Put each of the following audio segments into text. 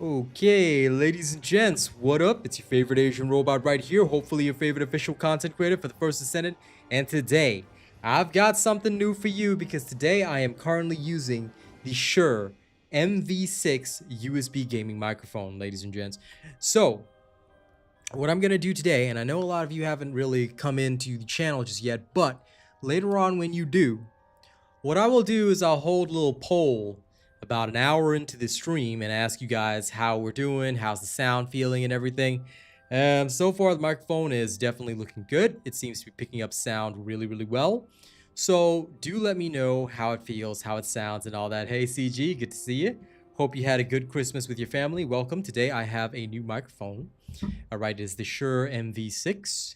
Okay, ladies and gents, what up? It's your favorite Asian robot right here, hopefully your favorite official content creator for the First Descendant, and today, I've got something new for you because today I am currently using the Shure MV6 USB gaming microphone, ladies and gents. So, what I'm gonna do today, and I know a lot of you haven't really come into the channel just yet, but later on when you do, what I will do is I'll hold a little poll about an hour into the stream and ask you guys how we're doing, how's the sound feeling and everything. So far the microphone is definitely looking good. It seems to be picking up sound really well. So do let me know how it feels, how it sounds and all that. Hey CG, good to see you. Hope you had a good Christmas with your family. Welcome. Today I have a new microphone. Alright, it is the Shure MV6.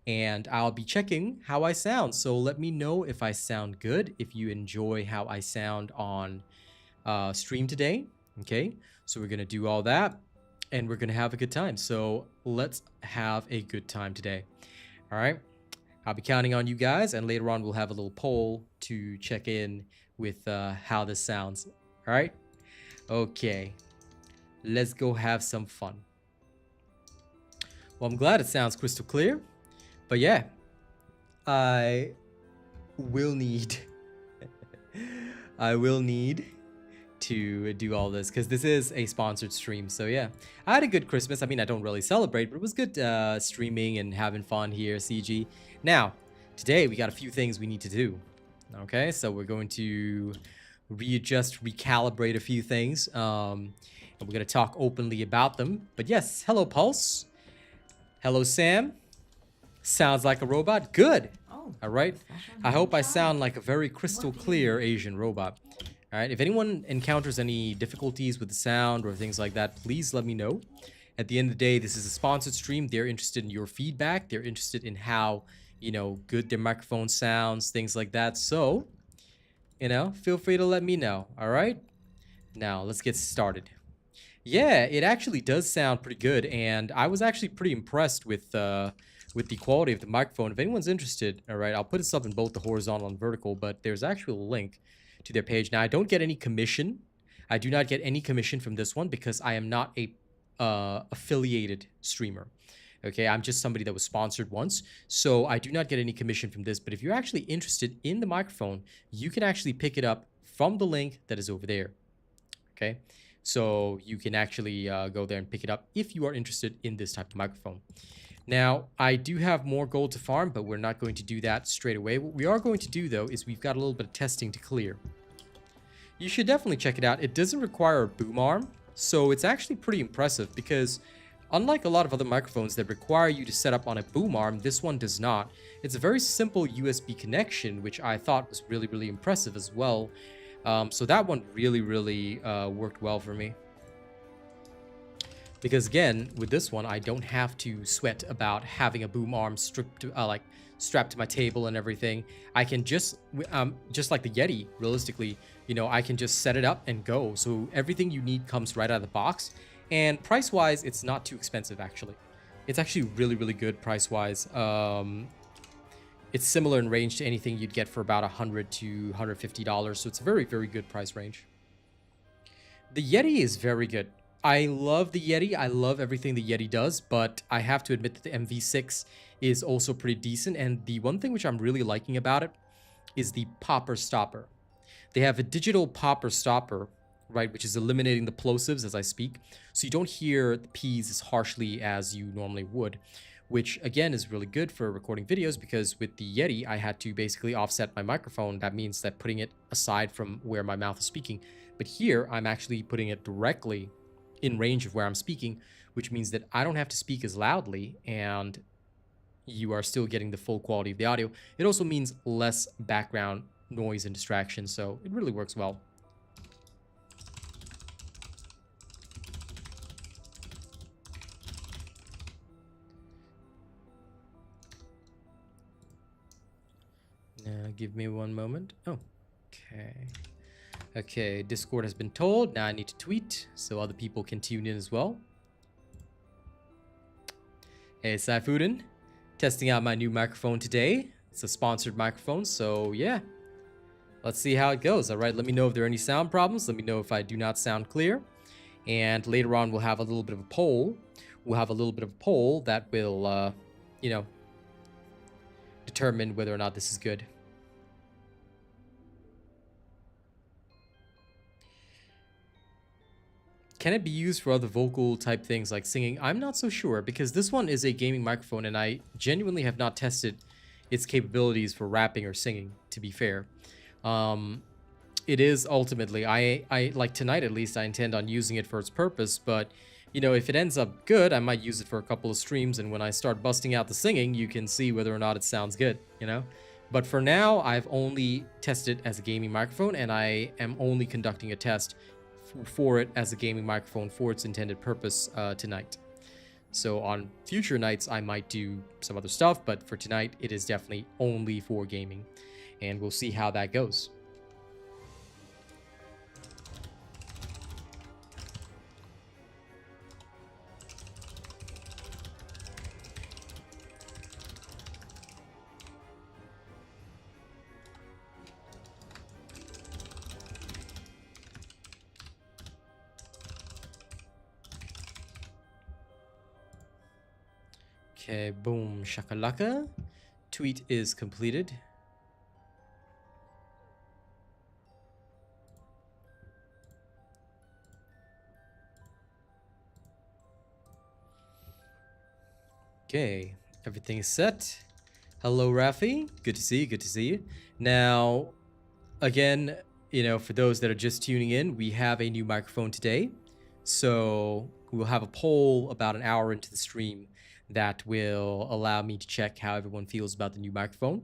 And I'll be checking how I sound. So let me know if I sound good, if you enjoy how I sound on stream today. Okay, so we're gonna do all that and we're gonna have a good time. So let's have a good time today. All right, I'll be counting on you guys, and later on we'll have a little poll to check in with how this sounds. All right, okay, let's go have some fun. Well, I'm glad it sounds crystal clear. But yeah, I will need to do all this because this is a sponsored stream. So yeah, I had a good Christmas. I mean, I don't really celebrate, but it was good streaming and having fun here, CG. Now, today we got a few things we need to do. Okay, so we're going to recalibrate a few things. And we're going to talk openly about them. But yes, hello Pulse. Hello Sam. Sounds like a robot. Good. Oh, all right. I hope I sound like a very crystal clear Asian robot. All right. If anyone encounters any difficulties with the sound or things like that, please let me know. At the end of the day, this is a sponsored stream. They're interested in your feedback. They're interested in how, good their microphone sounds, things like that. So, feel free to let me know. All right. Now, let's get started. Yeah, it actually does sound pretty good. And I was actually pretty impressed with the quality of the microphone. If anyone's interested, all right, I'll put this up in both the horizontal and vertical, but there's actually a link to their page. Now, I don't get any commission. I do not get any commission from this one because I am not a affiliated streamer. Okay, I'm just somebody that was sponsored once, so I do not get any commission from this. But if you're actually interested in the microphone, you can actually pick it up from the link that is over there. Okay, so you can actually go there and pick it up if you are interested in this type of microphone. Now, I do have more gold to farm, but we're not going to do that straight away. What we are going to do, though, is we've got a little bit of testing to clear. You should definitely check it out. It doesn't require a boom arm, so it's actually pretty impressive because unlike a lot of other microphones that require you to set up on a boom arm, this one does not. It's a very simple USB connection, which I thought was really impressive as well. So that one really worked well for me. Because again, with this one, I don't have to sweat about having a boom arm strapped to my table and everything. I can just like the Yeti, realistically, I can just set it up and go. So everything you need comes right out of the box. And price-wise, it's not too expensive, actually. It's actually really good price-wise. It's similar in range to anything you'd get for about $100 to $150. So it's a very good price range. The Yeti is very good. I love the Yeti. I love everything the Yeti does, but I have to admit that the MV6 is also pretty decent. And the one thing which I'm really liking about it is the popper stopper. They have a digital popper stopper, right, which is eliminating the plosives as I speak. So you don't hear the P's as harshly as you normally would, which again is really good for recording videos because with the Yeti, I had to basically offset my microphone. That means that putting it aside from where my mouth is speaking. But here, I'm actually putting it directly in range of where I'm speaking, which means that I don't have to speak as loudly and you are still getting the full quality of the audio. It also means less background noise and distraction, so it really works well. Now, give me one moment. Oh, okay. Okay, Discord has been told. Now I need to tweet so other people can tune in as well. Hey, Saifudin. Testing out my new microphone today. It's a sponsored microphone, so yeah. Let's see how it goes. All right, let me know if there are any sound problems. Let me know if I do not sound clear. And later on, we'll have a little bit of a poll. We'll have a little bit of a poll that will, you know, determine whether or not this is good. Can it be used for other vocal type things like singing? I'm not so sure, because this one is a gaming microphone and I genuinely have not tested its capabilities for rapping or singing, to be fair. It is ultimately, I like tonight at least, I intend on using it for its purpose, but you know, if it ends up good, I might use it for a couple of streams, and when I start busting out the singing, you can see whether or not it sounds good, you know? But for now, I've only tested it as a gaming microphone, and I am only conducting a test for it as a gaming microphone for its intended purpose tonight. So on future nights, I might do some other stuff, but for tonight, it is definitely only for gaming, and we'll see how that goes. Okay, boom, shakalaka. Tweet is completed. Okay, everything is set. Hello, Rafi. Good to see you. Good to see you. Now, again, you know, for those that are just tuning in, we have a new microphone today. So we'll have a poll about an hour into the stream that will allow me to check how everyone feels about the new microphone.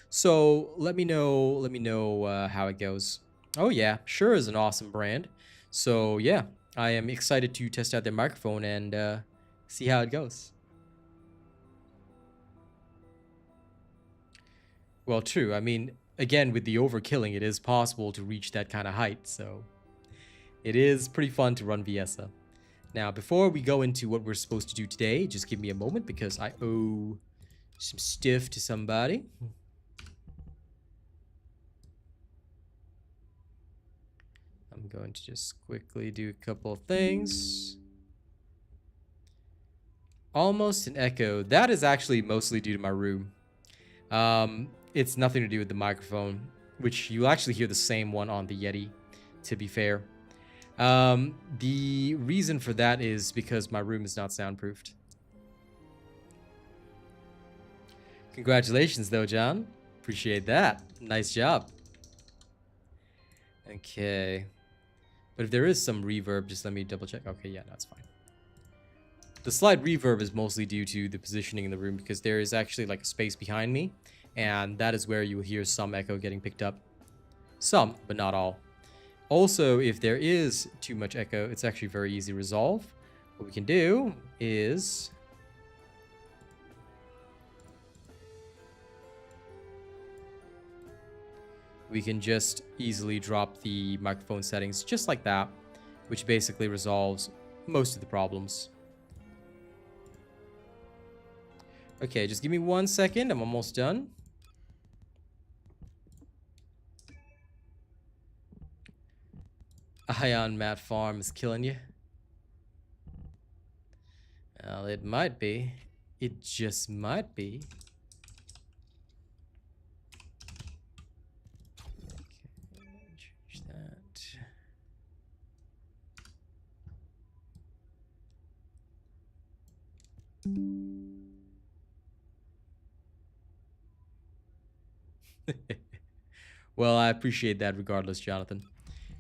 So let me know how it goes. Oh yeah, Shure is an awesome brand. So yeah, I am excited to test out their microphone and see how it goes. Well, true. I mean, again, with the overkilling, it is possible to reach that kind of height. So it is pretty fun to run Viessa. Now, before we go into what we're supposed to do today, just give me a moment because I owe some stuff to somebody. I'm going to just quickly do a couple of things. Almost an echo. That is actually mostly due to my room. It's nothing to do with the microphone, which you'll actually hear the same one on the Yeti, to be fair. The reason for that is because my room is not soundproofed. Congratulations, though, John. Appreciate that. Nice job. Okay. But if there is some reverb, just let me double check. Okay, yeah, that's fine. The slight reverb is mostly due to the positioning in the room because there is actually like a space behind me, and that is where you will hear some echo getting picked up. Some, but not all. Also, if there is too much echo, it's actually very easy to resolve. What we can do is we can just easily drop the microphone settings just like that, which basically resolves most of the problems. Okay, just give me 1 second. I'm almost done. Ion Matt Farm is killing you. Well, it might be. It just might be. Okay, change that. Well, I appreciate that regardless, Jonathan.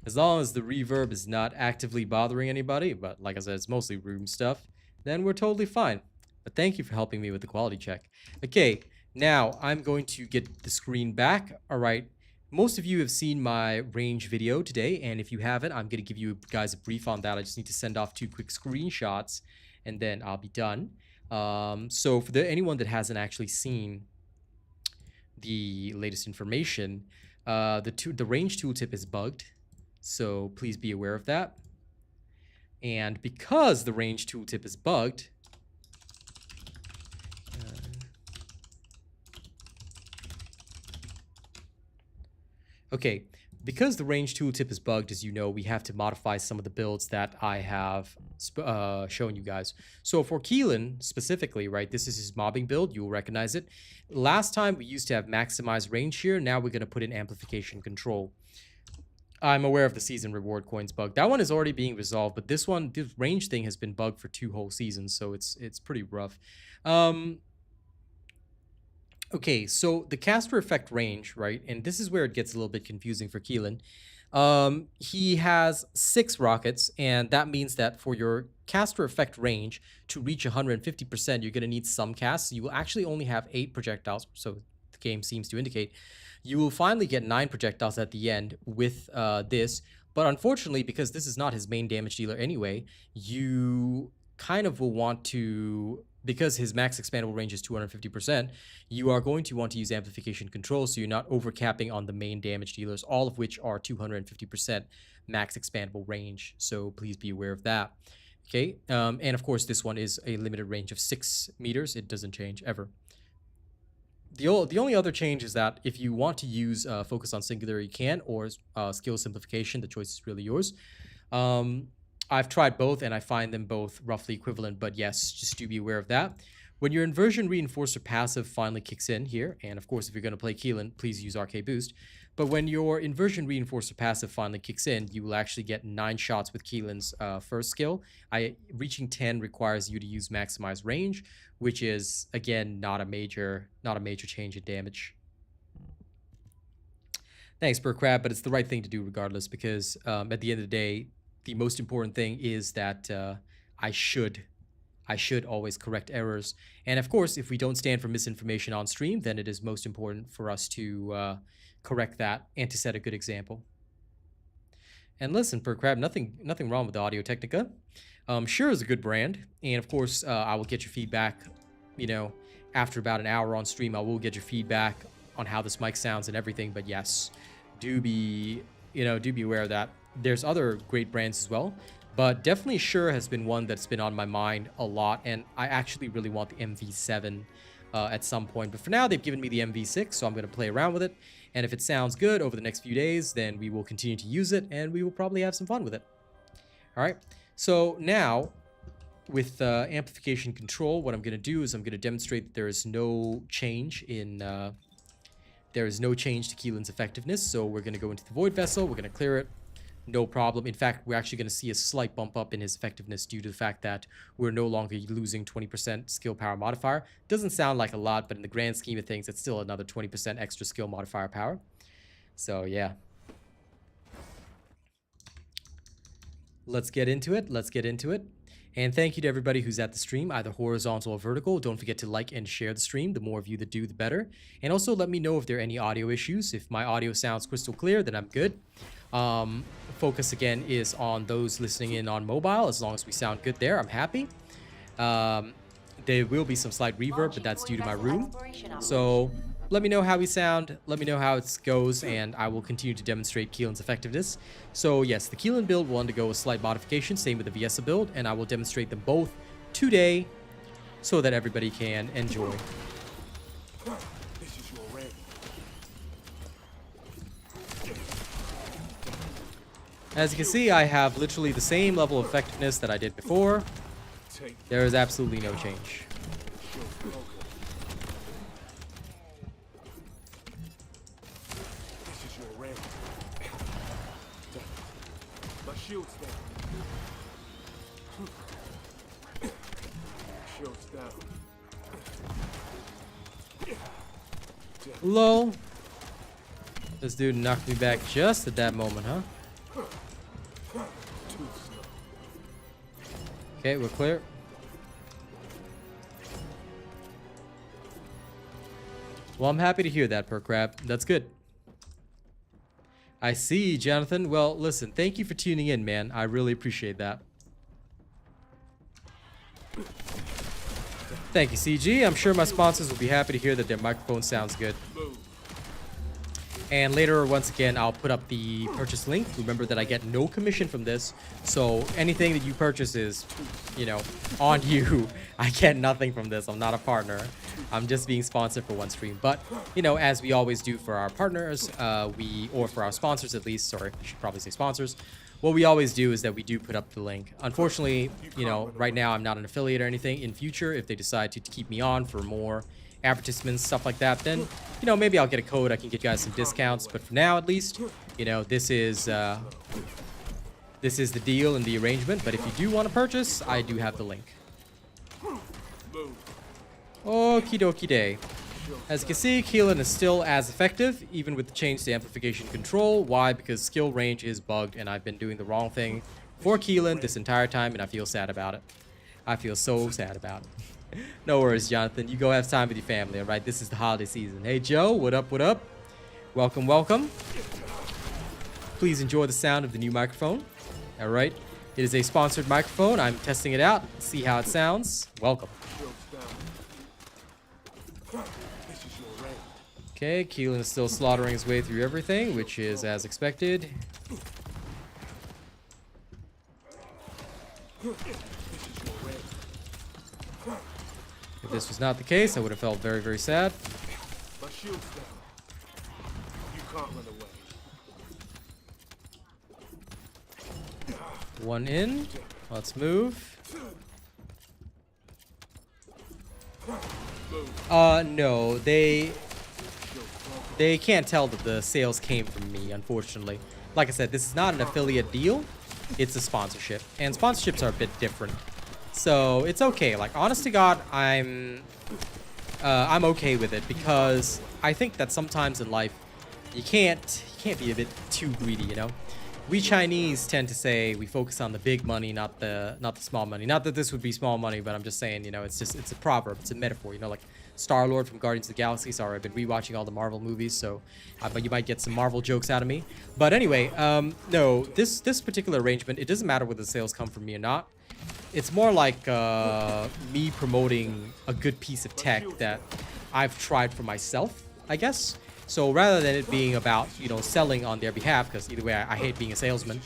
As long as the reverb is not actively bothering anybody, but like I said, it's mostly room stuff, then we're totally fine. But thank you for helping me with the quality check. Okay, now I'm going to get the screen back. All right, most of you have seen my range video today, and if you haven't, I'm going to give you guys a brief on that. I just need to send off 2 quick screenshots, and then I'll be done. So for anyone that hasn't actually seen the latest information, the range tooltip is bugged. So please be aware of that. And because the range tooltip is bugged, okay, because the range tooltip is bugged, as you know, we have to modify some of the builds that I have shown you guys. So for Keelan specifically, right, this is his mobbing build. You'll recognize it. Last time we used to have maximized range here. Now we're going to put in amplification control. I'm aware of the season reward coins bug. That one is already being resolved, but this one, the range thing has been bugged for 2 whole seasons, so it's pretty rough. Okay, so the caster effect range, right? And this is where it gets a little bit confusing for Keelan. He has 6 rockets, and that means that for your caster effect range to reach 150%, you're going to need some casts. You will actually only have 8 projectiles, so the game seems to indicate. You will finally get 9 projectiles at the end with this, but unfortunately, because this is not his main damage dealer anyway, you kind of will want to... Because his max expandable range is 250%, you are going to want to use amplification control so you're not overcapping on the main damage dealers, all of which are 250% max expandable range. So please be aware of that. Okay, and of course this one is a limited range of 6 meters. It doesn't change ever. The only other change is that if you want to use focus on singular, you can, or skill simplification, the choice is really yours. I've tried both and I find them both roughly equivalent, but yes, just do be aware of that. When your inversion reinforcer passive finally kicks in here, and of course if you're going to play Keelan, please use RK boost, but when your inversion reinforcer passive finally kicks in, you will actually get 9 shots with Keelan's first skill. Reaching 10 requires you to use maximize range, which is again not a major change in damage. Thanks, Burkrab, but it's the right thing to do regardless, because at the end of the day, the most important thing is that I should always correct errors. And of course, if we don't stand for misinformation on stream, then it is most important for us to correct that and to set a good example. And listen, Burkrab, nothing wrong with the Audio Technica. Shure is a good brand, and of course, I will get your feedback. You know, after about an hour on stream, I will get your feedback on how this mic sounds and everything. But yes, do be aware of that. There's other great brands as well, but definitely Shure has been one that's been on my mind a lot, and I actually really want the MV7 at some point. But for now, they've given me the MV6, so I'm going to play around with it, and if it sounds good over the next few days, then we will continue to use it, and we will probably have some fun with it. All right, so now, with amplification control, what I'm going to do is I'm going to demonstrate that there is no change in... there is no change to Keelan's effectiveness, so we're going to go into the Void Vessel, we're going to clear it. No problem. In fact, we're actually going to see a slight bump up in his effectiveness due to the fact that we're no longer losing 20% skill power modifier. Doesn't sound like a lot, but in the grand scheme of things, it's still another 20% extra skill modifier power. So, yeah. Let's get into it. Let's get into it. And thank you to everybody who's at the stream, either horizontal or vertical. Don't forget to like and share the stream. The more of you that do, the better. And also let me know if there are any audio issues. If my audio sounds crystal clear, then I'm good. Focus again is on those listening in on mobile. As long as we sound good there, I'm happy. There will be some slight reverb, but that's due to my room. So let me know how we sound. Let me know how it goes, and I will continue to demonstrate Keelan's effectiveness. So yes, the Keelan build will undergo a slight modification, same with the Viesa build, and I will demonstrate them both today so that everybody can enjoy. As you can see, I have literally the same level of effectiveness that I did before. There is absolutely no change. Lol. This dude knocked me back just at that moment, huh? Okay, we're clear. Well, I'm happy to hear that, Burkrab. That's good. I see, Jonathan. Well, listen, thank you for tuning in, man. I really appreciate that. Thank you, CG. I'm sure my sponsors will be happy to hear that their microphone sounds good. And later, once again, I'll put up the purchase link. Remember that I get no commission from this, so anything that you purchase is, you know, on you. I get nothing from this. I'm not a partner. I'm just being sponsored for one stream. But, you know, as we always do for our partners, or for our sponsors at least, sorry, I should probably say sponsors, what we always do is that we do put up the link. Unfortunately, you know, right now I'm not an affiliate or anything. In future, if they decide to keep me on for more advertisements, stuff like that, then, you know, maybe I'll get a code. I can get you guys some discounts. But for now, at least, you know, this is the deal and the arrangement. But if you do want to purchase, I do have the link. Okie dokie day. As you can see, Keelan is still as effective, even with the change to amplification control. Why? Because skill range is bugged, and I've been doing the wrong thing for Keelan this entire time, and I feel sad about it. I feel so sad about it. No worries, Jonathan. You go have time with your family, all right? This is the holiday season. Hey, Joe, what up, what up? Welcome, welcome. Please enjoy the sound of the new microphone. All right. It is a sponsored microphone. I'm testing it out. See how it sounds. Welcome. Okay, Keelan is still slaughtering his way through everything, which is as expected. If this was not the case, I would have felt very, very sad. One in. Let's move. No, they can't tell that the sales came from me, unfortunately. Like I said, this is not an affiliate deal. It's a sponsorship. And sponsorships are a bit different. So it's okay. Like, honest to God, I'm okay with it, because I think that sometimes in life you can't be a bit too greedy, you know? We Chinese tend to say we focus on the big money, not the small money. Not that this would be small money, but I'm just saying, you know, it's a proverb, it's a metaphor, you know, like Star-Lord from Guardians of the Galaxy. Sorry, I've been rewatching all the Marvel movies, so but you might get some Marvel jokes out of me. But anyway, no, this particular arrangement, it doesn't matter whether the sales come from me or not. It's more like me promoting a good piece of tech that I've tried for myself, I guess. So rather than it being about, you know, selling on their behalf, because either way I hate being a salesman,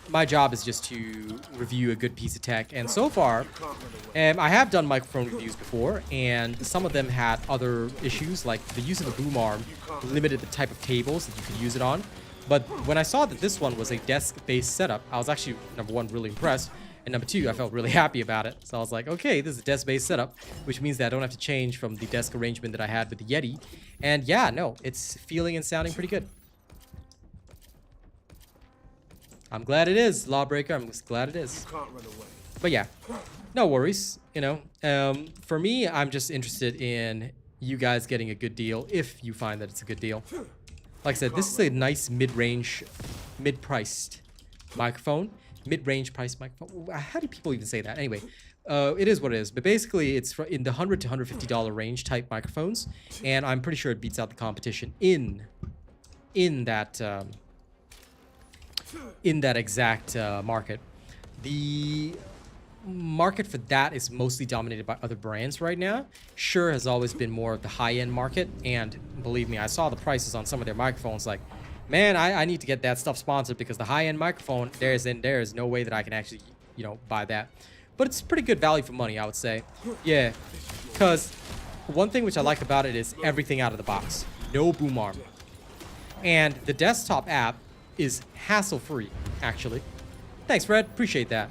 my job is just to review a good piece of tech. And so far, I have done microphone reviews before, and some of them had other issues, like the use of the boom arm limited the type of tables that you could use it on. But when I saw that this one was a desk-based setup, I was actually, number one, really impressed. And number two, I felt really happy about it. So I was like, okay, this is a desk-based setup, which means that I don't have to change from the desk arrangement that I had with the Yeti. And yeah, no, it's feeling and sounding pretty good. I'm glad it is, Lawbreaker. I'm just glad it is. But yeah, no worries. You know, for me, I'm just interested in you guys getting a good deal if you find that it's a good deal. Like I said, this is a nice mid-range, mid-priced microphone. Mid-range price microphone. How do people even say that? Anyway, it is what it is. But basically, it's in the $100 to $150 range type microphones, and I'm pretty sure it beats out the competition in that exact market. The market for that is mostly dominated by other brands right now. Shure has always been more of the high-end market, and believe me, I saw the prices on some of their microphones. Like, man, I need to get that stuff sponsored, because the high-end microphone, there is no way that I can actually, you know, buy that. But it's pretty good value for money, I would say. Yeah, because one thing which I like about it is everything out of the box. No boom arm. And the desktop app is hassle-free, actually. Thanks, Fred. Appreciate that.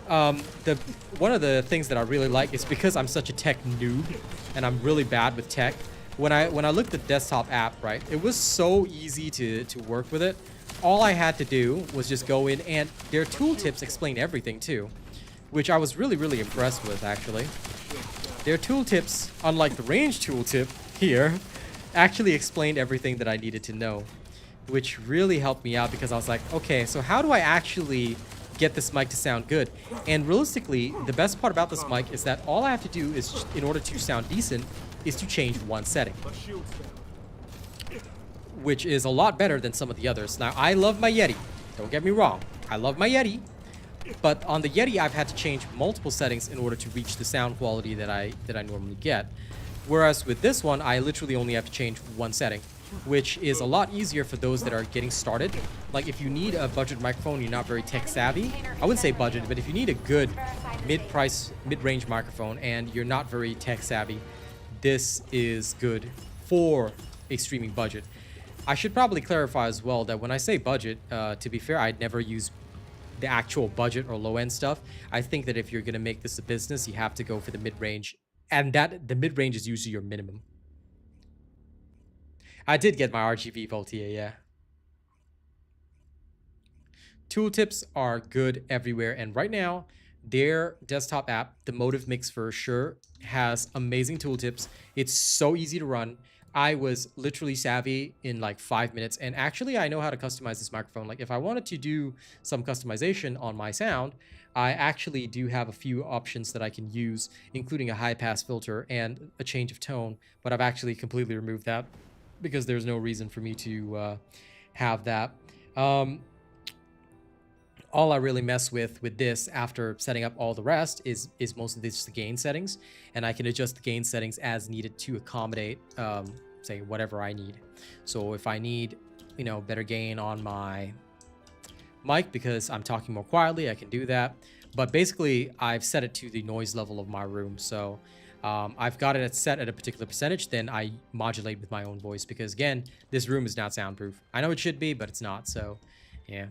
One of the things that I really like is because I'm such a tech noob, and I'm really bad with tech. When I looked at the desktop app, right, it was so easy to work with it. All I had to do was just go in, and their tooltips explain everything too, which I was really, really impressed with, actually. Their tooltips, unlike the range tooltip here, actually explained everything that I needed to know, which really helped me out, because I was like, okay, so how do I actually get this mic to sound good? And realistically, the best part about this mic is that all I have to do is, in order to sound decent, is to change one setting, which is a lot better than some of the others. Now, I love my Yeti. Don't get me wrong. I love my Yeti. But on the Yeti, I've had to change multiple settings in order to reach the sound quality that I normally get. Whereas with this one, I literally only have to change one setting, which is a lot easier for those that are getting started. Like, if you need a budget microphone, you're not very tech savvy. I wouldn't say budget, but if you need a good mid-price, mid-range microphone and you're not very tech savvy, this is good for a streaming budget. I should probably clarify as well that when I say budget, to be fair, I'd never use the actual budget or low-end stuff. I think that if you're going to make this a business, you have to go for the mid-range, and that the mid-range is usually your minimum. I did get my RGB Voltia, yeah. Tooltips are good everywhere, and right now, their desktop app, the Motive Mix for Shure, has amazing tooltips. It's so easy to run. I was literally savvy in like 5 minutes, and actually I know how to customize this microphone. Like if I wanted to do some customization on my sound, I actually do have a few options that I can use, including a high pass filter and a change of tone, but I've actually completely removed that because there's no reason for me to have that. All I really mess with this after setting up all the rest is mostly just the gain settings, and I can adjust the gain settings as needed to accommodate say whatever I need. So if I need, you know, better gain on my mic because I'm talking more quietly, I can do that. But basically I've set it to the noise level of my room, so I've got it set at a particular percentage, then I modulate with my own voice, because again, this room is not soundproof. I know it should be, but it's not. So yeah.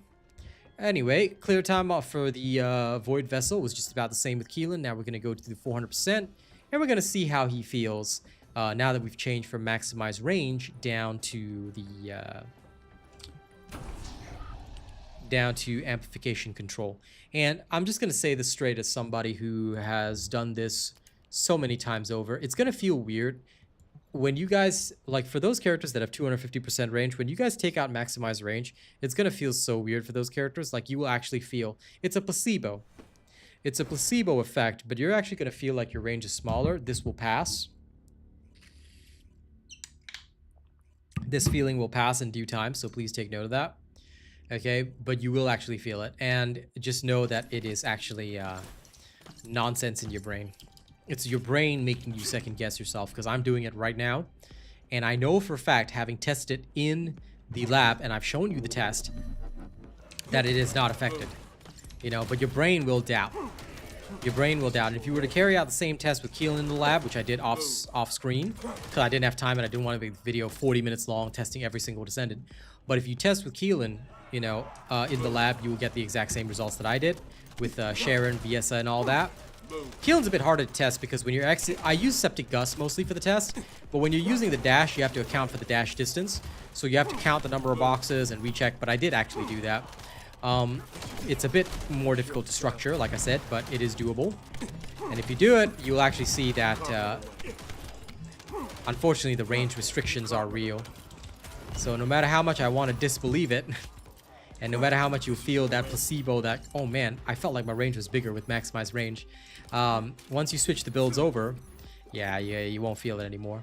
Anyway, clear time off for the Void Vessel was just about the same with Keelan. Now we're going to go to the 400%, and we're going to see how he feels now that we've changed from maximize range down to the down to amplification control. And I'm just going to say this straight as somebody who has done this so many times over. It's going to feel weird when you guys, like for those characters that have 250% range, when you guys take out maximize range, it's going to feel so weird for those characters. Like you will actually feel, it's a placebo. It's a placebo effect, but you're actually going to feel like your range is smaller. This will pass. This feeling will pass in due time, so please take note of that. Okay, but you will actually feel it. And just know that it is actually nonsense in your brain. It's your brain making you second guess yourself, because I'm doing it right now. And I know for a fact, having tested in the lab, and I've shown you the test, that it is not affected. You know, but your brain will doubt. Your brain will doubt. And if you were to carry out the same test with Keelan in the lab, which I did off screen, because I didn't have time and I didn't want to make the video 40 minutes long testing every single Descendant. But if you test with Keelan, you know, in the lab, you will get the exact same results that I did with Sharon, Viesa, and all that. Keelan's a bit harder to test because when you're I use Septic Gust mostly for the test, but when you're using the dash, you have to account for the dash distance. So you have to count the number of boxes and recheck, but I did actually do that. It's a bit more difficult to structure, like I said, but it is doable. And if you do it, you'll actually see that, unfortunately, the range restrictions are real. So no matter how much I want to disbelieve it, and no matter how much you feel that placebo that, oh man, I felt like my range was bigger with maximized range. Once you switch the builds over, yeah, you won't feel it anymore.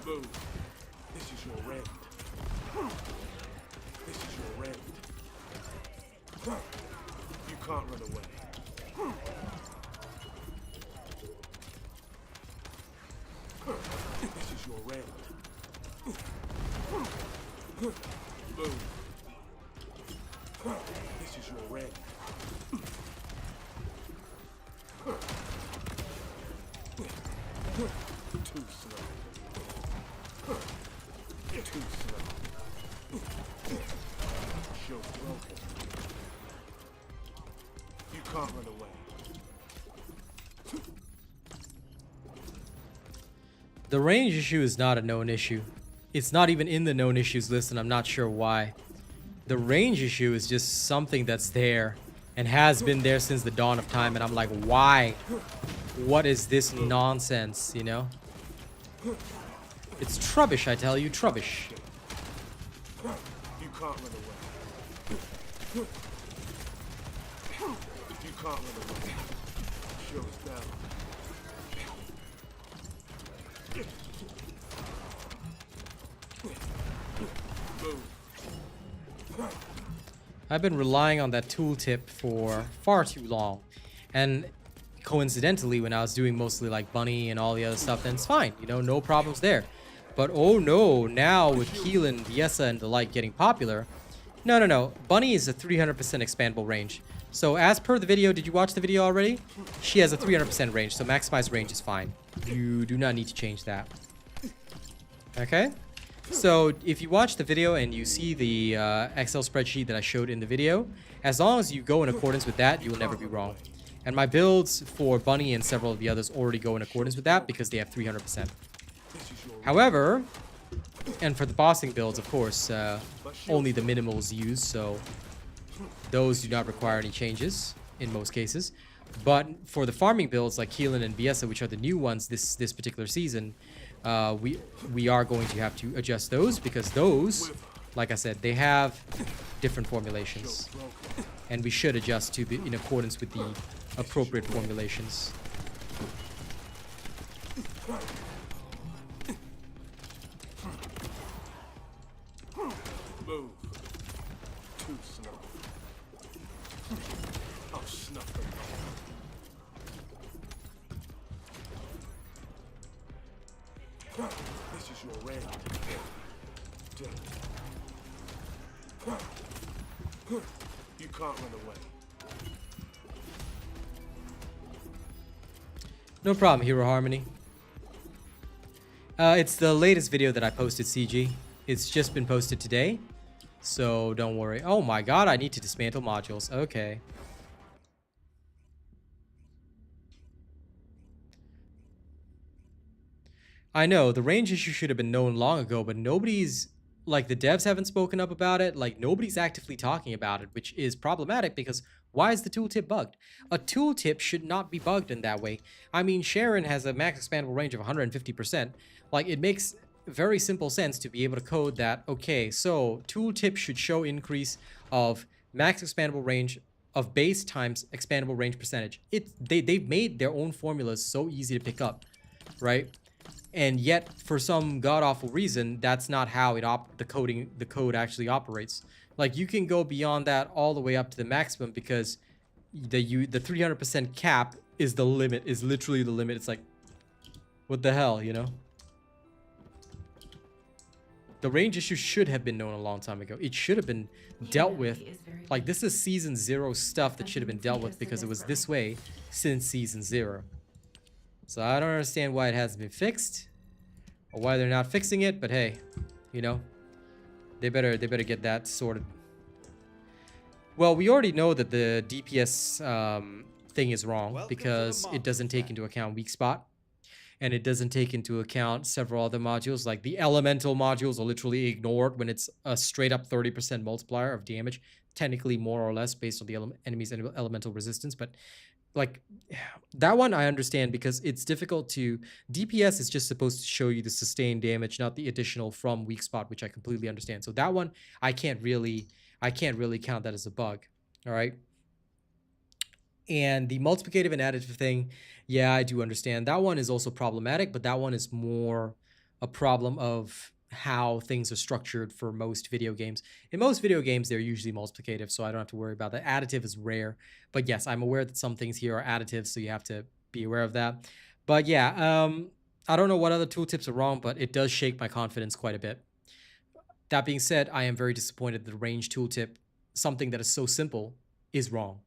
Boom. This is your rent. This is your rent. You can't run away. This is your rent. Boom. This is your rent. Too slow. Too slow. Show's broken. You can't run away. The range issue is not a known issue. It's not even in the known issues list, and I'm not sure why. The range issue is just something that's there and has been there since the dawn of time, and I'm like, why? What is this nonsense, you know? It's trubbish, I tell you, trubbish. You can't run away. You can't run away. Show's down. I've been relying on that tooltip for far too long, and coincidentally, when I was doing mostly like Bunny and all the other stuff, then it's fine, you know, no problems there. But oh no, now with Keelan, Viesa, and the like getting popular, no. Bunny is a 300% expandable range. So as per the video, did you watch the video already? She has a 300% range, so maximized range is fine. You do not need to change that. Okay? So if you watch the video and you see the Excel spreadsheet that I showed in the video, as long as you go in accordance with that, you will never be wrong. And my builds for Bunny and several of the others already go in accordance with that because they have 300%. However, and for the bossing builds, of course, only the minimals used, so those do not require any changes in most cases. But for the farming builds like Keelan and Biesa, which are the new ones this particular season, we are going to have to adjust those because those, like I said, they have different formulations, and we should adjust to in accordance with the appropriate formulations. Move. Too slow. I'll snuff them out. This is your range. You can't run away. No problem, Hero Harmony. It's the latest video that I posted, CG. It's just been posted today, so don't worry. Oh my god, I need to dismantle modules. Okay. I know, the range issue should have been known long ago, but nobody's... Like, the devs haven't spoken up about it. Like, nobody's actively talking about it, which is problematic because why is the tooltip bugged? A tooltip should not be bugged in that way. I mean, Sharon has a max expandable range of 150%. Like, it makes very simple sense to be able to code that, okay, so tooltip should show increase of max expandable range of base times expandable range percentage. They've made their own formulas so easy to pick up, right? And yet, for some god-awful reason, that's not how the code actually operates. Like, you can go beyond that all the way up to the maximum because the 300% cap is the limit, is literally the limit. It's like, what the hell, you know? The range issue should have been known a long time ago. It should have been dealt with. Like, this is Season 0 stuff that should have been dealt with because it was this way since Season 0. So I don't understand why it hasn't been fixed, or why they're not fixing it. But hey, you know, they better get that sorted. Well, we already know that the DPS thing is wrong because it doesn't take into account weak spot, and it doesn't take into account several other modules. Like the elemental modules are literally ignored when it's a straight up 30% multiplier of damage, technically more or less based on the enemy's elemental resistance, but. Like, that one I understand because it's difficult to... DPS is just supposed to show you the sustained damage, not the additional from weak spot, which I completely understand. So that one, I can't really count that as a bug, all right? And the multiplicative and additive thing, yeah, I do understand. That one is also problematic, but that one is more a problem of how things are structured for most video games. In most video games, they're usually multiplicative, so I don't have to worry about that. Additive is rare, but yes, I'm aware that some things here are additive, so you have to be aware of that. But yeah, I don't know what other tooltips are wrong, but it does shake my confidence quite a bit. That being said, I am very disappointed that the range tooltip, something that is so simple, is wrong.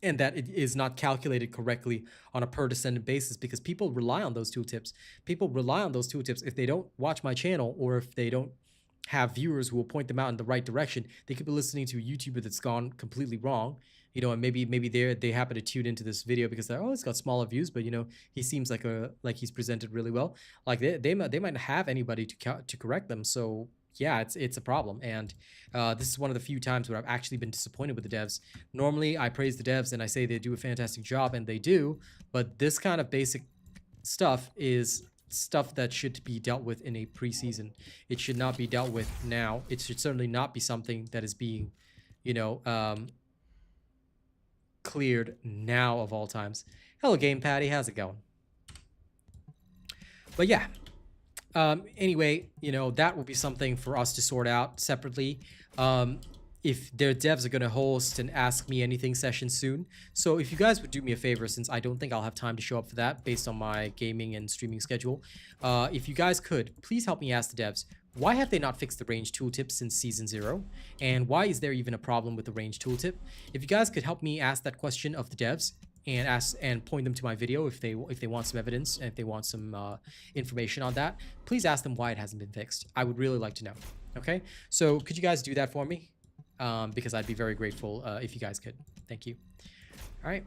And that it is not calculated correctly on a per descendant basis because people rely on those tooltips. People rely on those tooltips. If they don't watch my channel or if they don't have viewers who will point them out in the right direction, they could be listening to a YouTuber that's gone completely wrong, you know, and maybe they happen to tune into this video because they're, oh, it's got smaller views, but you know, he seems like he's presented really well. Like they might not have anybody to correct them. So yeah, it's a problem, and this is one of the few times where I've actually been disappointed with the devs. Normally, I praise the devs and I say they do a fantastic job, and they do, but this kind of basic stuff is stuff that should be dealt with in a preseason. It should not be dealt with now. It should certainly not be something that is being, you know, cleared now of all times. Hello, Game Patty, how's it going? But yeah. Anyway, you know, that will be something for us to sort out separately. If their devs are going to host an Ask Me Anything session soon. So if you guys would do me a favor, since I don't think I'll have time to show up for that based on my gaming and streaming schedule, if you guys could, please help me ask the devs, why have they not fixed the range tooltip since season 0? And why is there even a problem with the range tooltip? If you guys could help me ask that question of the devs and point them to my video if they want some evidence and if they want some information on that, please ask them why it hasn't been fixed. I would really like to know. Okay, so could you guys do that for me? Because I'd be very grateful if you guys could. Thank you. All right.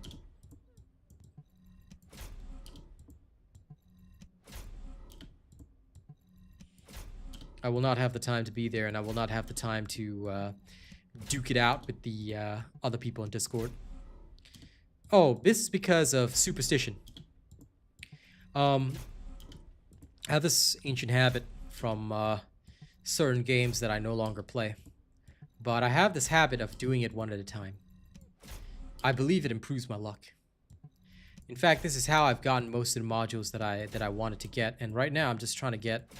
I will not have the time to be there, and I will not have the time to duke it out with the other people in Discord. Oh, this is because of superstition. I have this ancient habit from certain games that I no longer play. But I have this habit of doing it one at a time. I believe it improves my luck. In fact, this is how I've gotten most of the modules that I wanted to get. And right now, I'm just trying to get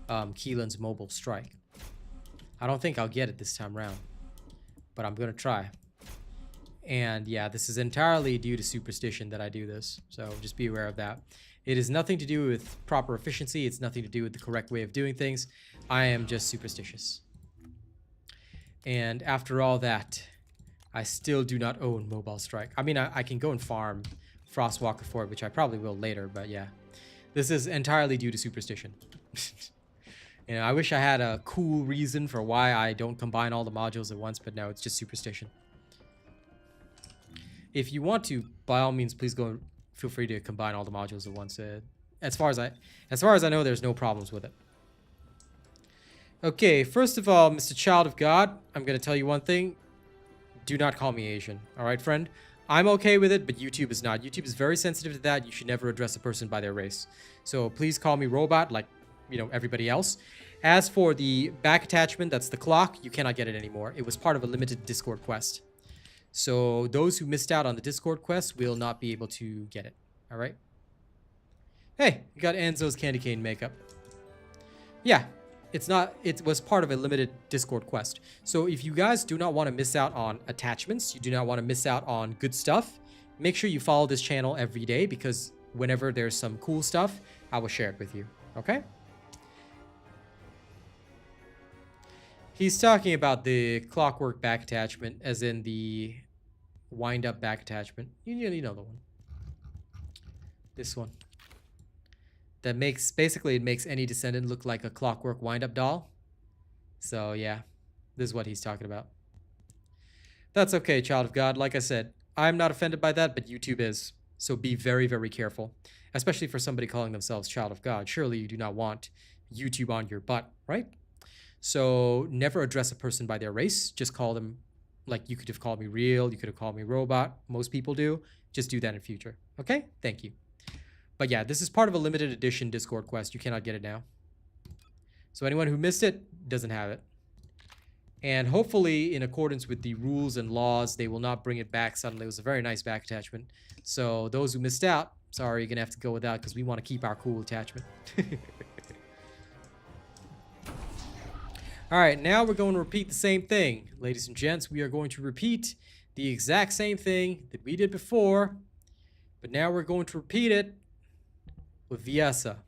Keelan's mobile strike. I don't think I'll get it this time around, but I'm gonna try. And yeah, this is entirely due to superstition that I do this, so just be aware of that. It is nothing to do with proper efficiency. It's nothing to do with the correct way of doing things. I am just superstitious. And after all that, I still do not own mobile strike. I mean, I can go and farm Frostwalker for it, which I probably will later, but yeah, this is entirely due to superstition. You know, I wish I had a cool reason for why I don't combine all the modules at once, but no, it's just superstition. If you want to, by all means, please go. Feel free to combine all the modules at once. As far as I know, there's no problems with it. Okay, first of all, Mr. Child of God, I'm gonna tell you one thing. Do not call me Asian. All right, friend. I'm okay with it, but YouTube is not. YouTube is very sensitive to that. You should never address a person by their race. So please call me robot, like, you know, everybody else. As for the back attachment, that's the clock, you cannot get it anymore. It was part of a limited Discord quest. So those who missed out on the Discord quest will not be able to get it. All right? Hey, you got Enzo's candy cane makeup. Yeah, it was part of a limited Discord quest. So if you guys do not want to miss out on attachments, you do not want to miss out on good stuff, make sure you follow this channel every day, because whenever there's some cool stuff, I will share it with you. Okay? He's talking about the clockwork back attachment, as in the wind-up back attachment. You know the one. This one. That makes, basically, it makes any Descendant look like a clockwork wind-up doll. So, yeah. This is what he's talking about. That's okay, Child of God. Like I said, I'm not offended by that, but YouTube is. So be very, very careful. Especially for somebody calling themselves Child of God. Surely you do not want YouTube on your butt, right? So never address a person by their race. Just call them, like, you could have called me real, you could have called me robot. Most people do. Just do that in future. Okay? Thank you. But yeah, this is part of a limited edition Discord quest. You cannot get it now. So anyone who missed it doesn't have it. And hopefully, in accordance with the rules and laws, they will not bring it back suddenly. It was a very nice back attachment. So those who missed out, sorry, you're going to have to go without, because we want to keep our cool attachment. All right, now we're going to repeat the same thing. Ladies and gents, we are going to repeat the exact same thing that we did before, but now we're going to repeat it with Viesa.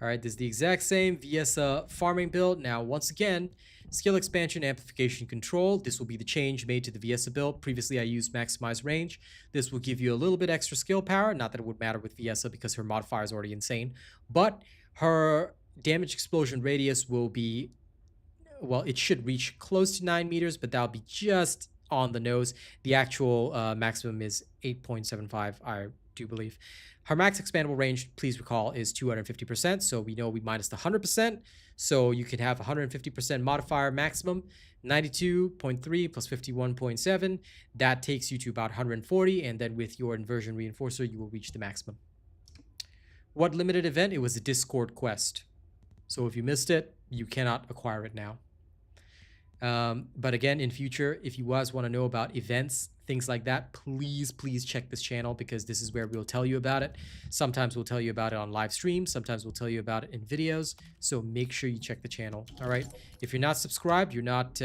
All right, this is the exact same Viesa farming build. Now, once again, skill expansion, amplification, control. This will be the change made to the Viesa build. Previously, I used maximize range. This will give you a little bit extra skill power. Not that it would matter with Viesa because her modifier is already insane, but her damage explosion radius will be, well, it should reach close to 9 meters, but that'll be just on the nose. The actual maximum is 8.75, I do believe. Her max expandable range, please recall, is 250%. So we know we minus the 100%. So you can have 150% modifier maximum, 92.3 plus 51.7. That takes you to about 140. And then with your inversion reinforcer, you will reach the maximum. What limited event? It was a Discord quest. So if you missed it, you cannot acquire it now. But again, in future, if you guys want to know about events, things like that, please check this channel, because this is where we'll tell you about it. Sometimes we'll tell you about it on live stream. Sometimes we'll tell you about it in videos. So make sure you check the channel. All right. If you're not subscribed, you're not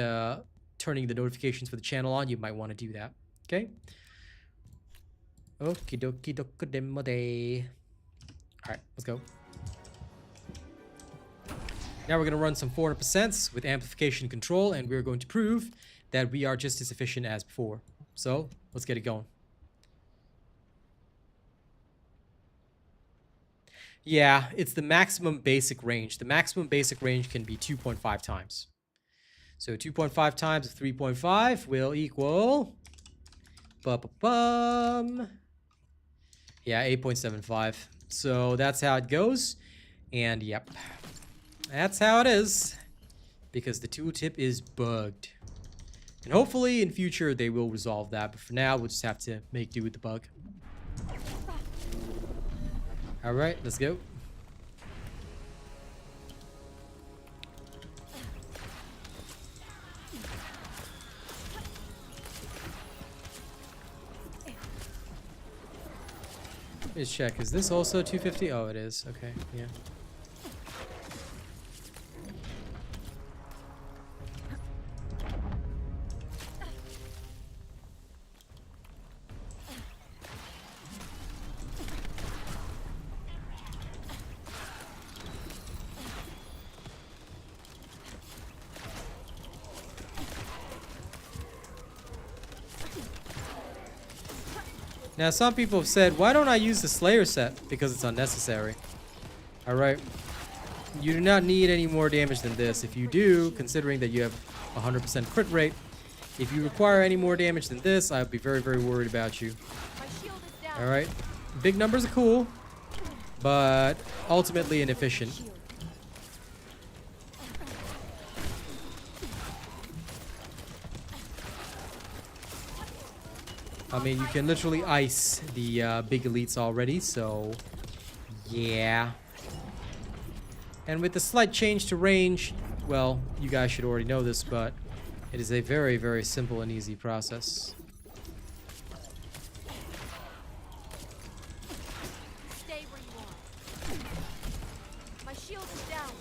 turning the notifications for the channel on, you might want to do that. Okay. Okie dokie dokie demo day. All right, let's go. Now we're going to run some 400% with amplification control, and we're going to prove that we are just as efficient as before. So let's get it going. Yeah, it's the maximum basic range. The maximum basic range can be 2.5 times. So 2.5 times of 3.5 will equal... Yeah, 8.75. So that's how it goes. And yep, that's how it is. Because the tooltip is bugged. And hopefully in future they will resolve that. But for now, we'll just have to make do with the bug. Alright, let's go. Let's check. Is this also 250? Oh, it is. Okay, yeah. Now, some people have said, why don't I use the Slayer set? Because it's unnecessary. Alright. You do not need any more damage than this. If you do, considering that you have 100% crit rate, if you require any more damage than this, I'd be very, very worried about you. Alright. Big numbers are cool, but ultimately inefficient. I mean, you can literally ice the big elites already, so yeah. And with the slight change to range, well, you guys should already know this, but it is a very, very simple and easy process. Stay where you are. My shield is down.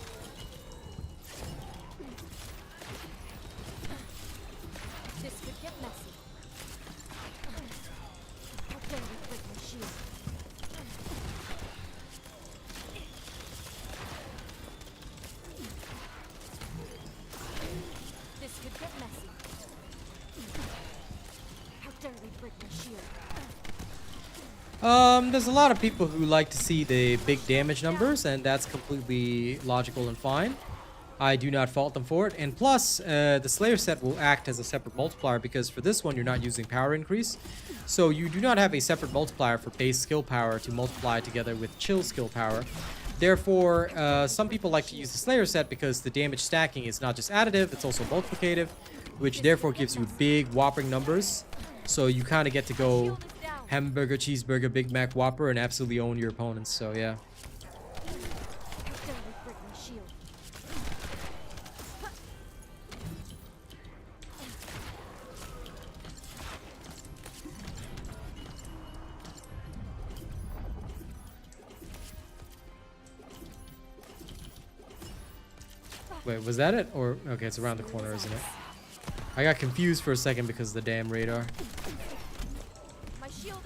This could get messy. This could get messy. How dare they break my shield? There's a lot of people who like to see the big damage numbers, and that's completely logical and fine. I do not fault them for it. And plus, the Slayer set will act as a separate multiplier, because for this one, you're not using power increase. So you do not have a separate multiplier for base skill power to multiply together with chill skill power. Therefore, some people like to use the Slayer set because the damage stacking is not just additive, it's also multiplicative, which therefore gives you big whopping numbers. So you kind of get to go hamburger, cheeseburger, Big Mac, Whopper, and absolutely own your opponents. So yeah. Wait, was that it? Or, okay, it's around the corner, isn't it? I got confused for a second because of the damn radar.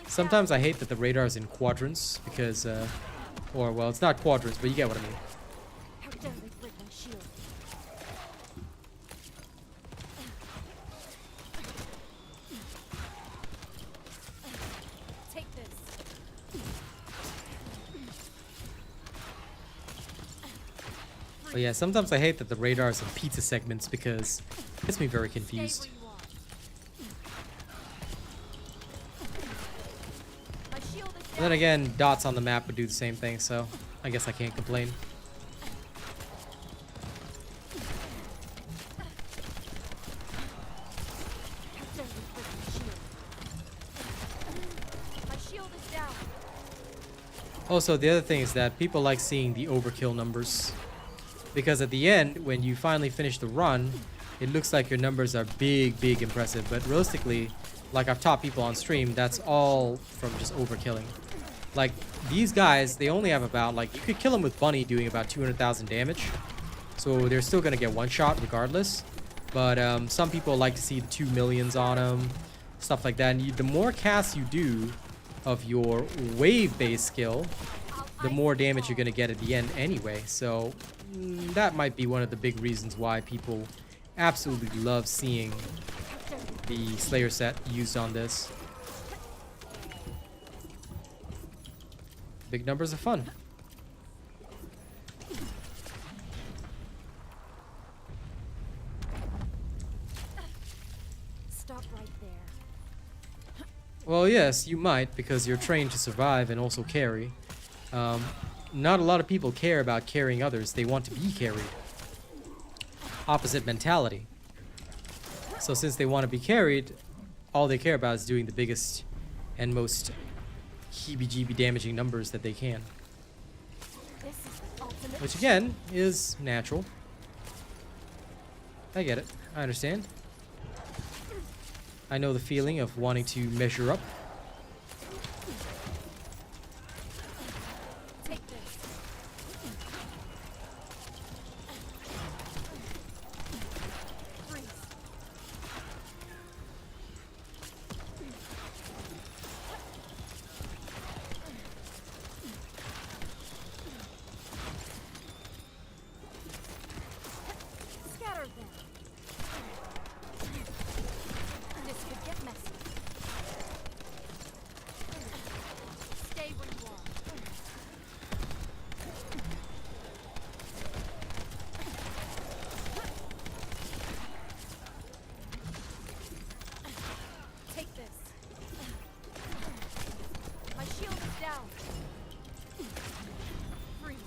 Sometimes I hate that the radar is in quadrants because, or, well, it's not quadrants, but you get what I mean. How dare they break my shield? Take this. But yeah, sometimes I hate that the radar is in pizza segments because it gets me very confused. But then again, dots on the map would do the same thing, so I guess I can't complain. Also, the other thing is that people like seeing the overkill numbers. Because at the end, when you finally finish the run, it looks like your numbers are big, big impressive. But realistically, like I've taught people on stream, that's all from just overkilling. Like, these guys, they only have about, like, you could kill them with Bunny doing about 200,000 damage. So they're still going to get one shot regardless. But some people like to see the 2 millions on them, stuff like that. And the more casts you do of your wave-based skill, the more damage you're going to get at the end anyway. So that might be one of the big reasons why people absolutely love seeing the Slayer set used on this. Big numbers of fun. Stop right there. Well, yes, you might, because you're trained to survive and also carry. Not a lot of people care about carrying others. They want to be carried. Opposite mentality. So since they want to be carried, all they care about is doing the biggest and most heebie-jeebie damaging numbers that they can. This is the ultimate. Which again, is natural. I get it. I understand. I know the feeling of wanting to measure up. Take this. Freeze. Scatter them. This could get messy. Stay where you are. Take this. My shield is down. Freeze.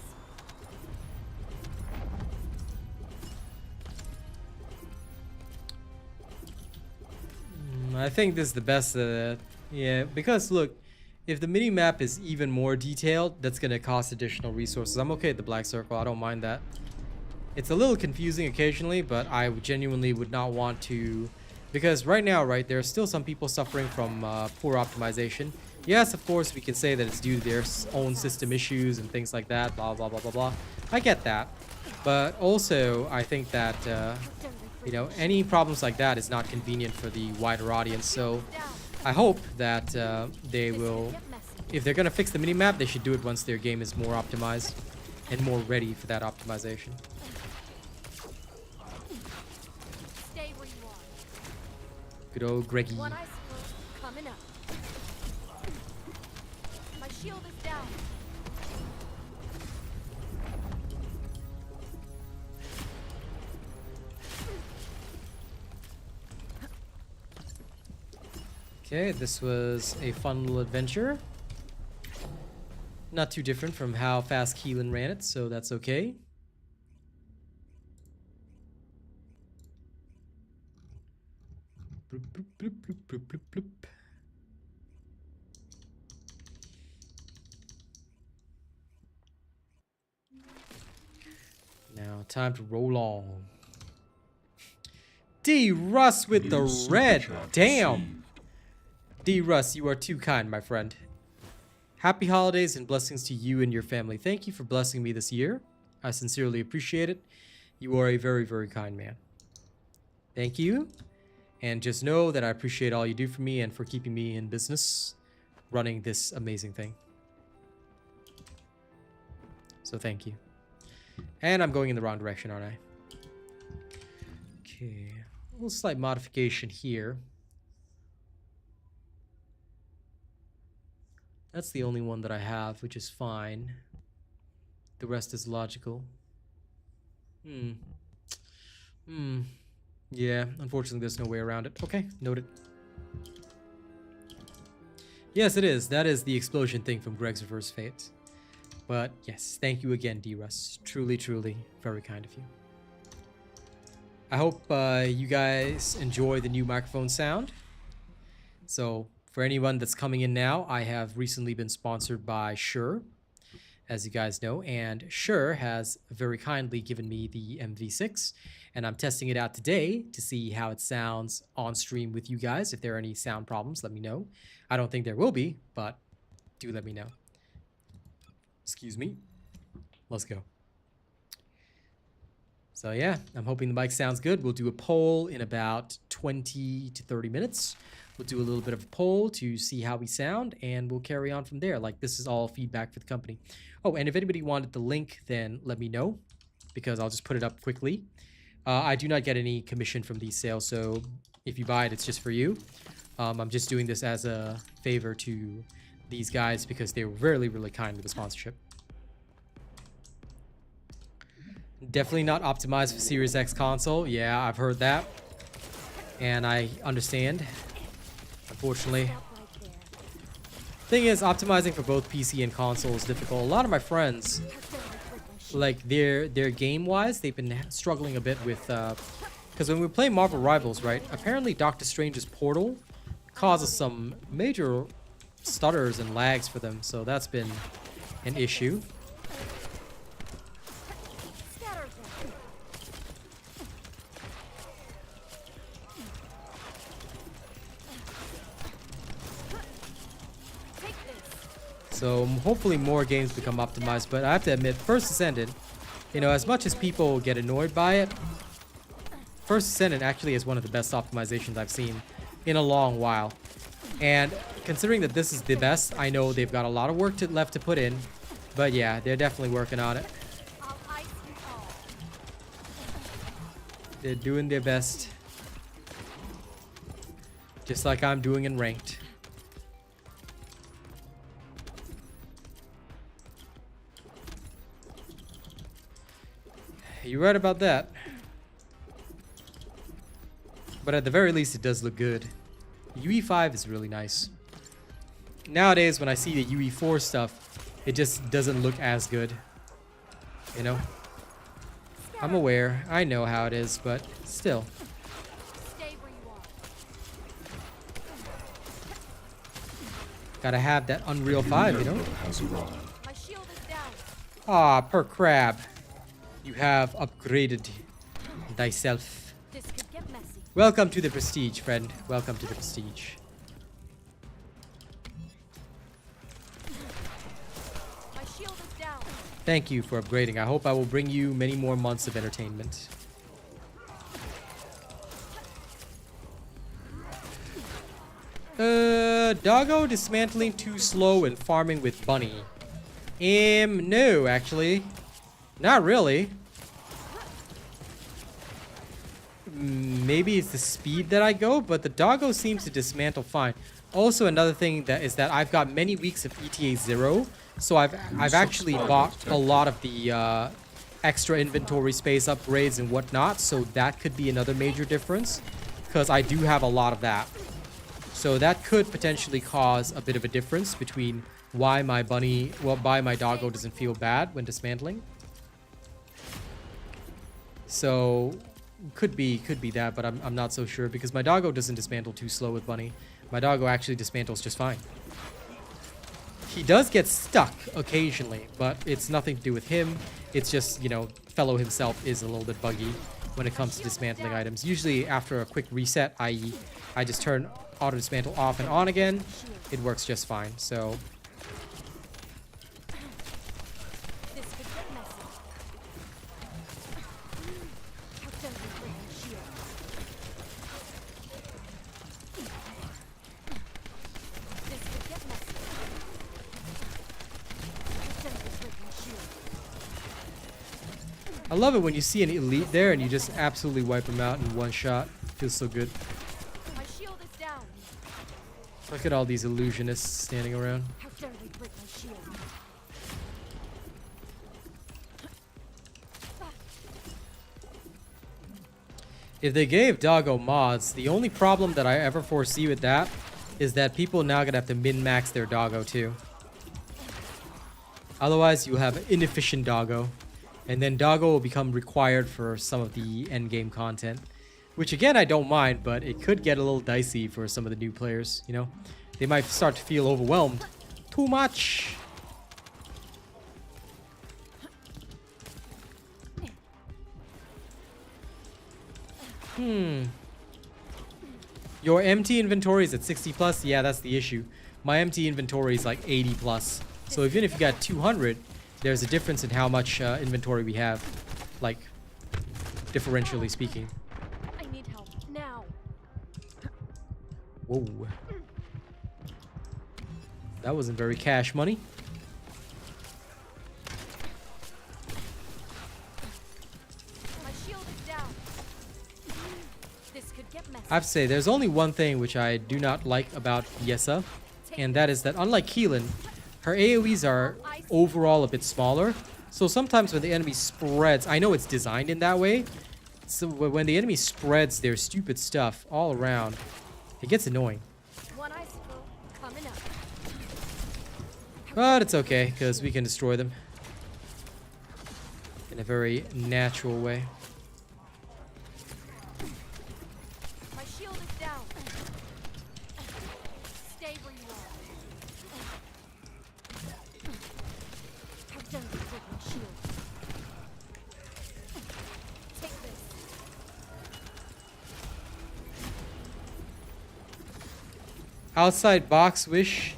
I think this is the best of that. Yeah, because look, if the mini-map is even more detailed, that's going to cost additional resources. I'm okay with the black circle. I don't mind that. It's a little confusing occasionally, but I genuinely would not want to... Because right now, right, there are still some people suffering from poor optimization. Yes, of course, we can say that it's due to their own system issues and things like that, blah, blah, blah, blah, blah. I get that. But also, I think that, you know, any problems like that is not convenient for the wider audience. So I hope that they will, if they're going to fix the minimap, they should do it once their game is more optimized and more ready for that optimization. Stay where you are. Good old Greggy. One icicle coming up. My shield is down. Okay, this was a fun little adventure. Not too different from how fast Keelan ran it, so that's okay. Bloop, bloop, bloop, bloop, bloop, bloop, bloop. Now, time to roll on. D. Russ with the red. Damn. D. Russ, you are too kind, my friend. Happy holidays and blessings to you and your family. Thank you for blessing me this year. I sincerely appreciate it. You are a very, very kind man. Thank you. And just know that I appreciate all you do for me and for keeping me in business, running this amazing thing. So thank you. And I'm going in the wrong direction, aren't I? Okay. A little slight modification here. That's the only one that I have, which is fine. The rest is logical. Yeah, unfortunately there's no way around it. Okay, noted. Yes, it is. That is the explosion thing from Greg's Reverse Fate. But yes, thank you again, D-Russ. Truly, truly very kind of you. I hope you guys enjoy the new microphone sound. So, for anyone that's coming in now, I have recently been sponsored by Shure, as you guys know, and Shure has very kindly given me the MV6, and I'm testing it out today to see how it sounds on stream with you guys. If there are any sound problems, let me know. I don't think there will be, but do let me know. Excuse me. Let's go. So yeah, I'm hoping the mic sounds good. We'll do a poll in about 20 to 30 minutes. We'll do a little bit of a poll to see how we sound, and we'll carry on from there. Like, this is all feedback for the company. Oh, and if anybody wanted the link, then let me know, because I'll just put it up quickly. I do not get any commission from these sales, so if you buy it, it's just for you. I'm just doing this as a favor to these guys because they were really, really kind with the sponsorship. Definitely not optimized for Series X console. Yeah, I've heard that. And I understand. Unfortunately. Thing is, optimizing for both PC and console is difficult. A lot of my friends, like their game-wise, they've been struggling a bit with... because when we play Marvel Rivals, right, apparently Doctor Strange's portal causes some major stutters and lags for them. So that's been an issue. So hopefully more games become optimized, but I have to admit, First Descendant, you know, as much as people get annoyed by it, First Descendant actually is one of the best optimizations I've seen in a long while. And considering that this is the best, I know they've got a lot of work left to put in, but yeah, they're definitely working on it. They're doing their best, just like I'm doing in Ranked. You're right about that. But at the very least, it does look good. UE5 is really nice. Nowadays, when I see the UE4 stuff, it just doesn't look as good. You know? I'm aware. I know how it is, but still. Gotta have that Unreal 5, you know? Ah, per crab. You have upgraded thyself. Welcome to the prestige, friend. Welcome to the prestige. My shield is down. Thank you for upgrading. I hope I will bring you many more months of entertainment. Doggo dismantling too slow and farming with bunny. No, actually. Not really. Maybe it's the speed that I go, but the doggo seems to dismantle fine. Also, another thing that is that I've got many weeks of ETA 0, so I've actually bought a lot of the extra inventory space upgrades and whatnot, so that could be another major difference, because I do have a lot of that. So that could potentially cause a bit of a difference between why my doggo doesn't feel bad when dismantling. So could be that, but I'm not so sure because my doggo doesn't dismantle too slow with bunny. My doggo actually dismantles just fine. He does get stuck occasionally, but it's nothing to do with him. It's just, you know, fellow himself is a little bit buggy when it comes to dismantling items. Usually after a quick reset, i.e. I just turn auto dismantle off and on again, it works just fine. So I love it when you see an elite there and you just absolutely wipe them out in one shot. Feels so good. My shield is down. Look at all these illusionists standing around. How dare they break my shield? If they gave doggo mods, the only problem that I ever foresee with that is that people now gonna have to min-max their doggo too. Otherwise, you have inefficient doggo. And then doggo will become required for some of the endgame content. Which again, I don't mind, but it could get a little dicey for some of the new players, you know? They might start to feel overwhelmed. Too much! Your empty inventory is at 60 plus? Yeah, that's the issue. My empty inventory is like 80 plus. So even if you got 200, there's a difference in how much inventory we have, like, differentially speaking. I need help now. Whoa. That wasn't very cash money. Get messy. I have to say, there's only one thing which I do not like about Yessa, and that is that unlike Keelan, her AoEs are overall a bit smaller. So sometimes when the enemy spreads, I know it's designed in that way, so when the enemy spreads their stupid stuff all around, it gets annoying. One icicle coming up. But it's okay, because we can destroy them in a very natural way. My shield is down. Stay where you are. How dare you take my shield? Take this. Outside box wish.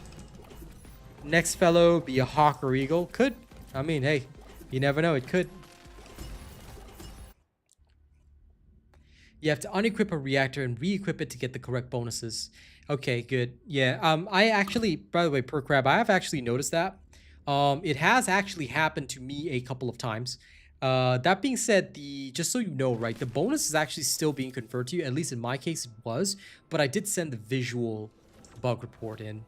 Next fellow be a hawk or eagle. Could. I mean, hey, you never know. It could. You have to unequip a reactor and re-equip it to get the correct bonuses. Okay, good. Yeah. I actually, by the way, per crab, I have actually noticed that. It has actually happened to me a couple of times. That being said, just so you know, right, the bonus is actually still being conferred to you. At least in my case, it was. But I did send the visual bug report in.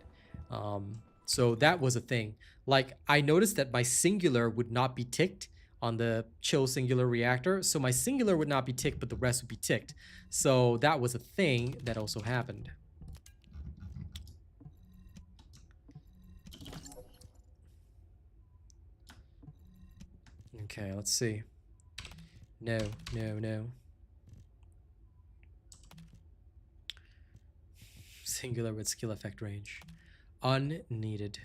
So that was a thing. Like, I noticed that my singular would not be ticked on the chill singular reactor. So my singular would not be ticked, but the rest would be ticked. So that was a thing that also happened. Okay, let's see. No, no, no. Singular with skill effect range. Unneeded.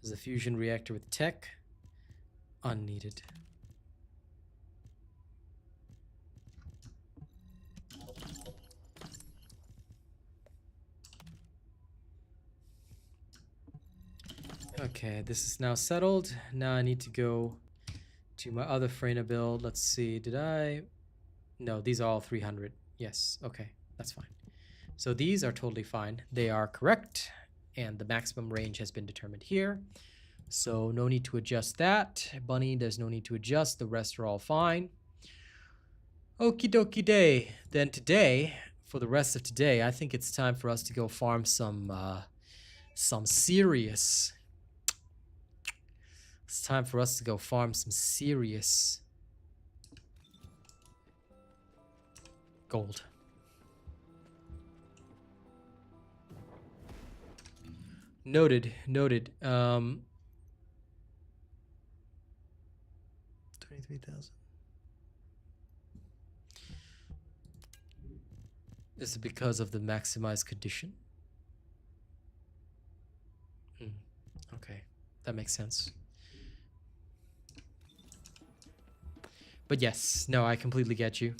There's a fusion reactor with tech. Unneeded. Okay, this is now settled. Now I need to go to my other Freyna build. Let's see, did I... No, these are all 300. Yes, okay, that's fine. So these are totally fine. They are correct, and the maximum range has been determined here. So no need to adjust that. Bunny, there's no need to adjust. The rest are all fine. Okie dokie day. Then today, for the rest of today, I think it's time for us to go farm some serious... It's time for us to go farm some serious gold. Noted, noted. 23,000. Is it because of the maximized condition? Okay, that makes sense. But yes, no, I completely get you.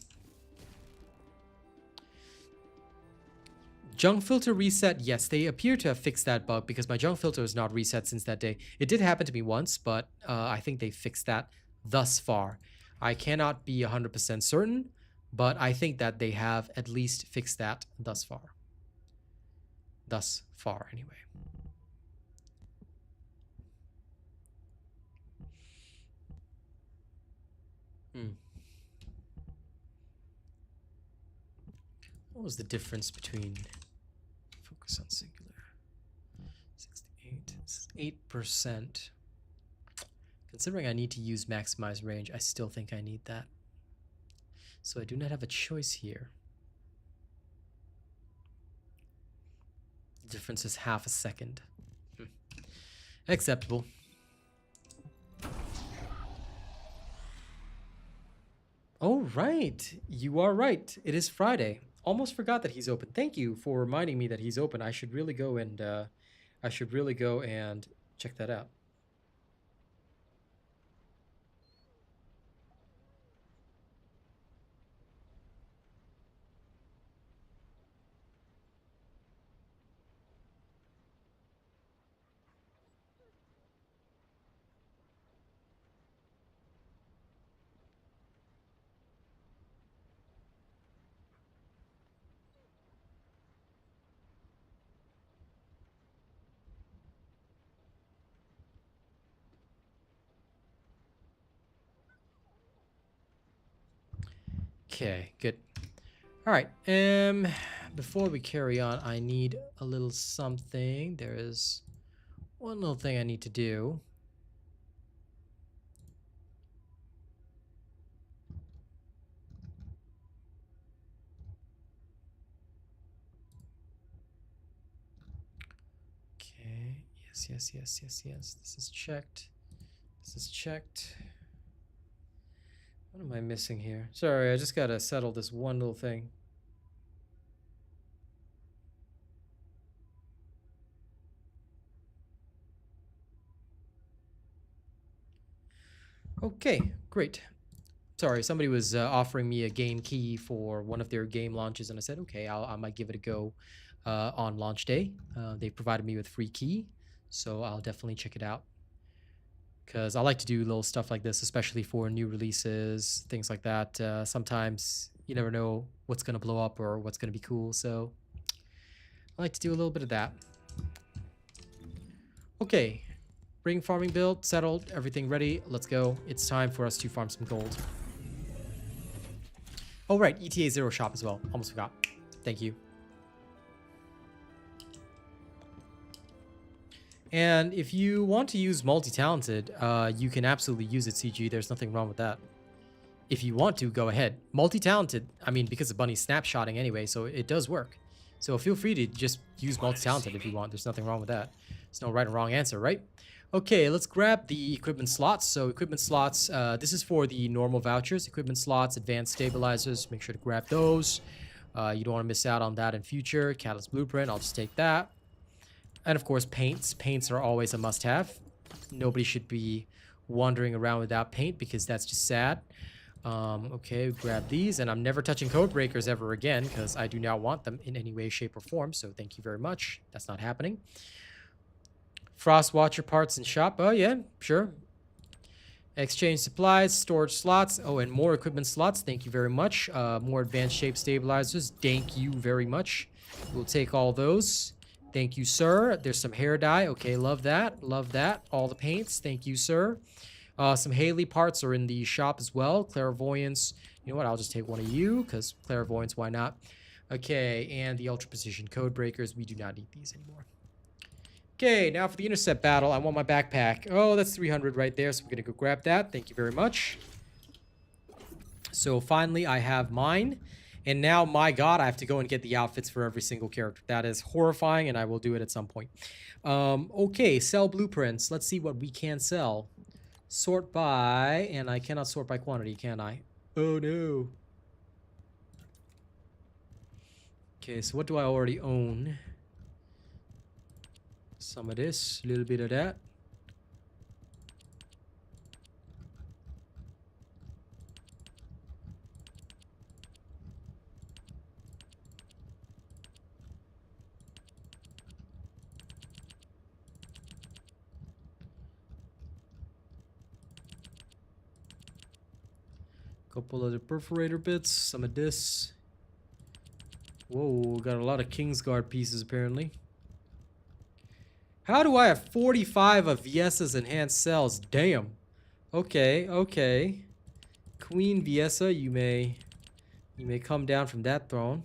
Junk filter reset, yes, they appear to have fixed that bug because my junk filter is not reset since that day. It did happen to me once, but I think they fixed that thus far. I cannot be 100% certain, but I think that they have at least fixed that thus far. Thus far, anyway. What was the difference between focus on singular? 68, this is 8%. Considering I need to use maximize range, I still think I need that. So I do not have a choice here. The difference is half a second. Acceptable. Oh, right. You are right. It is Friday. Almost forgot that he's open. Thank you for reminding me that he's open. I should really go and check that out. Okay, good. All right. Before we carry on, I need a little something. There is one little thing I need to do. Okay. Yes, yes, yes, yes, yes. This is checked. This is checked. What am I missing here? Sorry, I just gotta settle this one little thing. Okay, great. Sorry, somebody was offering me a game key for one of their game launches, and I said, okay, I might give it a go on launch day. They provided me with free key, so I'll definitely check it out. Because I like to do little stuff like this, especially for new releases, things like that. Sometimes you never know what's going to blow up or what's going to be cool, so I like to do a little bit of that. Okay, ring farming build settled, everything ready. Let's go. It's time for us to farm some gold. Oh, right, ETA 0 shop as well. Almost forgot. Thank you. And if you want to use multi-talented, you can absolutely use it, CG. There's nothing wrong with that. If you want to, go ahead. Multi-talented, I mean, because of Bunny's snapshotting anyway, so it does work. So feel free to just use multi-talented if you want. There's nothing wrong with that. There's no right or wrong answer, right? Okay, let's grab the equipment slots. So equipment slots, this is for the normal vouchers. Equipment slots, advanced stabilizers, make sure to grab those. You don't want to miss out on that in future. Catalyst blueprint, I'll just take that. And of course, paints. Paints are always a must-have. Nobody should be wandering around without paint because that's just sad. Okay, grab these, and I'm never touching code breakers ever again because I do not want them in any way, shape, or form. So thank you very much. That's not happening. Frost Watcher parts in shop. Oh yeah, sure. Exchange supplies, storage slots. Oh, and more equipment slots. Thank you very much. More advanced shape stabilizers. Thank you very much. We'll take all those. Thank you, sir. There's some hair dye. Okay, love that. Love that. All the paints. Thank you, sir. Some Haley parts are in the shop as well. Clairvoyance. You know what? I'll just take one of you because clairvoyance, why not? Okay, and the ultra precision code breakers. We do not need these anymore. Okay, now for the intercept battle. I want my backpack. Oh, that's 300 right there. So we're going to go grab that. Thank you very much. So finally, I have mine. And now, my God, I have to go and get the outfits for every single character. That is horrifying, and I will do it at some point. Okay, sell blueprints. Let's see what we can sell. Sort by, and I cannot sort by quantity, can I? Oh, no. Okay, so what do I already own? Some of this, a little bit of that. Couple of the perforator bits, some of this. Whoa, got a lot of Kingsguard pieces apparently. How do I have 45 of Viesa's enhanced cells? Damn. Okay, okay. Queen Viesa, you may come down from that throne.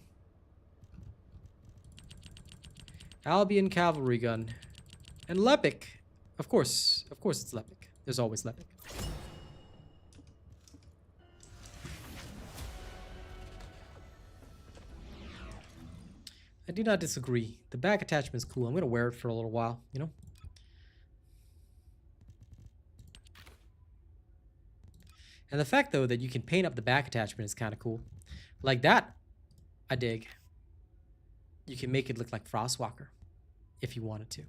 Albion cavalry gun. And Lepic. Of course it's Lepic. There's always Lepic. I do not disagree. The back attachment is cool. I'm going to wear it for a little while, you know? And the fact, though, that you can paint up the back attachment is kind of cool. Like that, I dig. You can make it look like Frostwalker if you wanted to.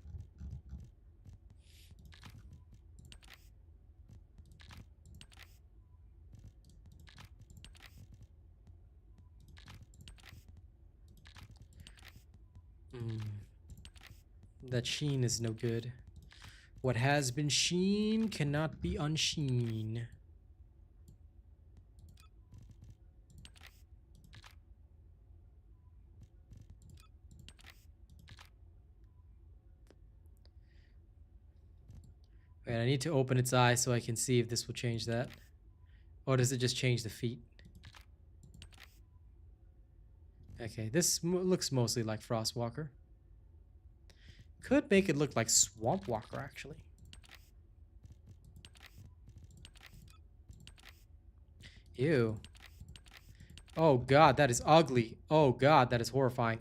That sheen is no good. What has been sheen cannot be unsheen. Wait, I need to open its eye so I can see if this will change that. Or does it just change the feet? Okay, this looks mostly like Frostwalker. Could make it look like Swamp Walker, actually. Ew. Oh god, that is ugly. Oh god, that is horrifying.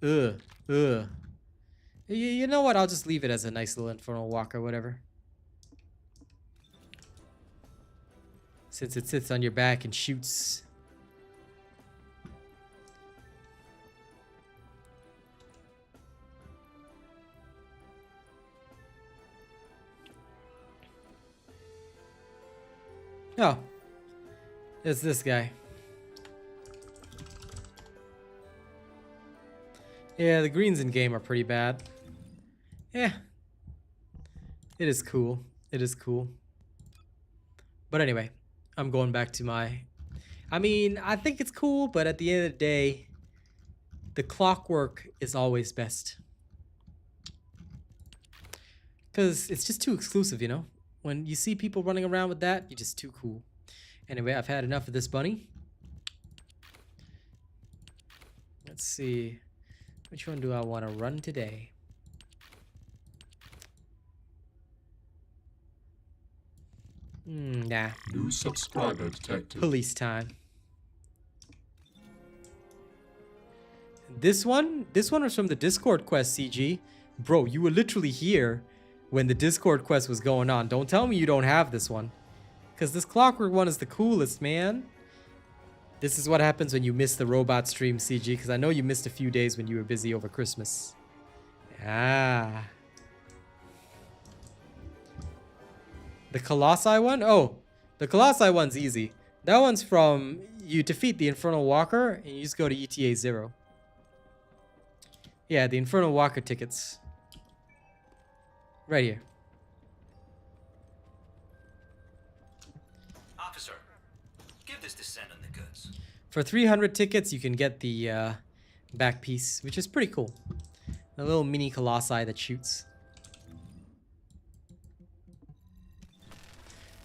Ugh. Ugh. You know what? I'll just leave it as a nice little Infernal Walk or whatever. Since it sits on your back and shoots. Oh. It's this guy. Yeah, the greens in game are pretty bad. Yeah. It is cool. It is cool. But anyway, I'm going back to my... I mean, I think it's cool, but at the end of the day, the clockwork is always best. Because it's just too exclusive, you know? When you see people running around with that, you're just too cool. Anyway, I've had enough of this bunny. Let's see. Which one do I want to run today? Nah. New subscriber detected. Police time. This one was from the Discord quest, CG. Bro, you were literally here when the Discord quest was going on. Don't tell me you don't have this one. Because this clockwork one is the coolest, man. This is what happens when you miss the robot stream, CG. Because I know you missed a few days when you were busy over Christmas. Ah. The Colossi one? Oh, the Colossi one's easy. That one's from you defeat the Infernal Walker and you just go to ETA 0. Yeah, the Infernal Walker tickets. Right here. Officer, give this Descendant the goods. For 300 tickets, you can get the back piece, which is pretty cool. A little mini Colossi that shoots.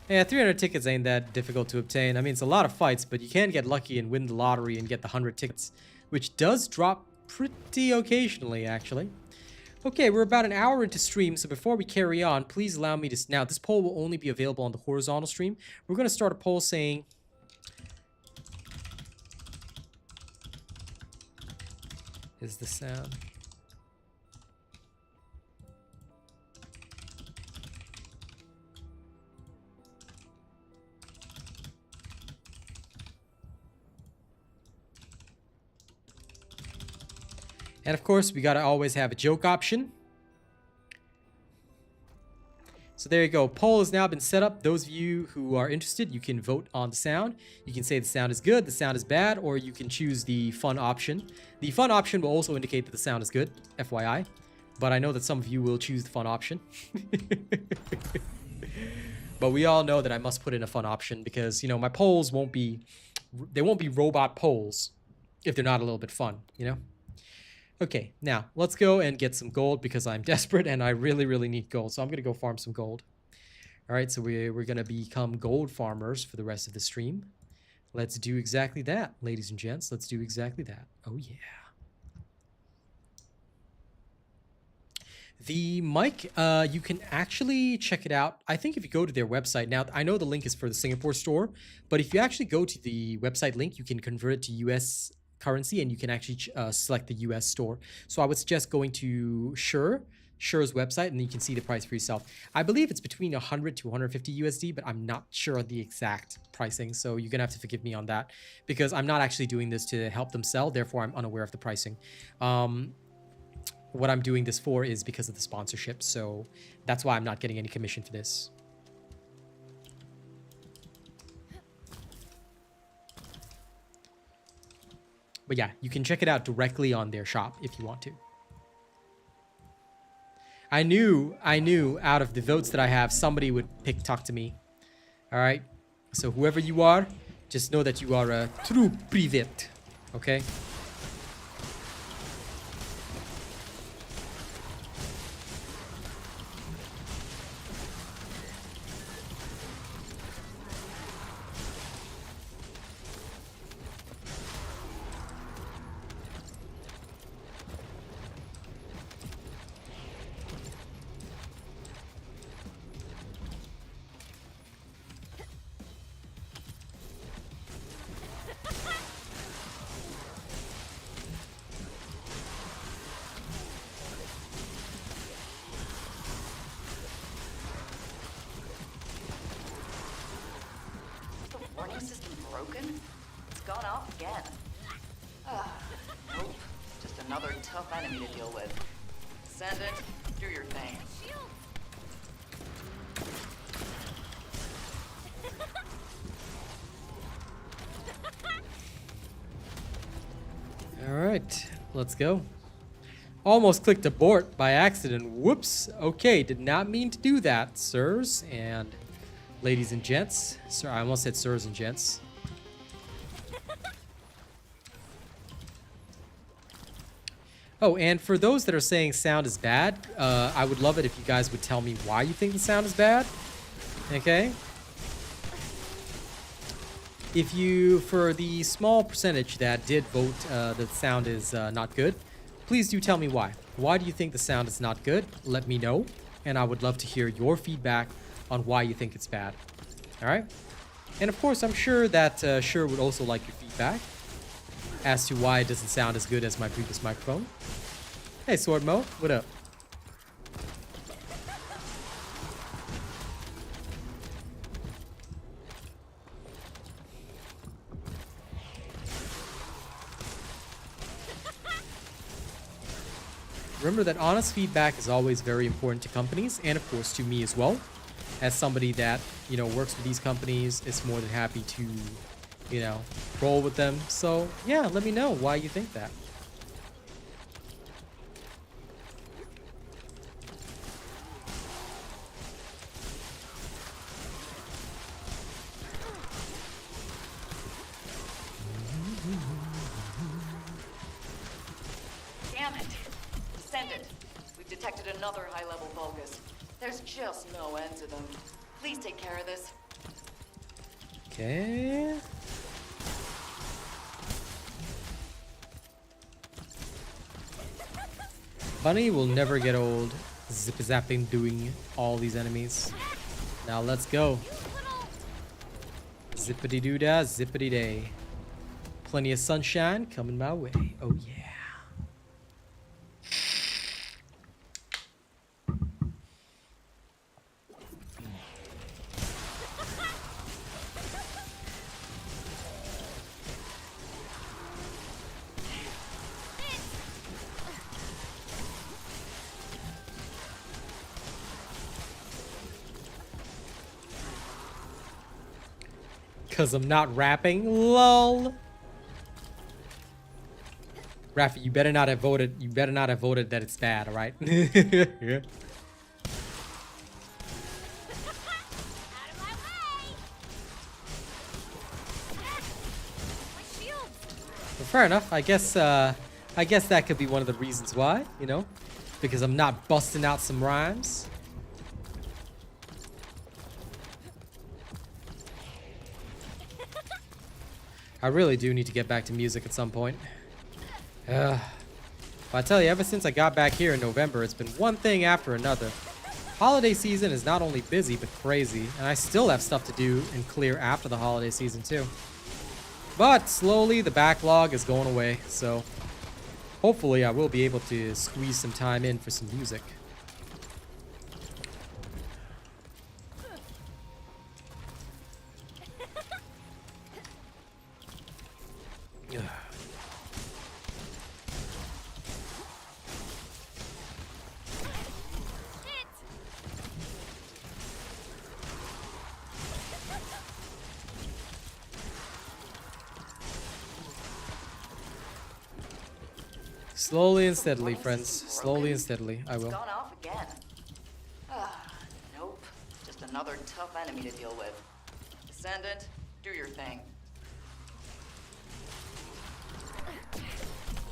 Yeah, 300 tickets ain't that difficult to obtain. I mean, it's a lot of fights, but you can get lucky and win the lottery and get the 100 tickets, which does drop pretty occasionally, actually. Okay, we're about an hour into stream, so before we carry on, please allow me to... Now, this poll will only be available on the horizontal stream. We're going to start a poll saying... Is the sound... And of course, we gotta always have a joke option. So there you go. Poll has now been set up. Those of you who are interested, you can vote on the sound. You can say the sound is good, the sound is bad, or you can choose the fun option. The fun option will also indicate that the sound is good, FYI. But I know that some of you will choose the fun option. But we all know that I must put in a fun option because, you know, my polls won't be... They won't be robot polls if they're not a little bit fun, you know? Okay, now let's go and get some gold because I'm desperate and I really, really need gold. So I'm going to go farm some gold. All right, so we're going to become gold farmers for the rest of the stream. Let's do exactly that, ladies and gents. Let's do exactly that. Oh, yeah. The mic, you can actually check it out. I think if you go to their website, now I know the link is for the Singapore store, but if you actually go to the website link, you can convert it to US currency and you can actually select the US store. So I would suggest going to Shure's website and you can see the price for yourself. I believe it's between 100 to 150 USD, but I'm not sure of the exact pricing. So you're gonna have to forgive me on that because I'm not actually doing this to help them sell. Therefore, I'm unaware of the pricing. What I'm doing this for is because of the sponsorship. So that's why I'm not getting any commission for this. But yeah, you can check it out directly on their shop if you want to. I knew out of the votes that I have, somebody would talk to me. All right. So whoever you are, just know that you are a true privet. Okay. broken? It's gone off again. Nope. Just another tough enemy to deal with. Descendant, do your thing. Shield. Alright, let's go. Almost clicked abort by accident. Whoops. Okay, did not mean to do that, sirs and ladies and gents. Sir, I almost said sirs and gents. Oh, and for those that are saying sound is bad, I would love it if you guys would tell me why you think the sound is bad. Okay? If you, for the small percentage that did vote the sound is not good, please do tell me why. Why do you think the sound is not good? Let me know, and I would love to hear your feedback on why you think it's bad. Alright? And of course, I'm sure that Shure would also like your feedback as to why it doesn't sound as good as my previous microphone. Hey, Sword Mo, what up? Remember that honest feedback is always very important to companies, and of course to me as well. As somebody that, you know, works with these companies, is more than happy to, you know, roll with them. So yeah, let me know why you think that. Damn it. Descendant, we've detected another high-level Vulgus. There's just no end to them. Please take care of this. Okay. Bunny will never get old. Zip-zapping doing all these enemies. Now let's go. Zippity-doo-dah, zippity-day. Plenty of sunshine coming my way. Oh yeah. Cause I'm not rapping. LOL. Rafi, you better not have voted. You better not have voted that it's bad, alright? Out of my way. My shield. Well, fair enough. I guess that could be one of the reasons why, you know? Because I'm not busting out some rhymes. I really do need to get back to music at some point. But I tell you, ever since I got back here in November, it's been one thing after another. Holiday season is not only busy, but crazy. And I still have stuff to do and clear after the holiday season, too. But slowly, the backlog is going away. So hopefully, I will be able to squeeze some time in for some music. Slowly and steadily, friends. Slowly and steadily, I will. It's gone off again. Nope. Just another tough enemy to deal with. Descendant, do your thing.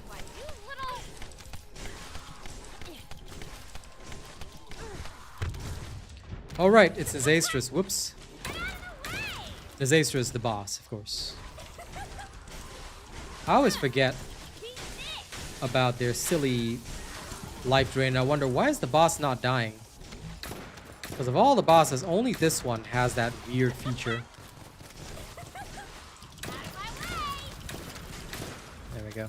Why, you little. Alright, it's Azastrus. Whoops. Azastrus is the boss, of course. I always forget about their silly life drain. I wonder, why is the boss not dying? Because of all the bosses, only this one has that weird feature. There we go.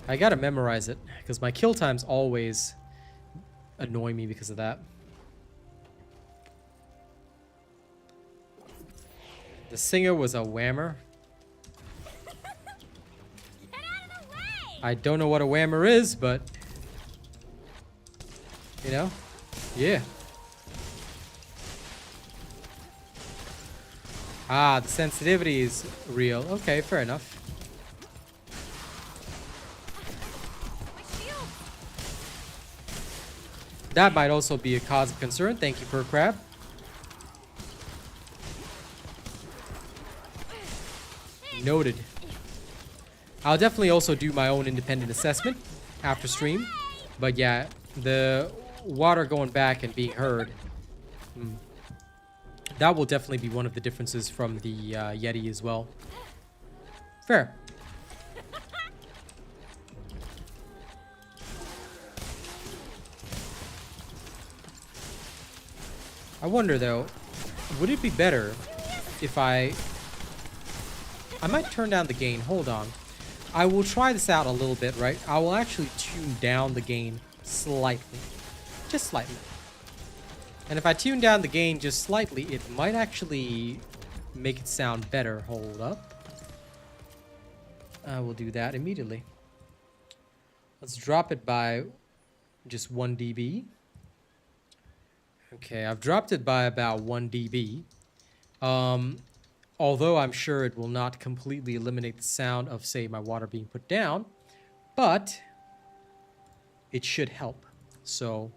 I gotta memorize it, because my kill times always annoy me because of that. The singer was a whammer. Get out of the way! I don't know what a whammer is, but you know, yeah. Ah, the sensitivity is real. Okay, fair enough. My shield! That might also be a cause of concern. Thank you, Fur Crab. Noted. I'll definitely also do my own independent assessment after stream. But yeah, the water going back and being heard, that will definitely be one of the differences from the Yeti as well. Fair. I wonder though, would it be better if I might turn down the gain. Hold on. I will try this out a little bit, right? I will actually tune down the gain slightly. Just slightly. And if I tune down the gain just slightly, it might actually make it sound better. Hold up. I will do that immediately. Let's drop it by just 1 dB. Okay, I've dropped it by about 1 dB. Although I'm sure it will not completely eliminate the sound of, say, my water being put down, but it should help. So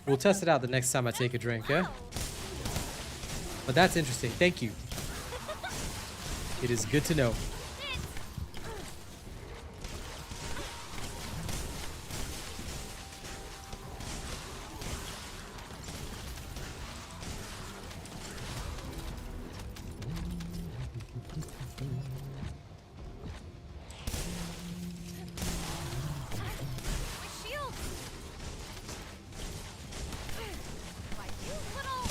we'll test it out the next time I take a drink, yeah? But that's interesting. Thank you. It is good to know. My shield! My you little...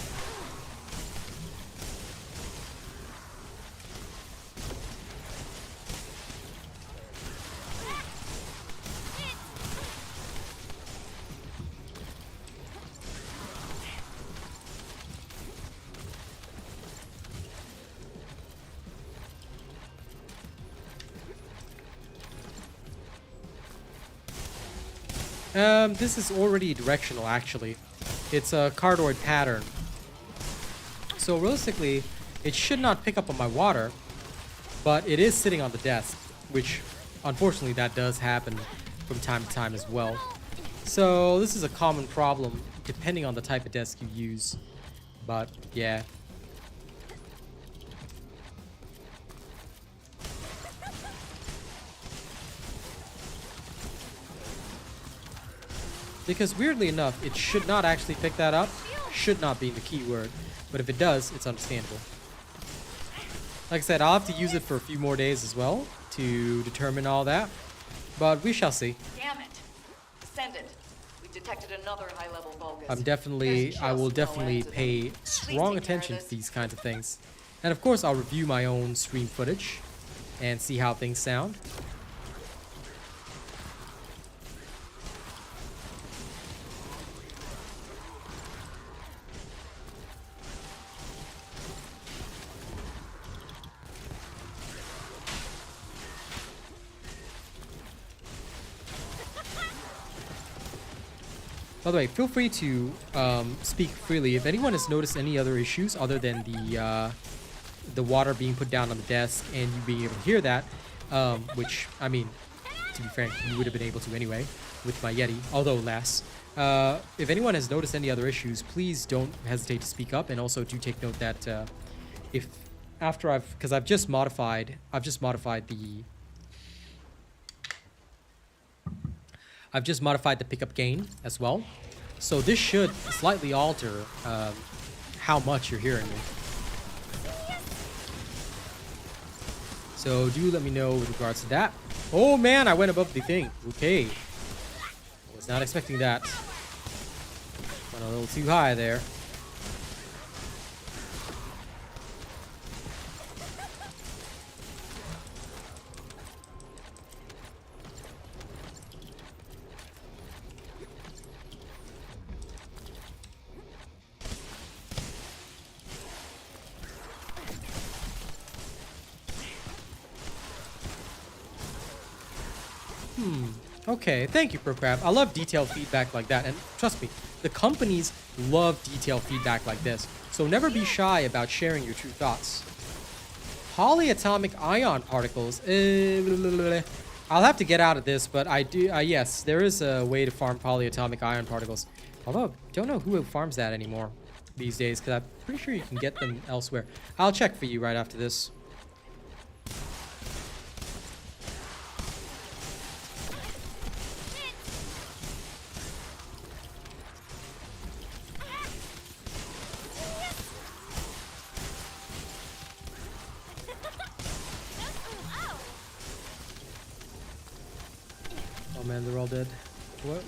This is already directional, actually. It's a cardioid pattern. So realistically, it should not pick up on my water, but it is sitting on the desk, which unfortunately that does happen from time to time as well. So this is a common problem depending on the type of desk you use. But yeah. Because weirdly enough, it should not actually pick that up. Should not be the keyword. But if it does, it's understandable. Like I said, I'll have to use it for a few more days as well to determine all that. But we shall see. Damn it. Descendant. We've detected another high-level Vulgus. I will definitely pay strong attention to these kinds of things. And of course, I'll review my own stream footage and see how things sound. By the way, feel free to speak freely. If anyone has noticed any other issues other than the water being put down on the desk and you being able to hear that, which, I mean, to be frank, you would have been able to anyway with my Yeti, although less. If anyone has noticed any other issues, please don't hesitate to speak up, and also do take note that if after because I've just modified the pickup gain as well. So this should slightly alter how much you're hearing me. So do let me know with regards to that. Oh man, I went above the thing. Okay. Was not expecting that. Went a little too high there. Okay, thank you, ProCrab. I love detailed feedback like that, and trust me, the companies love detailed feedback like this. So never be shy about sharing your true thoughts. Polyatomic ion particles. I'll have to get out of this, but I do. Yes, there is a way to farm polyatomic ion particles. Although, don't know who farms that anymore these days, because I'm pretty sure you can get them elsewhere. I'll check for you right after this. Oh man, they're all dead. What?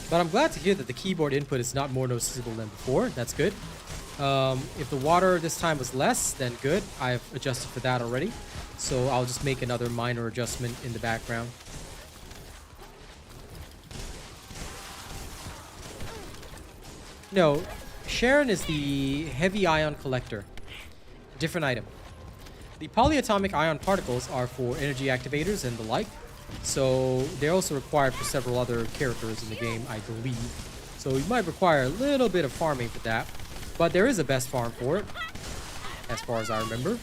But I'm glad to hear that the keyboard input is not more noticeable than before. That's good. If the water this time was less, then good. I've adjusted for that already. So I'll just make another minor adjustment in the background. No, Sharon is the heavy ion collector. Different item. The polyatomic ion particles are for energy activators and the like. So they're also required for several other characters in the game, I believe. So you might require a little bit of farming for that. But there is a best farm for it, as far as I remember.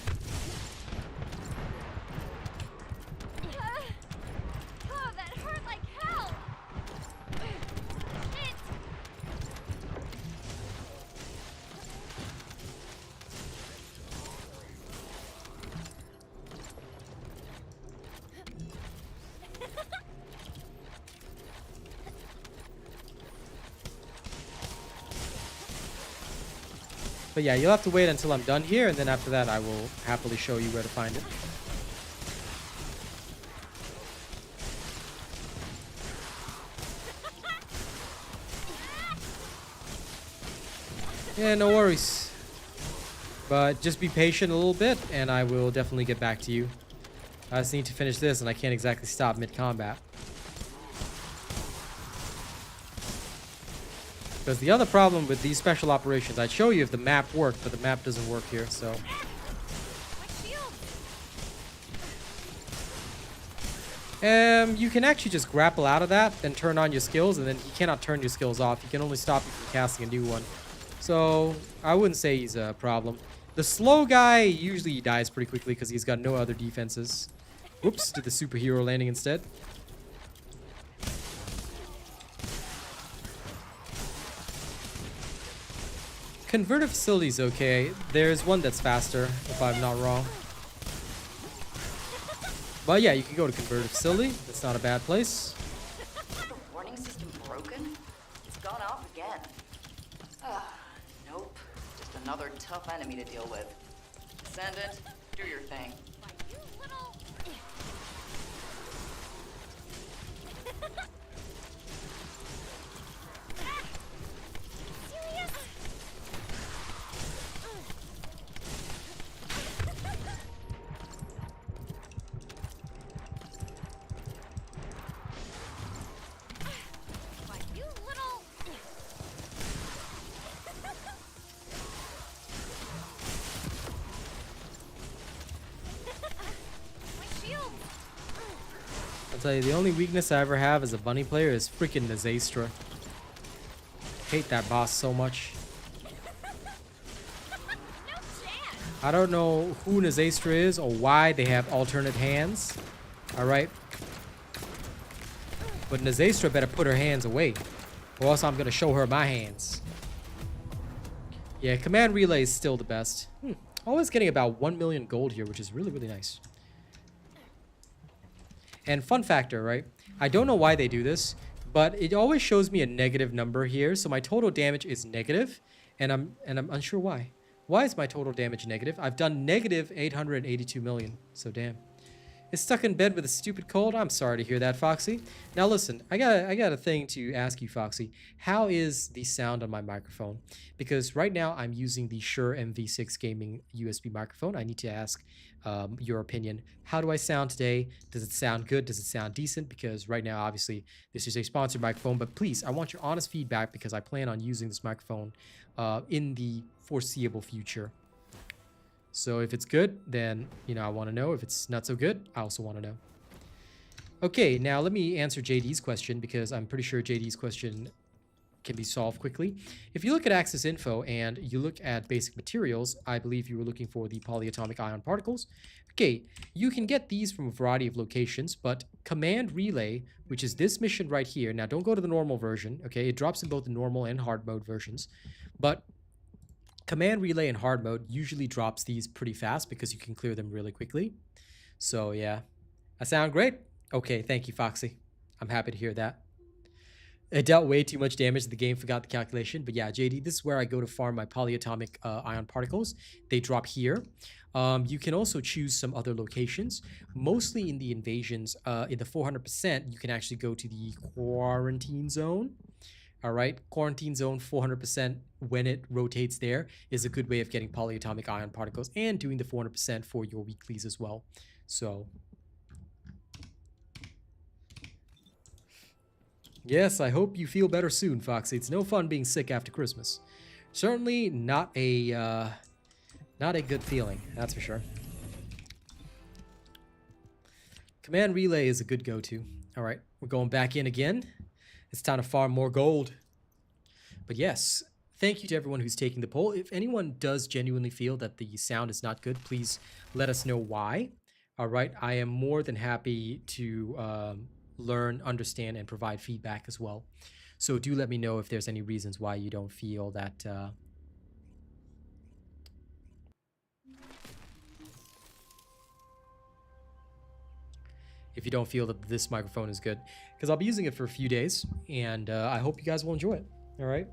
Oh, that hurt like hell. Shit. But yeah, you'll have to wait until I'm done here, and then after that I will happily show you where to find it. Yeah, no worries. But just be patient a little bit, and I will definitely get back to you. I just need to finish this, and I can't exactly stop mid-combat. Because the other problem with these special operations, I'd show you if the map worked, but the map doesn't work here, so... You can actually just grapple out of that and turn on your skills, and then he cannot turn your skills off. He can only stop you from casting a new one. So, I wouldn't say he's a problem. The slow guy usually dies pretty quickly because he's got no other defenses. Whoops, did the superhero landing instead. Converter facility's okay. There's one that's faster, if I'm not wrong. But yeah, you can go to converter facility. That's not a bad place. Is the warning system broken? It's gone off again. Nope. Just another tough enemy to deal with. Descendant, do your thing. You little... Serious? You little... My shield. I'll tell you, the only weakness I ever have as a bunny player is freaking Nazastra. Hate that boss so much. No chance. I don't know who Nazastra is or why they have alternate hands. Alright. But Nazastra better put her hands away, or else I'm gonna show her my hands. Yeah, command relay is still the best. Always getting about 1 million gold here, which is really, really nice. And fun factor, right? I don't know why they do this, but it always shows me a negative number here. So my total damage is negative, and I'm unsure why. Why is my total damage negative? I've done negative 882 million. So damn. It's stuck in bed with a stupid cold. I'm sorry to hear that, Foxy. Now listen, I got a thing to ask you, Foxy. How is the sound on my microphone? Because right now I'm using the Shure MV6 gaming USB microphone. I need to ask your opinion. How do I sound today? Does it sound good? Does it sound decent? Because right now, obviously, this is a sponsored microphone. But please, I want your honest feedback because I plan on using this microphone in the foreseeable future. So if it's good, then, you know, I want to know. If it's not so good, I also want to know. Okay, now let me answer JD's question, because I'm pretty sure JD's question can be solved quickly. If you look at Axis Info and you look at basic materials, I believe you were looking for the polyatomic ion particles. Okay, you can get these from a variety of locations, but Command Relay, which is this mission right here. Now, don't go to the normal version, okay? It drops in both the normal and hard mode versions, but Command Relay in hard mode usually drops these pretty fast because you can clear them really quickly. So, yeah. I sound great? Okay, thank you, Foxy. I'm happy to hear that. It dealt way too much damage. The game forgot the calculation. But yeah, JD, this is where I go to farm my polyatomic ion particles. They drop here. You can also choose some other locations. Mostly in the invasions, in the 400%, you can actually go to the quarantine zone. All right, quarantine zone 400% when it rotates there is a good way of getting polyatomic ion particles and doing the 400% for your weeklies as well. So... yes, I hope you feel better soon, Foxy. It's no fun being sick after Christmas. Certainly not a good feeling, that's for sure. Command Relay is a good go-to. All right, we're going back in again. It's time to farm more gold. But yes, thank you to everyone who's taking the poll. If anyone does genuinely feel that the sound is not good, please let us know why. All right, I am more than happy to... learn, understand, and provide feedback as well. So do let me know if there's any reasons why you don't feel that if you don't feel that this microphone is good, because I'll be using it for a few days, and I hope you guys will enjoy it. All right.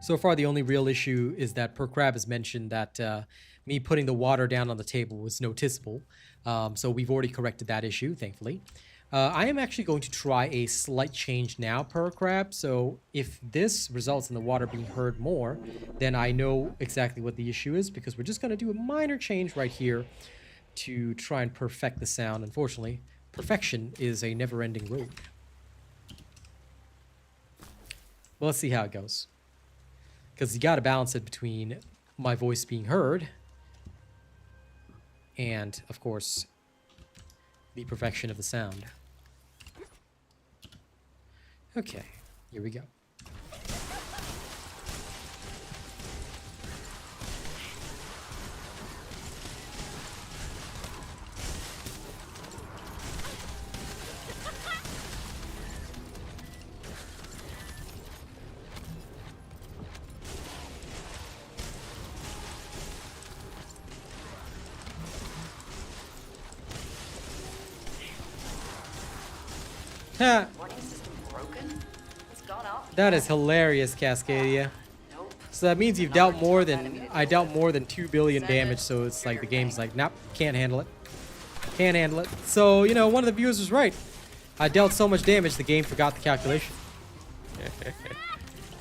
So far, the only real issue is that Per Crab has mentioned that me putting the water down on the table was noticeable. So we've already corrected that issue, thankfully. I am actually going to try a slight change now, Per Crab. So if this results in the water being heard more, then I know exactly what the issue is, because we're just going to do a minor change right here to try and perfect the sound. Unfortunately, perfection is a never-ending road. Well, let's see how it goes. Because you got to balance it between my voice being heard and, of course, the perfection of the sound. Okay, here we go. Ha! Warning system broken? It's gone off. That is hilarious, Cascadia. Nope. So that means you've dealt more than, I dealt more than 2 billion damage, so it's like the game's like, nope, can't handle it. Can't handle it. So, you know, one of the viewers was right. I dealt so much damage, the game forgot the calculation.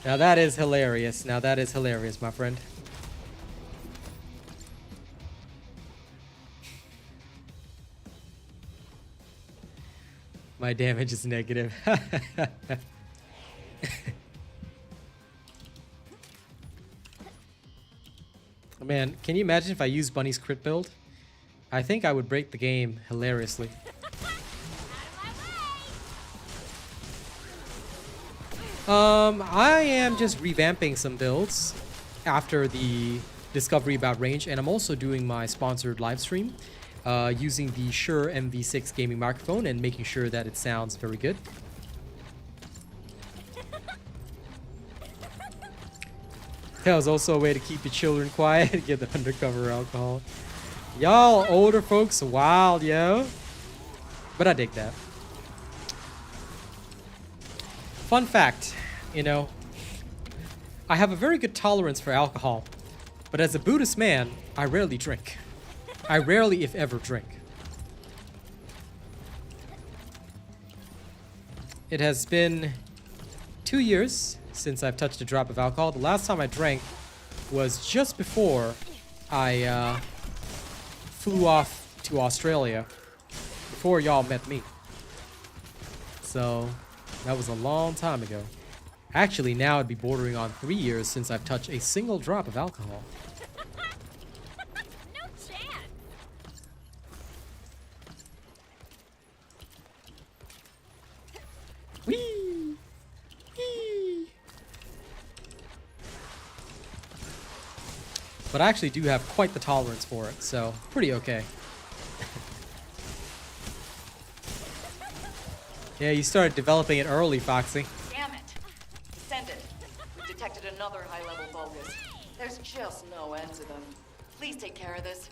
Now that is hilarious. Now that is hilarious, my friend. My damage is negative. Man, can you imagine if I used Bunny's crit build? I think I would break the game hilariously. I am just revamping some builds after the discovery about range, and I'm also doing my sponsored live stream using the Shure MV6 gaming microphone and making sure that it sounds very good. That was also a way to keep your children quiet, get the undercover alcohol. Y'all older folks wild, yo. But I dig that. Fun fact, you know, I have a very good tolerance for alcohol, but as a Buddhist man, I rarely drink. I rarely, if ever, drink. It has been 2 years since I've touched a drop of alcohol. The last time I drank was just before I flew off to Australia, before y'all met me. So that was a long time ago. Actually, now it'd be bordering on 3 years since I've touched a single drop of alcohol. No chance. Whee! Whee! But I actually do have quite the tolerance for it, so pretty okay. Yeah, you started developing it early, Foxy. Damn it. Descendant, we've detected another high-level Vulgus. There's just no end to them. Please take care of this.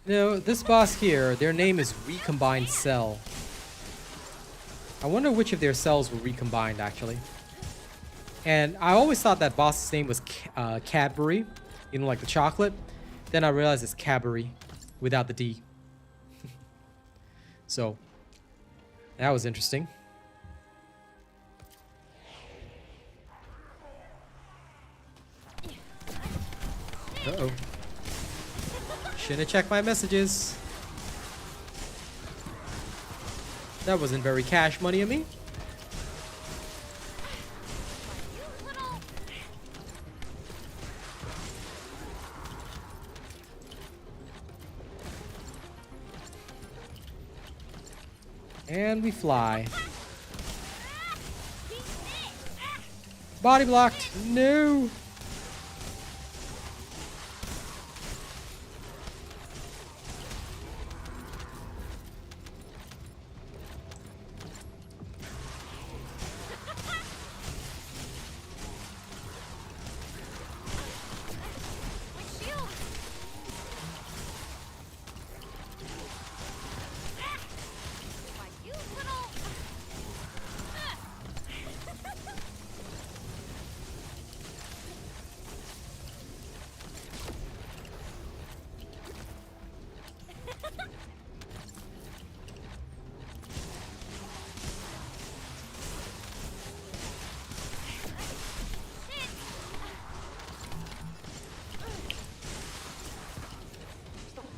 No, this boss here, their name is Recombined Cell. I wonder which of their cells were recombined, actually. And I always thought that boss's name was Cadbury, you know, like the chocolate. Then I realized it's Cadbury, without the D. So, that was interesting. Uh-oh. Shouldn't have checked my messages. That wasn't very cash money of me. And we fly. Body blocked. No.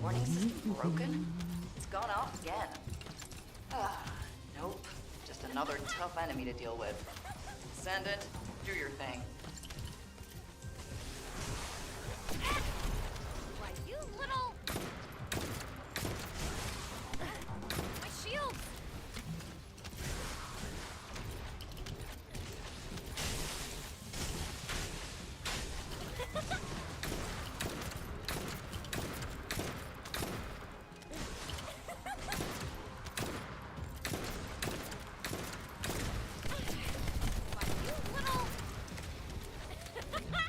Warning system broken? It's gone off again. Nope. Just another tough enemy to deal with. Descendant, do your thing. Why, you little... My shield!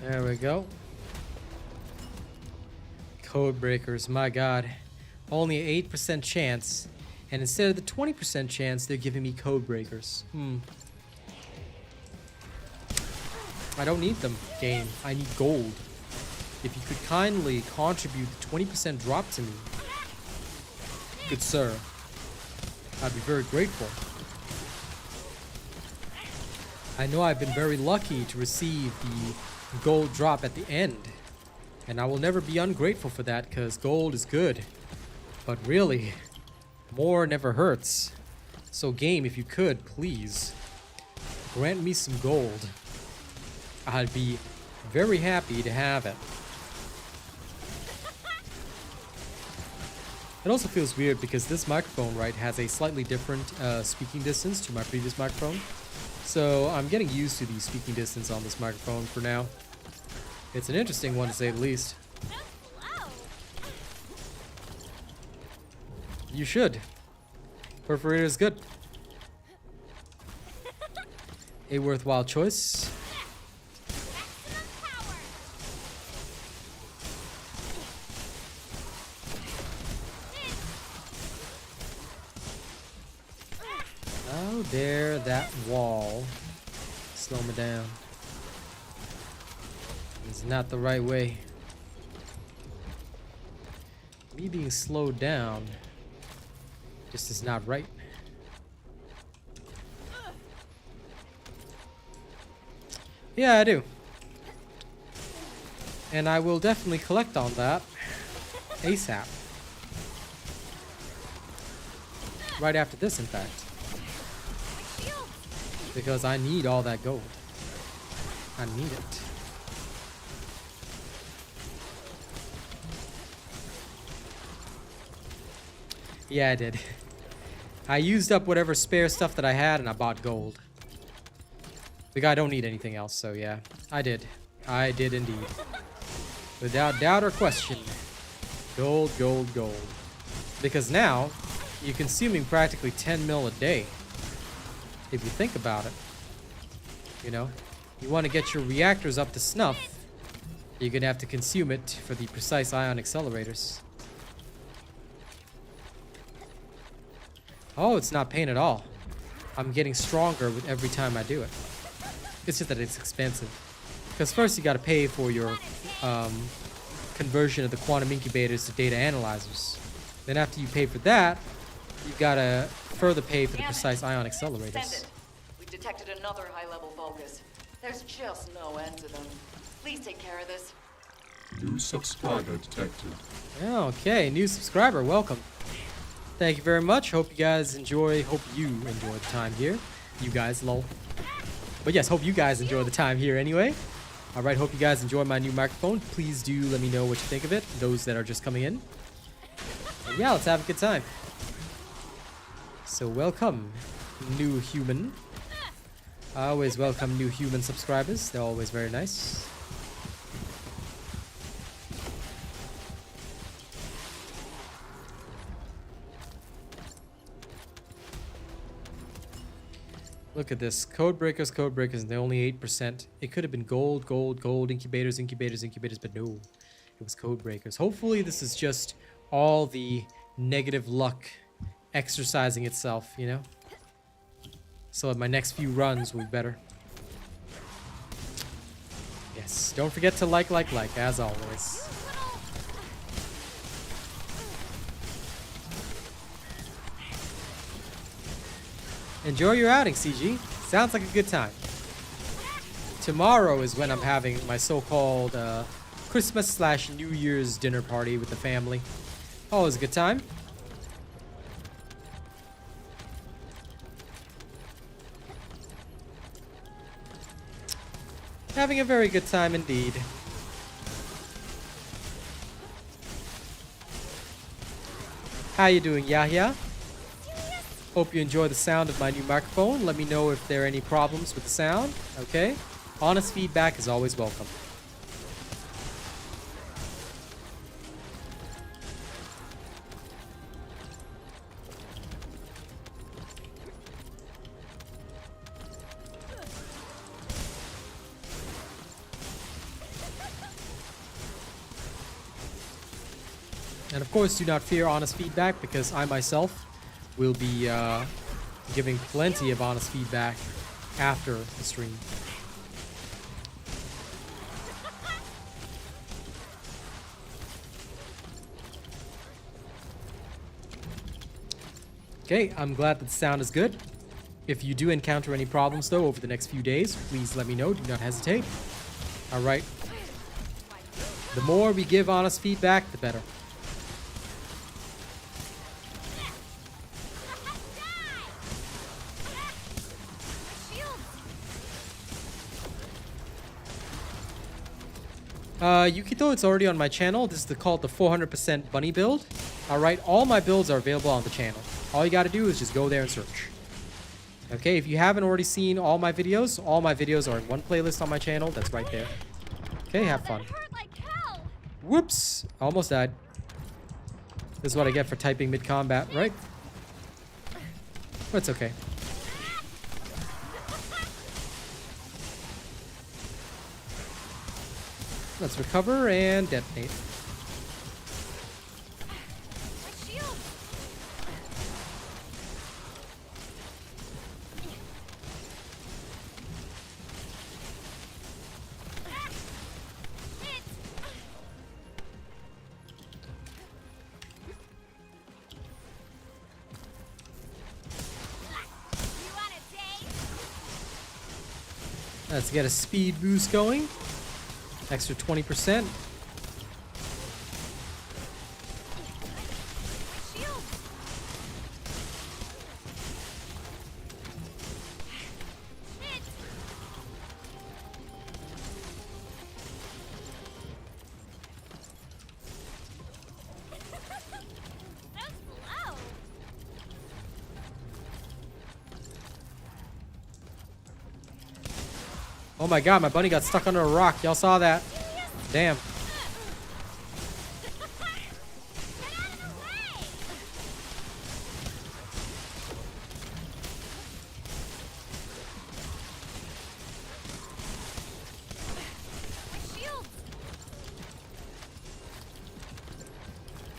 There we go. Code breakers, my god. Only an 8% chance. And instead of the 20% chance, they're giving me code breakers. I don't need them, game. I need gold. If you could kindly contribute the 20% drop to me, good sir, I'd be very grateful. I know I've been very lucky to receive the gold drop at the end, and I will never be ungrateful for that because gold is good. But really, more never hurts. So game, if you could, please grant me some gold. I'd be very happy to have it. It also feels weird because this microphone, right, has a slightly different speaking distance to my previous microphone. So I'm getting used to the speaking distance on this microphone for now. It's an interesting one to say the least. You should. Perforator is good. A worthwhile choice. Oh, there, that wall. Slow me down. It's not the right way. Me being slowed down just is not right. Yeah, I do. And I will definitely collect on that ASAP. Right after this, in fact. because I need all that gold. I need it. Yeah, I did. I used up whatever spare stuff that I had and I bought gold. I don't need anything else, so yeah. I did. I did indeed. Without doubt or question. Gold, gold, gold. Because now, you're consuming practically 10 mil a day. If you think about it. You know? You want to get your reactors up to snuff. You're going to have to consume it for the precise ion accelerators. Oh, it's not pain at all. I'm getting stronger with every time I do it. It's just that it's expensive. Because first you gotta pay for your conversion of the quantum incubators to data analyzers. Then after you pay for that, you gotta further pay for the precise ion accelerators. Descendant. We've detected another high-level Vulgus. There's just no end to them. Please take care of this. New subscriber detected. Okay, new subscriber, welcome. Thank you very much. Hope you guys enjoy. Hope you enjoy the time here. You guys, lol. But yes, hope you guys enjoy the time here anyway. Alright, hope you guys enjoy my new microphone. Please do let me know what you think of it, those that are just coming in. And yeah, let's have a good time. So welcome, new human. I always welcome new human subscribers. They're always very nice. Look at this. Code breakers, and they're only 8%. It could have been gold, gold, gold, incubators, incubators, incubators, but no. It was code breakers. Hopefully this is just all the negative luck exercising itself, you know? So my next few runs will be better. Yes, don't forget to like, as always. Enjoy your outing, CG. Sounds like a good time. Tomorrow is when I'm having my so-called Christmas/New Year's dinner party with the family. Always a good time. Having a very good time indeed. How you doing, Yahya? Hope you enjoy the sound of my new microphone. Let me know if there are any problems with the sound, okay? Honest feedback is always welcome. And of course, do not fear honest feedback because I myself will be giving plenty of honest feedback after the stream. Okay, I'm glad that the sound is good. If you do encounter any problems though over the next few days, please let me know. Do not hesitate. Alright. The more we give honest feedback, the better. Yukito, it's already on my channel. This is called the 400% bunny build. Alright, all my builds are available on the channel. All you gotta do is just go there and search. Okay, if you haven't already seen all my videos are in one playlist on my channel. That's right there. Okay, have fun. Whoops! Almost died. This is what I get for typing mid-combat, right? But it's okay. Let's recover and detonate. Let's get a speed boost going. Extra 20%. Oh my god, my bunny got stuck under a rock. Y'all saw that? Damn.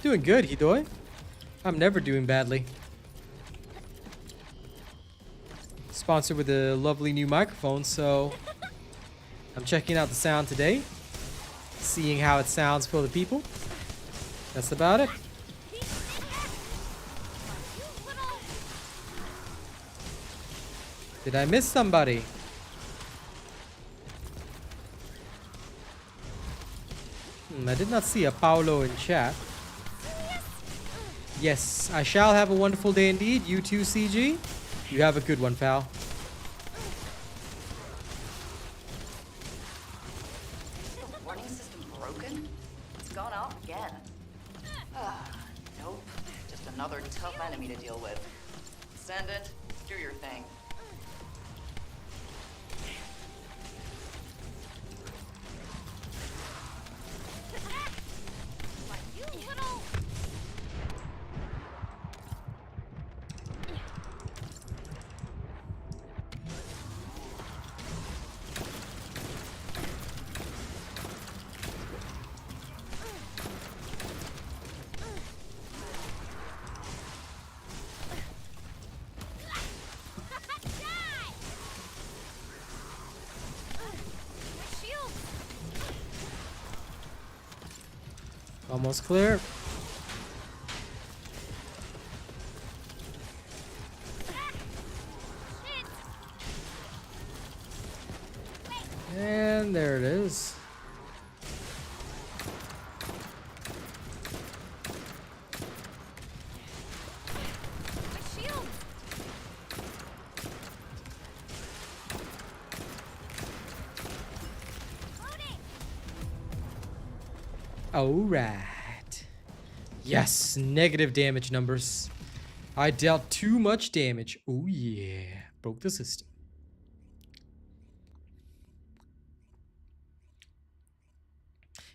Doing good, Hidoi. I'm never doing badly. Sponsored with a lovely new microphone, so I'm checking out the sound today, seeing how it sounds for the people. That's about it. Did I miss somebody? I did not see a Paulo in chat. Yes, I shall have a wonderful day indeed. You too, CG. You have a good one, pal. The warning system broken? It's gone off again. Nope. Just another tough enemy to deal with. Descendant, do your thing. Almost clear. And there it is. Alright. Yes, negative damage numbers. I dealt too much damage. Oh yeah. Broke the system.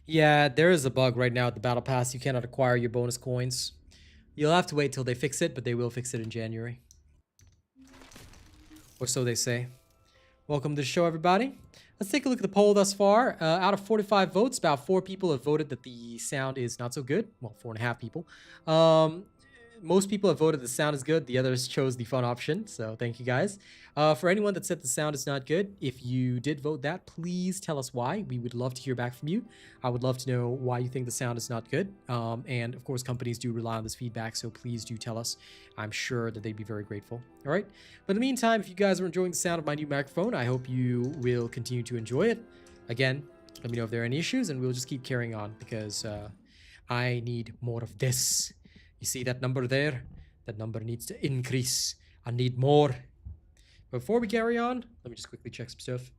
Yeah, there is a bug right now at the Battle Pass. You cannot acquire your bonus coins. You'll have to wait till they fix it, but they will fix it in January. Or so they say. Welcome to the show, everybody. Let's take a look at the poll thus far. Out of 45 votes, about 4 people have voted that the sound is not so good. Well, 4.5 people. Most people have voted the sound is good. The others chose the fun option. So thank you guys. For anyone that said the sound is not good, if you did vote that, please tell us why. We would love to hear back from you. I would love to know why you think the sound is not good. And of course, companies do rely on this feedback. So please do tell us. I'm sure that they'd be very grateful. All right. But in the meantime, if you guys are enjoying the sound of my new microphone, I hope you will continue to enjoy it. Again, let me know if there are any issues and we'll just keep carrying on because I need more of this. You see that number there? That number needs to increase. I need more. Before we carry on, let me just quickly check some stuff.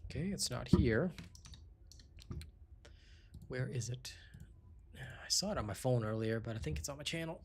Okay, it's not here. Where is it? I saw it on my phone earlier, but I think it's on my channel.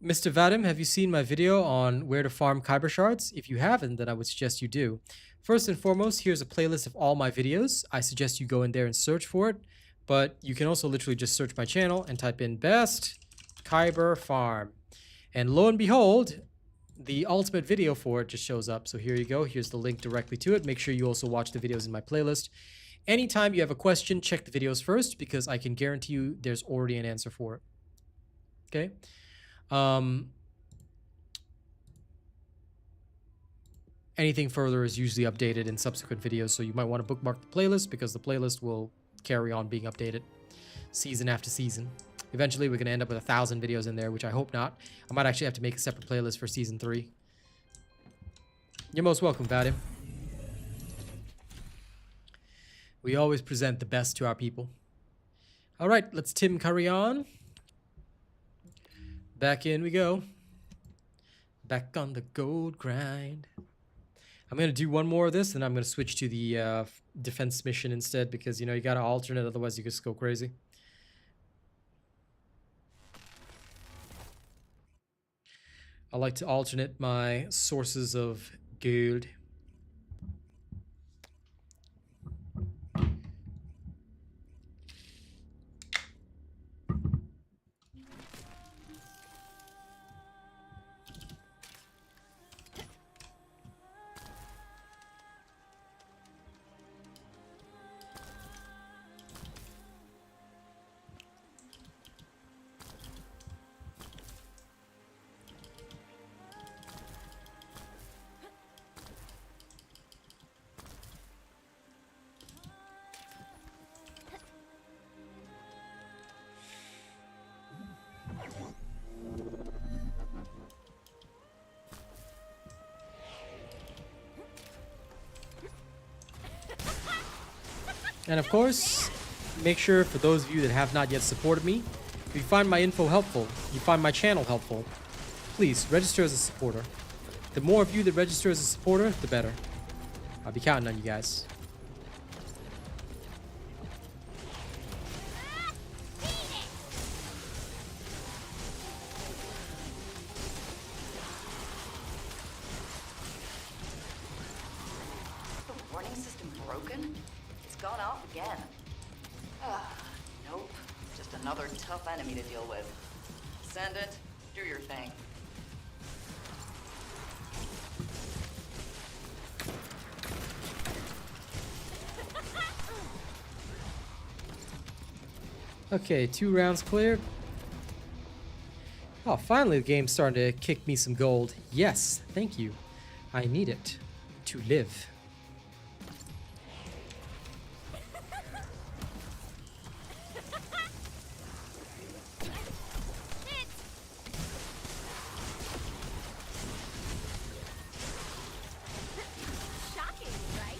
Mr. Vadim, have you seen my video on where to farm Kyber shards? If you haven't, then I would suggest you do. First and foremost, here's a playlist of all my videos. I suggest you go in there and search for it, but you can also literally just search my channel and type in best Kyber farm. And lo and behold, the ultimate video for it just shows up. So here you go. Here's the link directly to it. Make sure you also watch the videos in my playlist. Anytime you have a question, check the videos first because I can guarantee you there's already an answer for it. Okay. Anything further is usually updated in subsequent videos, so you might want to bookmark the playlist because the playlist will carry on being updated season after season. Eventually, we're going to end up with 1,000 videos in there, which I hope not. I might actually have to make a separate playlist for season 3. You're most welcome, Vadim. We always present the best to our people. All right, let's Tim Curry on. Back in we go. Back on the gold grind. I'm going to do one more of this, and I'm going to switch to the defense mission instead because, you know, you got to alternate, otherwise you just go crazy. I like to alternate my sources of gold. And of course, make sure for those of you that have not yet supported me, if you find my info helpful, you find my channel helpful, please register as a supporter. The more of you that register as a supporter, the better. I'll be counting on you guys. The warning system broken? It's gone off again. Nope. Just another tough enemy to deal with. Descendant, do your thing. Okay, 2 rounds cleared. Oh, finally the game's starting to kick me some gold. Yes, thank you. I need it to live. Shocking, right?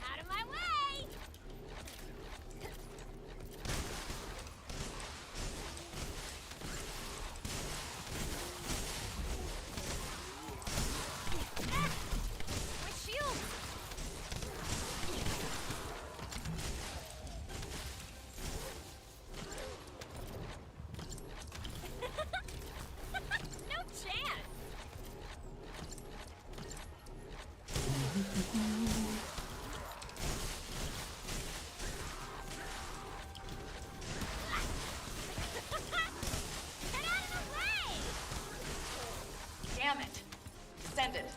Out of my way! My shield! No chance! Get out of the way! Damn it! Descendant,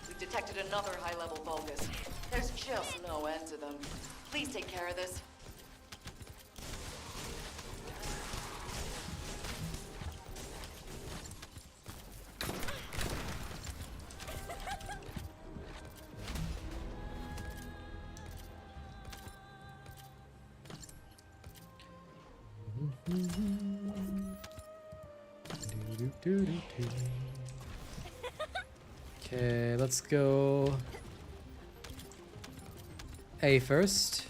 we've detected another high-level Vulgus. There's just no end to them. Please take care of this. Okay, let's go A first.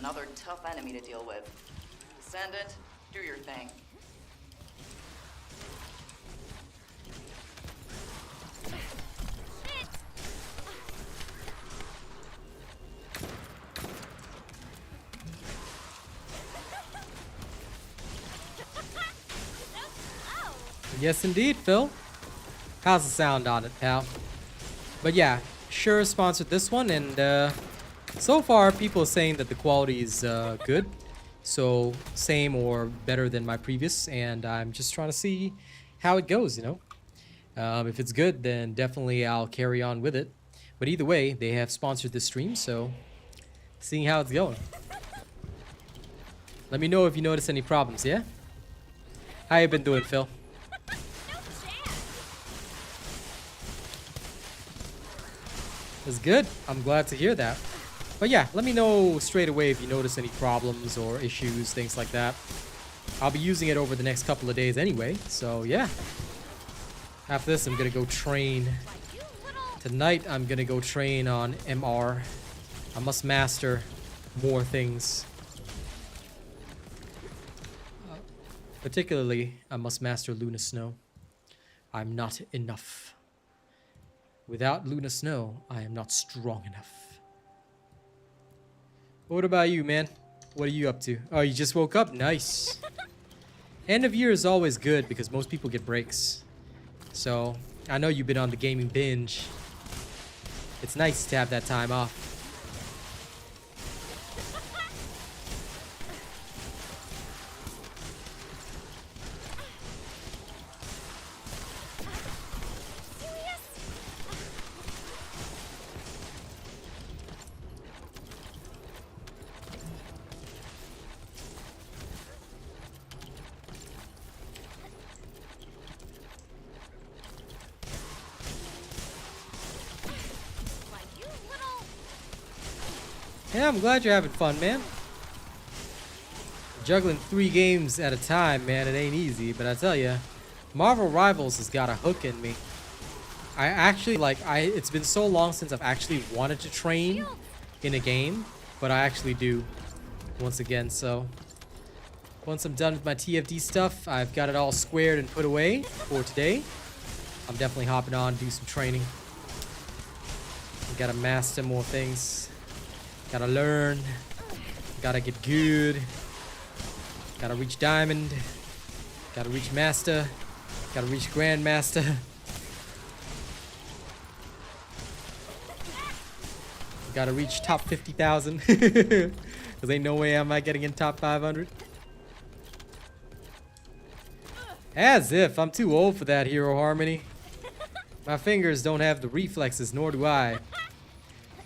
another tough enemy to deal with. Descendant, do your thing. Yes, indeed, Phil. How's the sound on it, pal? But yeah, Shure sponsored this one, and so far people are saying that the quality is good. So same or better than my previous, and I'm just trying to see how it goes, you know. If it's good, then definitely I'll carry on with it. But either way, they have sponsored this stream, so seeing how it's going. Let me know if you notice any problems, yeah? How you been doing, Phil? That's good. I'm glad to hear that. But yeah, let me know straight away if you notice any problems or issues, things like that. I'll be using it over the next couple of days anyway, so yeah. After this, I'm gonna go train. Tonight, I'm gonna go train on MR. I must master more things. Particularly, I must master Luna Snow. I'm not enough. Without Luna Snow, I am not strong enough. What about you, man? What are you up to? Oh, you just woke up? Nice. End of year is always good because most people get breaks. So, I know you've been on the gaming binge. It's nice to have that time off. Yeah, I'm glad you're having fun, man. Juggling 3 games at a time, man, it ain't easy. But I tell ya, Marvel Rivals has got a hook in me. I actually, it's been so long since I've actually wanted to train in a game. But I actually do, once again, so. Once I'm done with my TFD stuff, I've got it all squared and put away for today. I'm definitely hopping on, do some training. Gotta master more things. Gotta learn. Gotta get good. Gotta reach diamond. Gotta reach master. Gotta reach grandmaster. Gotta reach top 50,000. Cause ain't no way am I getting in top 500. As if I'm too old for that, Hero Harmony. My fingers don't have the reflexes, nor do I.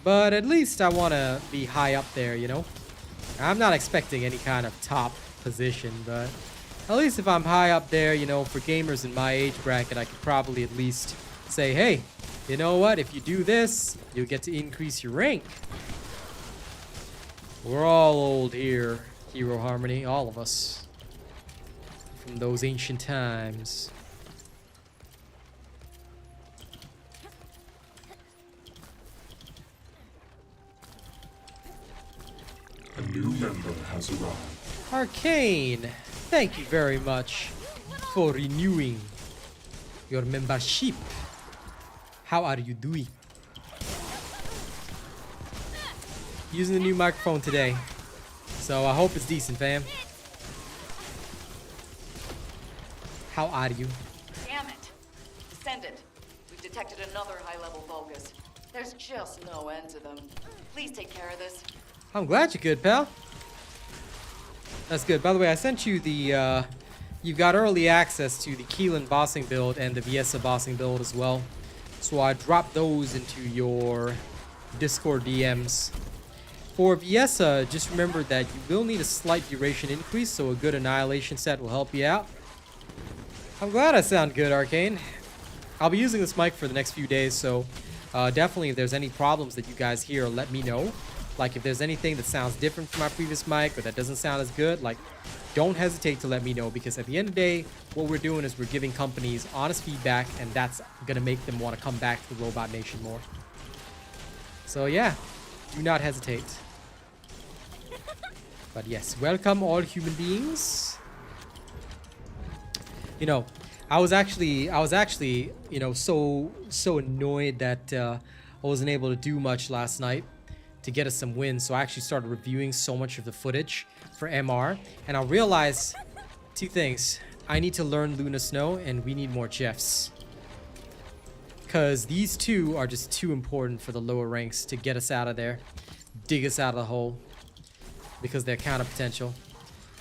But at least I want to be high up there, you know? I'm not expecting any kind of top position, but at least if I'm high up there, you know, for gamers in my age bracket, I could probably at least say, hey, you know what? If you do this, you'll get to increase your rank. We're all old here, Hero Harmony, all of us. From those ancient times. A new member has arrived. Arcane, thank you very much for renewing your membership. How are you doing? Using the new microphone today, so I hope it's decent, fam. How are you? Damn it. Descendant, we've detected another high-level Vulgus. There's just no end to them. Please take care of this. I'm glad you're good, pal. That's good. By the way, I sent you the, you've got early access to the Keelan bossing build and the Viessa bossing build as well. So I dropped those into your Discord DMs. For Viessa, just remember that you will need a slight duration increase, so a good annihilation set will help you out. I'm glad I sound good, Arcane. I'll be using this mic for the next few days, so definitely if there's any problems that you guys hear, let me know. Like if there's anything that sounds different from my previous mic or that doesn't sound as good, like don't hesitate to let me know, because at the end of the day, what we're doing is we're giving companies honest feedback, and that's gonna make them want to come back to the Robot Nation more. So yeah, do not hesitate. But yes, welcome all human beings. You know, I was actually, you know, so annoyed that I wasn't able to do much last night to get us some wins. So I actually started reviewing so much of the footage for MR, and I realized two things. I need to learn Luna Snow, and we need more Jeffs. Because these two are just too important for the lower ranks to get us out of there, dig us out of the hole, because they're counter potential.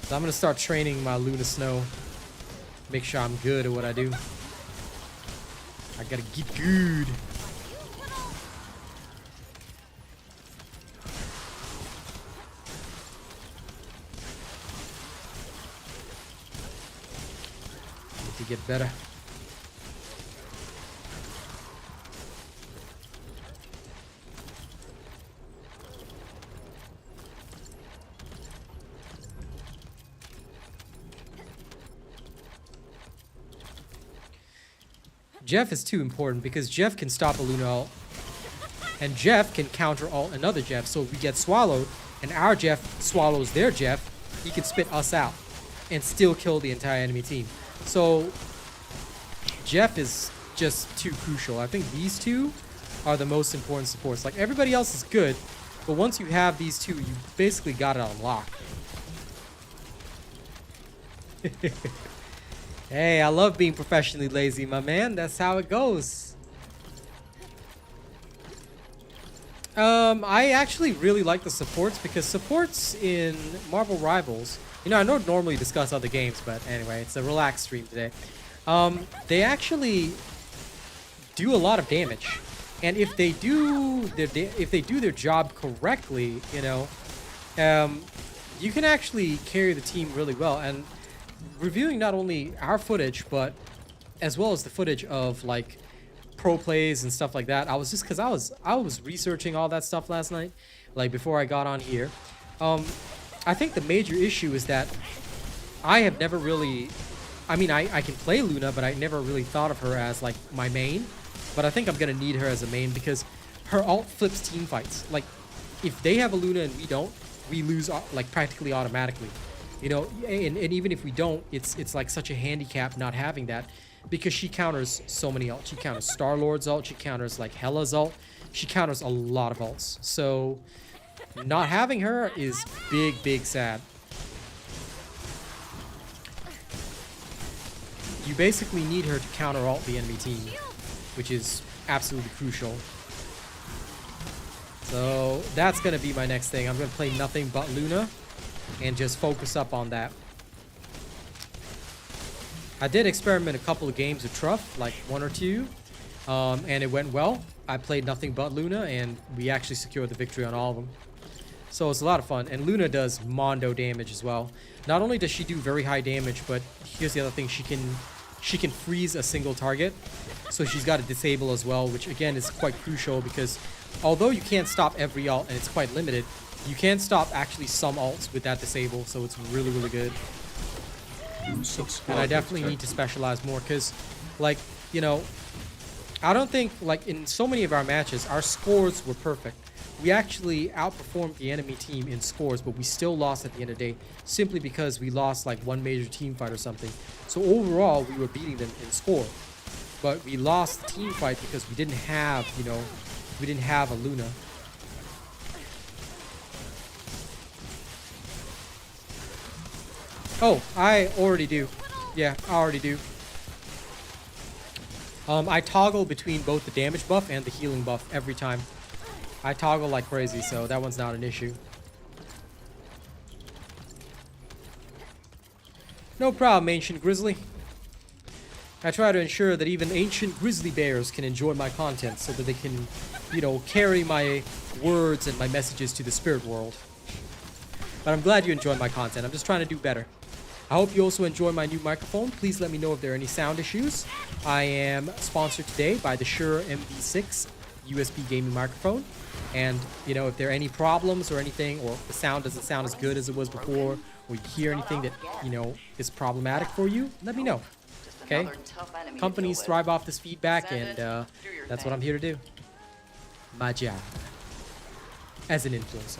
So I'm gonna start training my Luna Snow. Make sure I'm good at what I do. I gotta get good. Need to get better. Jeff is too important because Jeff can stop a Luna ult, and Jeff can counter ult another Jeff. So if we get swallowed and our Jeff swallows their Jeff, he can spit us out and still kill the entire enemy team. So Jeff is just too crucial. I think these two are the most important supports. Like, everybody else is good, but once you have these two, you basically got it on lock. Hey, I love being professionally lazy, my man. That's how it goes. I actually really like the supports, because supports in Marvel Rivals, you know, I don't normally discuss other games, but anyway, it's a relaxed stream today. They actually do a lot of damage, and if they do their job correctly, you know, you can actually carry the team really well. And reviewing not only our footage, but as well as the footage of like pro plays and stuff like that, I was just, because I was researching all that stuff last night, like before I got on here. I think the major issue is that I have never really, I mean, I can play Luna, but I never really thought of her as like my main. But I think I'm gonna need her as a main, because her ult flips team fights. Like, if they have a Luna and we don't, we lose like practically automatically. You know, and even if we don't, it's like such a handicap not having that, because she counters so many ults. She counters Star-Lord's ult, she counters like Hela's ult, she counters a lot of ults. So not having her is big sad. You basically need her to counter ult the enemy team, which is absolutely crucial. So that's gonna be my next thing. I'm gonna play nothing but Luna and just focus up on that. I did experiment a couple of games with Truff, like 1 or 2, and it went well. I played nothing but Luna, and we actually secured the victory on all of them. So it's a lot of fun, and Luna does mondo damage as well. Not only does she do very high damage, but here's the other thing: she can freeze a single target. So she's got a disable as well, which again is quite crucial, because although you can't stop every ult and it's quite limited, you can stop actually some ults with that disable, so it's really good. And I definitely need to specialize more, because, like, you know, I don't think, like, in so many of our matches, our scores were perfect. We actually outperformed the enemy team in scores, but we still lost at the end of the day, simply because we lost, like, one major team fight or something. So overall, we were beating them in score. But we lost the team fight because we didn't have, you know, we didn't have a Luna. Oh, I already do. Yeah, I already do. I toggle between both the damage buff and the healing buff every time. I toggle like crazy, so that one's not an issue. No problem, Ancient Grizzly. I try to ensure that even ancient grizzly bears can enjoy my content, so that they can, you know, carry my words and my messages to the spirit world. But I'm glad you enjoy my content. I'm just trying to do better. I hope you also enjoy my new microphone. Please let me know if there are any sound issues. I am sponsored today by the Shure MV6 USB gaming microphone. And, you know, if there are any problems or anything, or the sound doesn't sound as good as it was before, or you hear anything that, you know, is problematic for you, let me know. Okay? Companies thrive off this feedback, and that's what I'm here to do. My job as an influencer.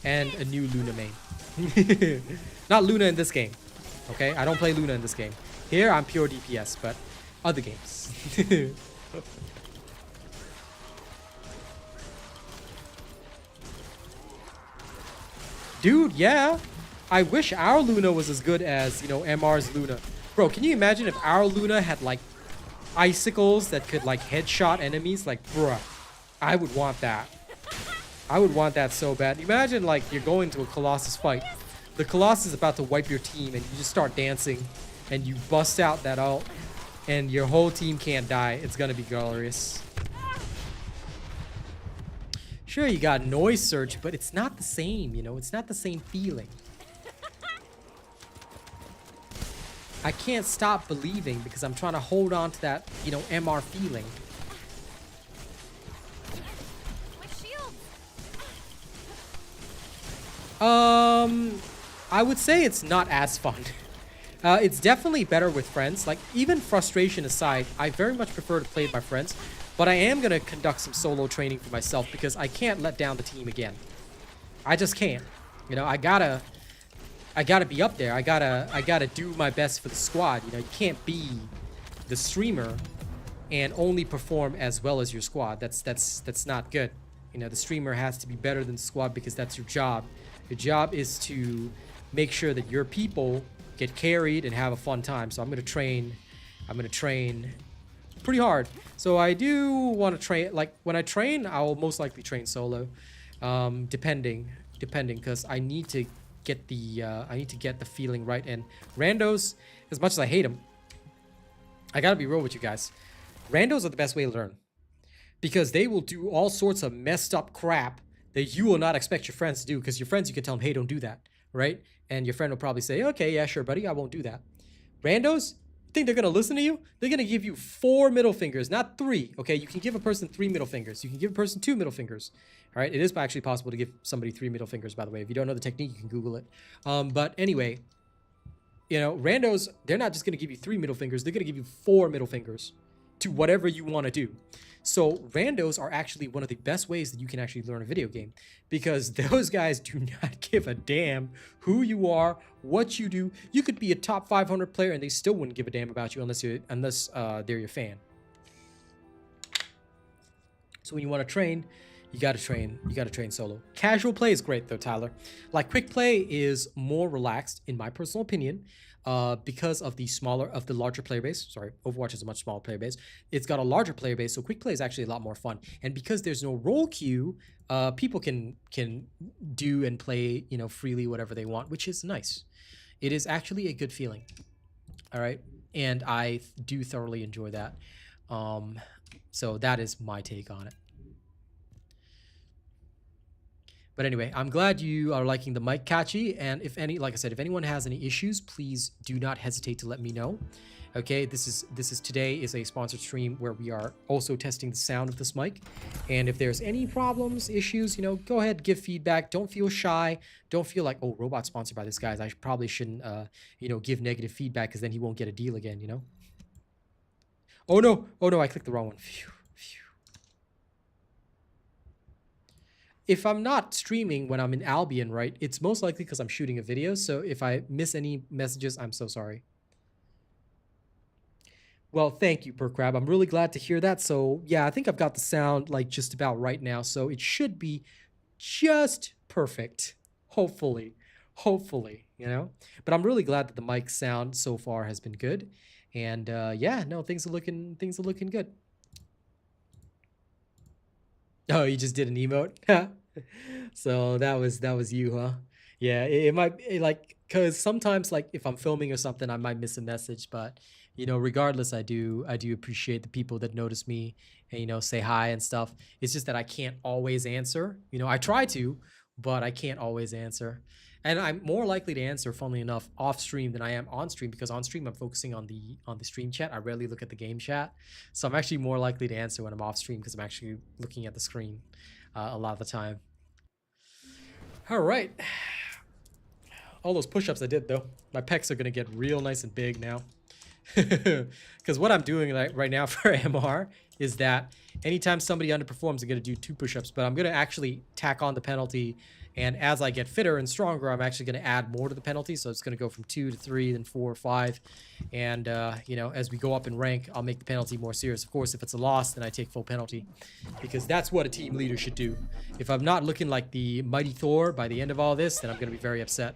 and a new Luna main. Not Luna in this game. Okay, I don't play Luna in this game. Here, I'm pure DPS, but other games. Dude, yeah. I wish our Luna was as good as, you know, MR's Luna. Bro, can you imagine if our Luna had, like, icicles that could, like, headshot enemies? Like, bruh, I would want that. I would want that so bad. Imagine, like, you're going to a Colossus fight. The Colossus is about to wipe your team, and you just start dancing, and you bust out that ult, and your whole team can't die. It's gonna be glorious. Sure, you got noise search, but it's not the same, you know? It's not the same feeling. I can't stop believing because I'm trying to hold on to that, you know, MR feeling. My shield. I would say it's not as fun. It's definitely better with friends. Like, even frustration aside, I very much prefer to play with my friends. But I am going to conduct some solo training for myself because I can't let down the team again. I just can't. You know, I gotta be up there. I gotta do my best for the squad. You know, you can't be the streamer and only perform as well as your squad. That's not good. You know, the streamer has to be better than the squad because that's your job. Your job is to make sure that your people get carried and have a fun time. So I'm gonna train pretty hard. So I do want to train, like, when I train, I will most likely train solo, depending, because I need to get the feeling right. And randos, as much as I hate them, I gotta be real with you guys. Randos are the best way to learn because they will do all sorts of messed up crap that you will not expect your friends to do, because your friends, you can tell them, hey, don't do that, right? And your friend will probably say, okay, yeah, sure, buddy, I won't do that. Randos, you think they're gonna listen to you? They're gonna give you 4 middle fingers, not 3. Okay, you can give a person 3 middle fingers. You can give a person 2 middle fingers. All right, it is actually possible to give somebody 3 middle fingers, by the way. If you don't know the technique, you can Google it. But anyway, you know, randos, they're not just gonna give you 3 middle fingers. They're gonna give you 4 middle fingers to whatever you want to do. So randos are actually one of the best ways that you can actually learn a video game, because those guys do not give a damn who you are, what you do. You could be a top 500 player and they still wouldn't give a damn about you unless they're your fan. So when you want to train, you got to train solo. Casual play is great though, Tyler. Like, quick play is more relaxed in my personal opinion. Because of the larger player base. Sorry, Overwatch is a much smaller player base. It's got a larger player base, so quick play is actually a lot more fun. And because there's no role queue, people can do and play, you know, freely whatever they want, which is nice. It is actually a good feeling. All right, and I do thoroughly enjoy that. So that is my take on it. But anyway, I'm glad you are liking the mic, Kachi. And if like I said, if anyone has any issues, please do not hesitate to let me know. Okay, today is a sponsored stream where we are also testing the sound of this mic. And if there's any problems, issues, you know, go ahead, give feedback. Don't feel shy. Don't feel like, oh, robot sponsored by this guy. I probably shouldn't, you know, give negative feedback because then he won't get a deal again, you know? Oh no, I clicked the wrong one. Phew. If I'm not streaming when I'm in Albion, right, it's most likely because I'm shooting a video. So if I miss any messages, I'm so sorry. Well, thank you, Percrab. I'm really glad to hear that. So yeah, I think I've got the sound like just about right now. So it should be just perfect. Hopefully, you know. But I'm really glad that the mic sound so far has been good. And yeah, no, things are looking good. Oh, you just did an emote? So that was you, huh? Yeah, it might be like, because sometimes, like, if I'm filming or something, I might miss a message, but you know, regardless, I do appreciate the people that notice me and, you know, say hi and stuff. It's just that I can't always answer. You know, I try to, but I can't always answer. And I'm more likely to answer, funnily enough, off stream than I am on stream, because on stream I'm focusing on the stream chat. I rarely look at the game chat, so I'm actually more likely to answer when I'm off stream because I'm actually looking at the screen a lot of the time. All right, all those push-ups I did though, my pecs are gonna get real nice and big now. Because what I'm doing right now for MR is that anytime somebody underperforms, I'm going to do 2 push-ups, but I'm going to actually tack on the penalty. And as I get fitter and stronger, I'm actually going to add more to the penalty. So it's going to go from 2 to 3, then 4, 5. And, you know, as we go up in rank, I'll make the penalty more serious. Of course, if it's a loss, then I take full penalty. Because that's what a team leader should do. If I'm not looking like the mighty Thor by the end of all this, then I'm going to be very upset.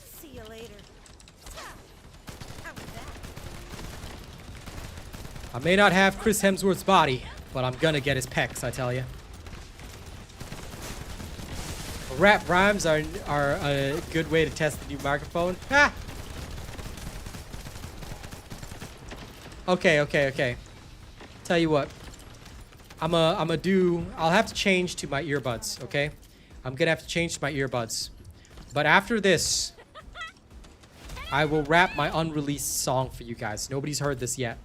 See you later. How was that? I may not have Chris Hemsworth's body, but I'm going to get his pecs, I tell you. Rap rhymes are a good way to test the new microphone. Ah! Okay. Tell you what. I'll have to change to my earbuds, okay? I'm gonna have to change to my earbuds. But after this, I will rap my unreleased song for you guys. Nobody's heard this yet.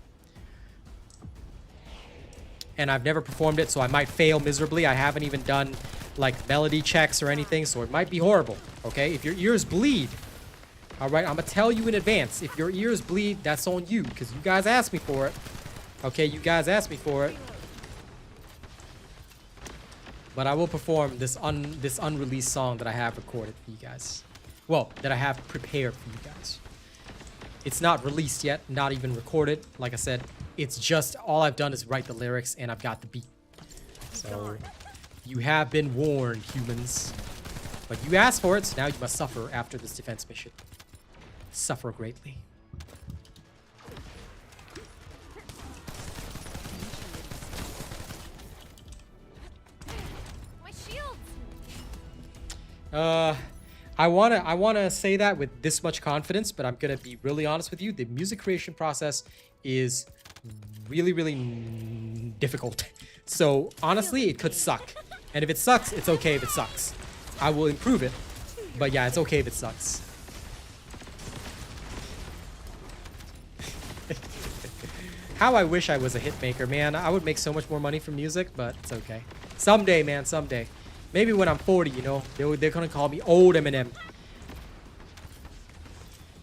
And I've never performed it, so I might fail miserably. I haven't even done like melody checks or anything, so it might be horrible, okay? If your ears bleed, all right, I'm gonna tell you in advance. If your ears bleed, that's on you, because you guys asked me for it. Okay, you guys asked me for it. But I will perform this unreleased song that I have recorded for you guys. Well, that I have prepared for you guys. It's not released yet, not even recorded. Like I said, it's just all I've done is write the lyrics and I've got the beat. So you have been warned, humans. But you asked for it, so now you must suffer after this defense mission. Suffer greatly. My shields. I wanna say that with this much confidence, but I'm gonna be really honest with you. The music creation process is really, really difficult. So honestly, it could suck. And if it sucks, it's okay if it sucks. I will improve it. But yeah, it's okay if it sucks. How I wish I was a hitmaker, man. I would make so much more money from music, but it's okay. Someday, man, someday. Maybe when I'm 40, you know, they're gonna call me old Eminem.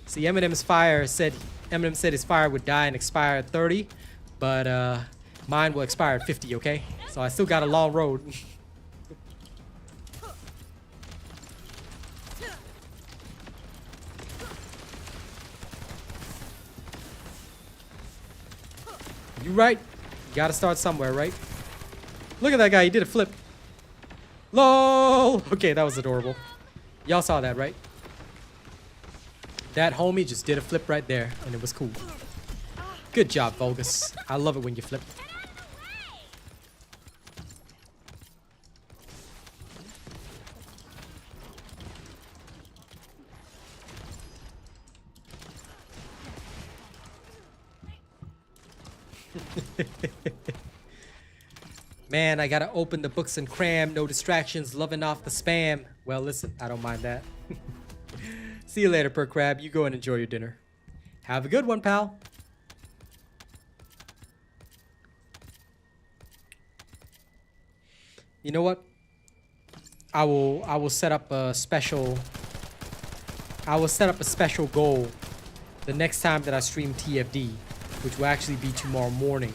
See, Eminem said his fire would die and expire at 30, but mine will expire at 50, okay? So I still got a long road. You right. You gotta start somewhere, right? Look at that guy. He did a flip. LOL. Okay, that was adorable. Y'all saw that, right? That homie just did a flip right there, and it was cool. Good job, Vulgus. I love it when you flip. Man, I gotta open the books and cram. No distractions, loving off the spam. Well, listen, I don't mind that. See you later, Per Crab. You go and enjoy your dinner. Have a good one, pal. You know what? I will set up a special goal the next time that I stream TFD, which will actually be tomorrow morning.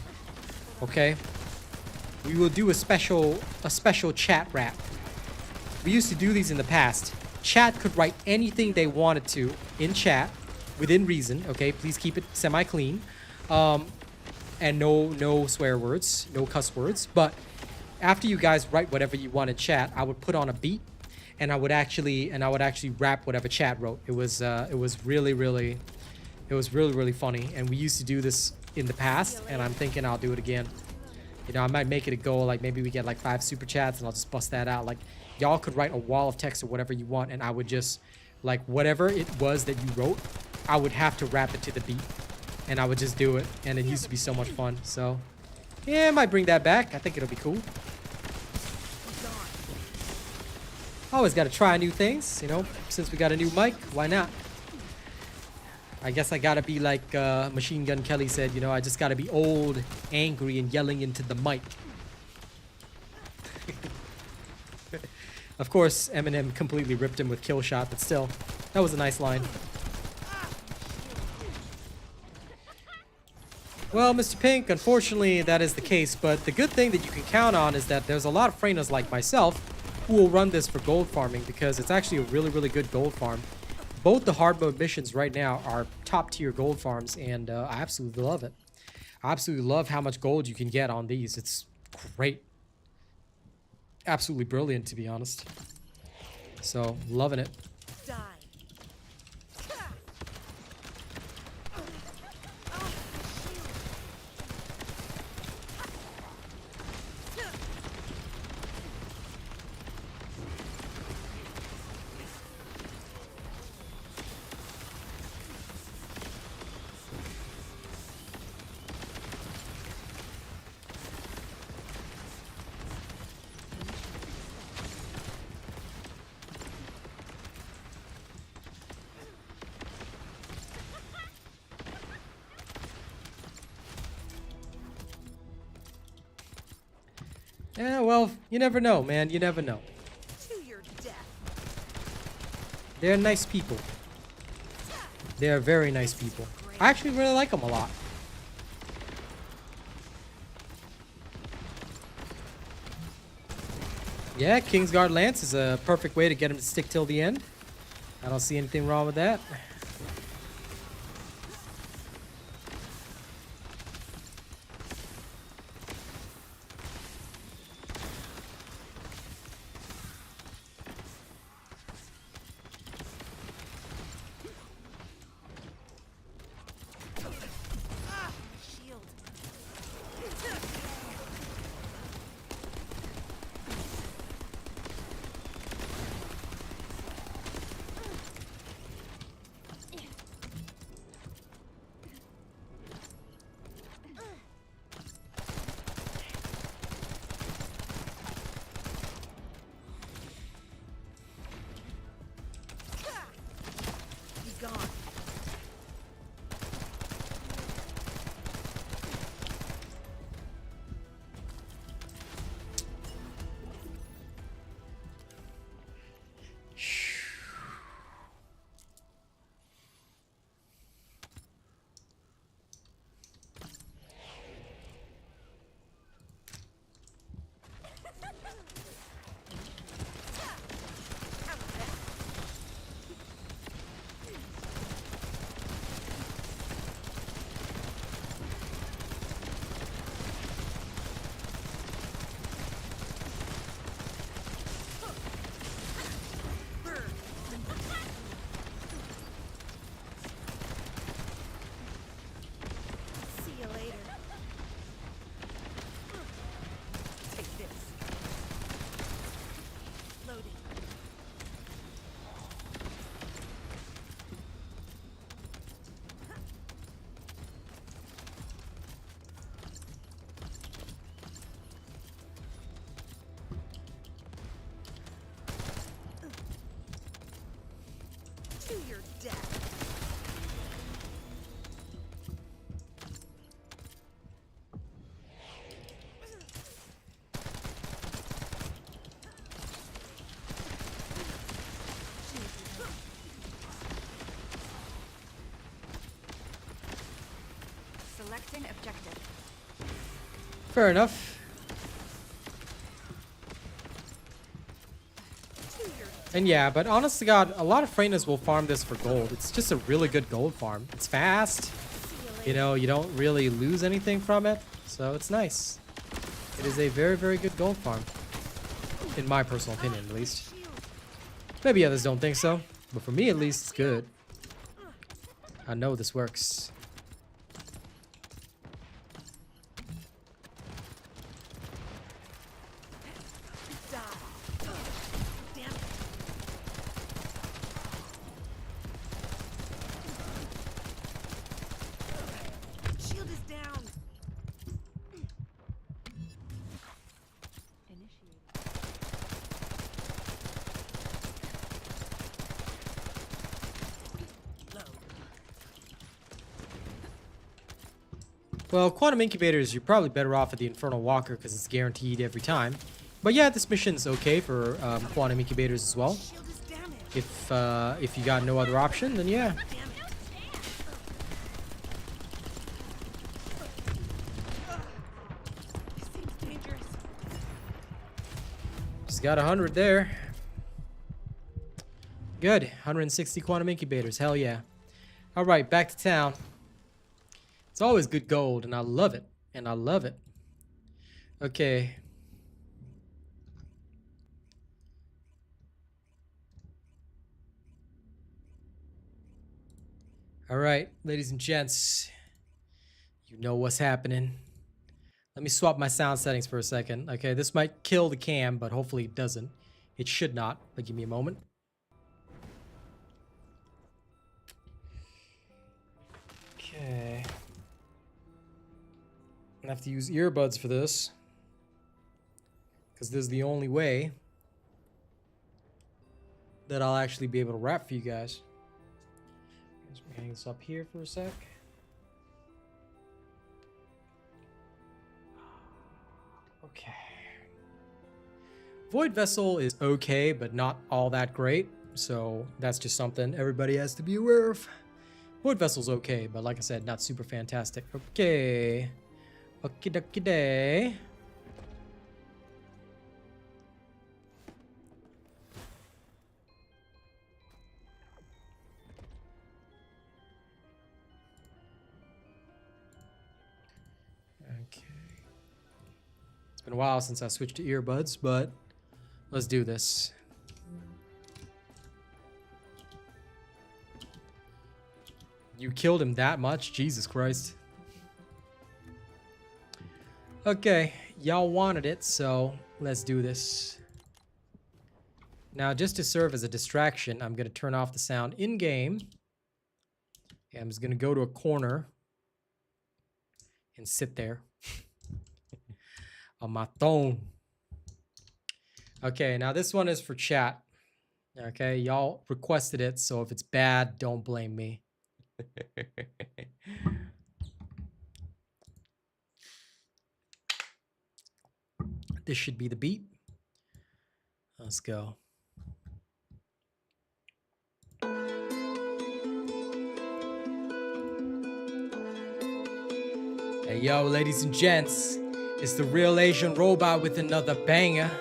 Okay? We will do a special chat rap. We used to do these in the past. Chat could write anything they wanted to in chat, within reason. Okay, please keep it semi-clean, and no swear words, no cuss words. But after you guys write whatever you want in chat, I would put on a beat, and I would actually rap whatever chat wrote. It was really funny, and we used to do this in the past, and I'm thinking I'll do it again. You know, I might make it a goal, like maybe we get like 5 super chats and I'll just bust that out. Like, y'all could write a wall of text or whatever you want, and I would just, like, whatever it was that you wrote, I would have to rap it to the beat. And I would just do it, and it used to be so much fun. So, yeah, I might bring that back. I think it'll be cool. Always got to try new things, you know. Since we got a new mic, why not? I guess I gotta be like Machine Gun Kelly said, you know, I just gotta be old, angry, and yelling into the mic. Of course, Eminem completely ripped him with Kill Shot, but still, that was a nice line. Well, Mr. Pink, unfortunately that is the case, but the good thing that you can count on is that there's a lot of Freynas like myself who will run this for gold farming because it's actually a really, really good gold farm. Both the hard mode missions right now are top tier gold farms, and I absolutely love it. I absolutely love how much gold you can get on these. It's great. Absolutely brilliant, to be honest. So, loving it. Die. Yeah, well, you never know, man. You never know. To your death. They're nice people. They're very nice people. I actually really like them a lot. Yeah, Kingsguard Lance is a perfect way to get him to stick till the end. I don't see anything wrong with that. Shield. Be gone. See you later. Take this. Loading. To your death. Selecting objective. Fair enough. To your And yeah, but honest to God, a lot of Freynas will farm this for gold. It's just a really good gold farm. It's fast. see you later. You know, you don't really lose anything from it. So it's nice. It is a very, very good gold farm. In my personal opinion, at least. Shield. Maybe others don't think so. But for me, at least, it's good. I know this works. Die. Damn it. Shield is down. Load. Well, Quantum Incubators, you're probably better off at the Infernal Walker because it's guaranteed every time. But yeah, this mission's okay for Quantum Incubators as well. Shield is damaged. If you got no other option, then yeah. Damn it. Just got 100 there. Good. 160 quantum incubators. Hell yeah. All right, back to town. It's always good gold, and I love it. And I love it. Okay. All right, ladies and gents. You know what's happening. Let me swap my sound settings for a second. Okay, this might kill the cam, but hopefully it doesn't. It should not, but give me a moment. Okay. I have to use earbuds for this, because this is the only way that I'll actually be able to rap for you guys. Let me hang this up here for a sec. Okay. Void Vessel is okay, but not all that great. So that's just something everybody has to be aware of. Void Vessel's okay, but like I said, not super fantastic. Okay. Okie dokie day. Okay. It's been a while since I switched to earbuds, but let's do this. You killed him that much? Jesus Christ. Okay, y'all wanted it, so let's do this. Now, just to serve as a distraction, I'm going to turn off the sound in-game. Okay, I'm just going to go to a corner and sit there on my phone. Okay, now this one is for chat. Okay, y'all requested it, so if it's bad, don't blame me. This should be the beat. Let's go. Hey yo, ladies and gents, it's the real Asian robot with another banger.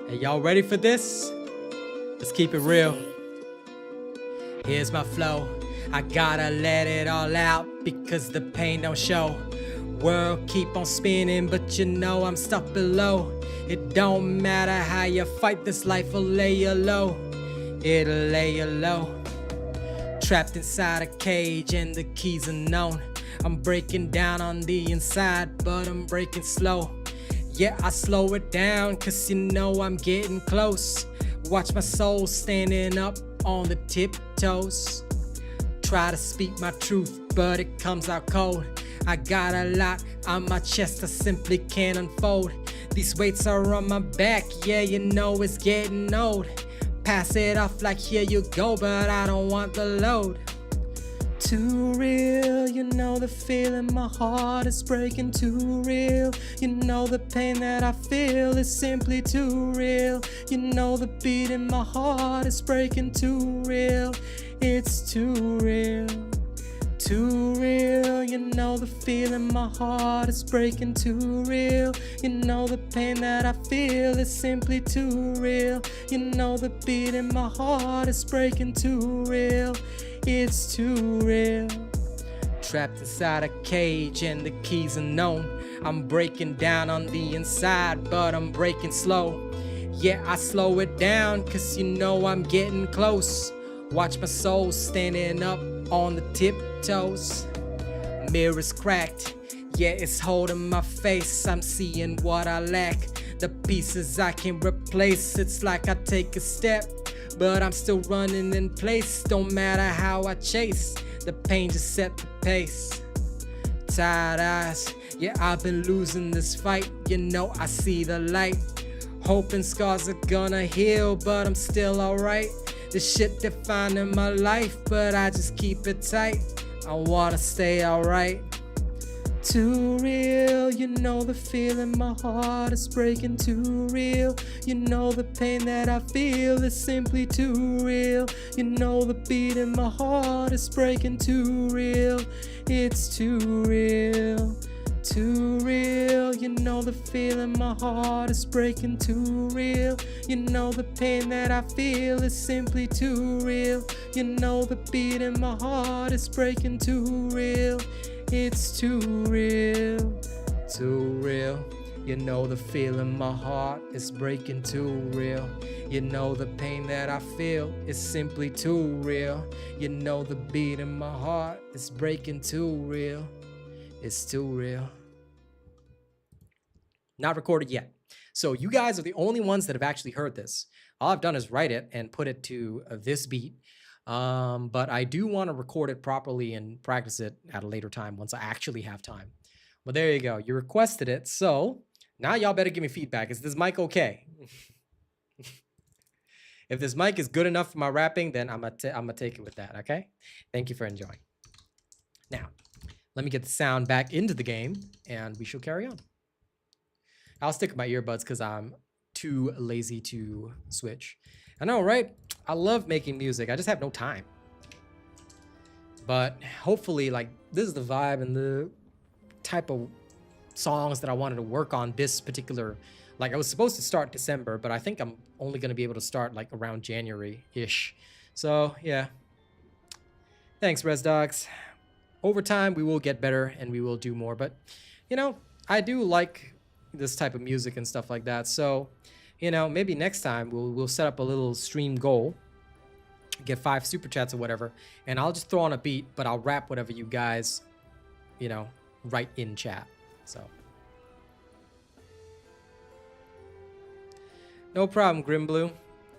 Hey, y'all ready for this? Let's keep it real. Here's my flow. I gotta let it all out because the pain don't show. World keep on spinning, but you know I'm stuck below. It don't matter how you fight, this life will lay you low. It'll lay you low. Trapped inside a cage and the keys unknown. I'm breaking down on the inside, but I'm breaking slow. Yeah, I slow it down, cause you know I'm getting close. Watch my soul standing up on the tiptoes. Try to speak my truth, but it comes out cold. I got a lot on my chest, I simply can't unfold. These weights are on my back, yeah, you know it's getting old. Pass it off like here you go, but I don't want the load. Too real, you know the feeling, my heart is breaking. Too real, you know the pain that I feel is simply too real. You know the beat in my heart is breaking. Too real, it's too real. Too real, you know the feeling, my heart is breaking. Too real, you know the pain that I feel is simply too real. You know the beat in my heart is breaking. Too real, it's too real. Trapped inside a cage and the keys unknown. I'm breaking down on the inside, but I'm breaking slow. Yeah, I slow it down, cause you know I'm getting close. Watch my soul standing up on the tiptoes. Mirror's cracked, yeah, it's holding my face. I'm seeing what I lack, the pieces I can replace. It's like I take a step, but I'm still running in place. Don't matter how I chase, the pain just set the pace. Tired eyes, yeah, I've been losing this fight. You know I see the light. Hoping scars are gonna heal, but I'm still alright. This shit defining my life, but I just keep it tight. I wanna stay alright. Too real, you know the feeling, my heart is breaking. Too real, you know the pain that I feel is simply too real. You know the beat in my heart is breaking. Too real, it's too real. too real. You know the feeling, my heart is breaking, too real. You know the pain that I feel is simply too real. You know the beat in my heart is breaking, too real. It's too real, too real. You know the feeling, my heart is breaking, too real. You know the pain that I feel is simply too real. You know the beat in my heart is breaking, too real. It's too real. Not recorded yet. So you guys are the only ones that have actually heard this. All I've done is write it and put it to this beat. But I do want to record it properly and practice it at a later time once I actually have time. Well, there you go. You requested it. So now y'all better give me feedback. Is this mic okay? If this mic is good enough for my rapping, then I'm gonna take it with that, okay? Thank you for enjoying. Now, let me get the sound back into the game, and we shall carry on. I'll stick with my earbuds because I'm too lazy to switch. I know, right? I love making music. I just have no time. But hopefully, like, this is the vibe and the type of songs that I wanted to work on this particular. Like, I was supposed to start December, but I think I'm only going to be able to start like around January-ish. So, yeah. Thanks, Res Dogs. Over time, we will get better and we will do more. But, you know, I do like this type of music and stuff like that. So, you know, maybe next time we'll set up a little stream goal. Get 5 super chats or whatever. And I'll just throw on a beat, but I'll rap whatever you guys, you know, write in chat. So. No problem, Grimblue.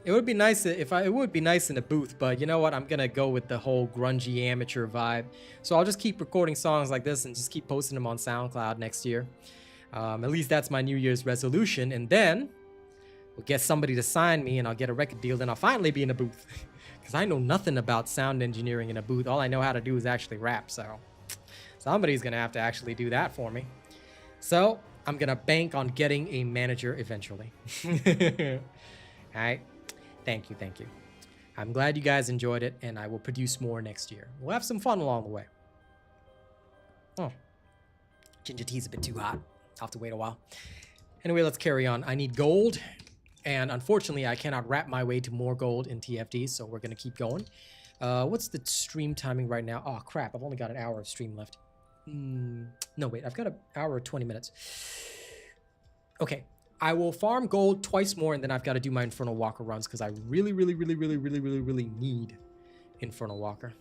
It would be nice if it would be nice in a booth, but you know what? I'm gonna go with the whole grungy amateur vibe. So I'll just keep recording songs like this and just keep posting them on SoundCloud next year. At least that's my New Year's resolution, and then we'll get somebody to sign me, and I'll get a record deal. Then I'll finally be in a booth, because I know nothing about sound engineering in a booth. All I know how to do is actually rap. So somebody's gonna have to actually do that for me. So I'm gonna bank on getting a manager eventually. All right. Thank you. Thank you. I'm glad you guys enjoyed it, and I will produce more next year. We'll have some fun along the way. Oh, ginger tea's a bit too hot. I'll have to wait a while. Anyway, let's carry on. I need gold, and unfortunately, I cannot wrap my way to more gold in TFD, so we're gonna keep going. What's the stream timing right now? Oh, crap. I've only got an hour of stream left. No, wait. I've got an hour or 20 minutes. Okay. I will farm gold twice more, and then I've got to do my Infernal Walker runs because I really need Infernal Walker.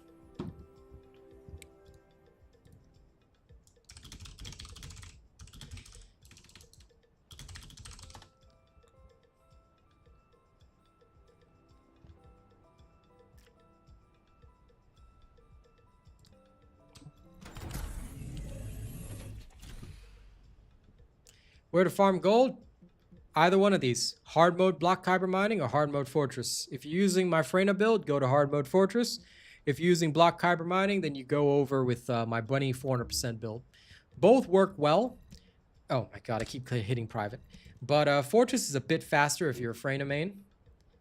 Where to farm gold? Either one of these. Hard mode block kyber mining or hard mode fortress. If you're using my Freyna build, go to hard mode fortress. If you're using block kyber mining, then you go over with my bunny 400% build. Both work well. Oh my god, I keep hitting private. But fortress is a bit faster if you're a Freyna main.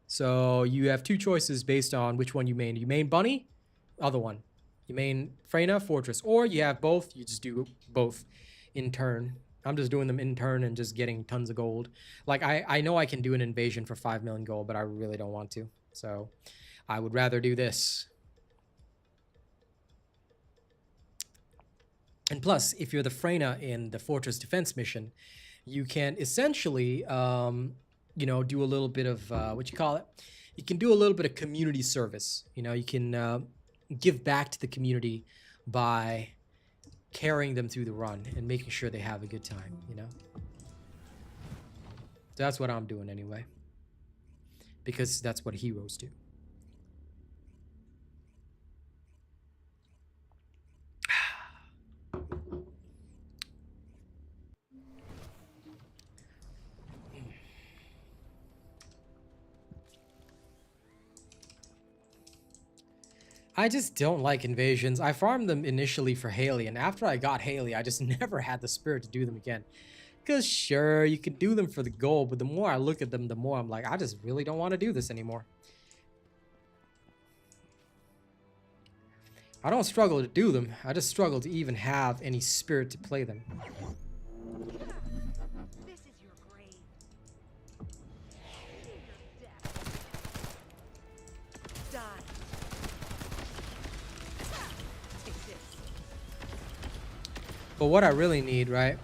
So you have 2 choices based on which one you main. You main bunny, other one. You main Freyna, fortress. Or you have both, you just do both in turn. I'm just doing them in turn and just getting tons of gold. Like, I know I can do an invasion for 5 million gold, but I really don't want to. So, I would rather do this. And plus, if you're the Freyna in the Fortress Defense mission, you can essentially, you know, do a little bit of, what you call it? You can do a little bit of community service. You know, you can give back to the community by carrying them through the run and making sure they have a good time, you know? So that's what I'm doing anyway. Because that's what heroes do. I just don't like invasions. I farmed them initially for Haley, and after I got Haley, I just never had the spirit to do them again. Because sure, you can do them for the gold, but the more I look at them, the more I'm like, I just really don't want to do this anymore. I don't struggle to do them. I just struggle to even have any spirit to play them. This is your grave. Your death. Die. Take this. But what I really need, right?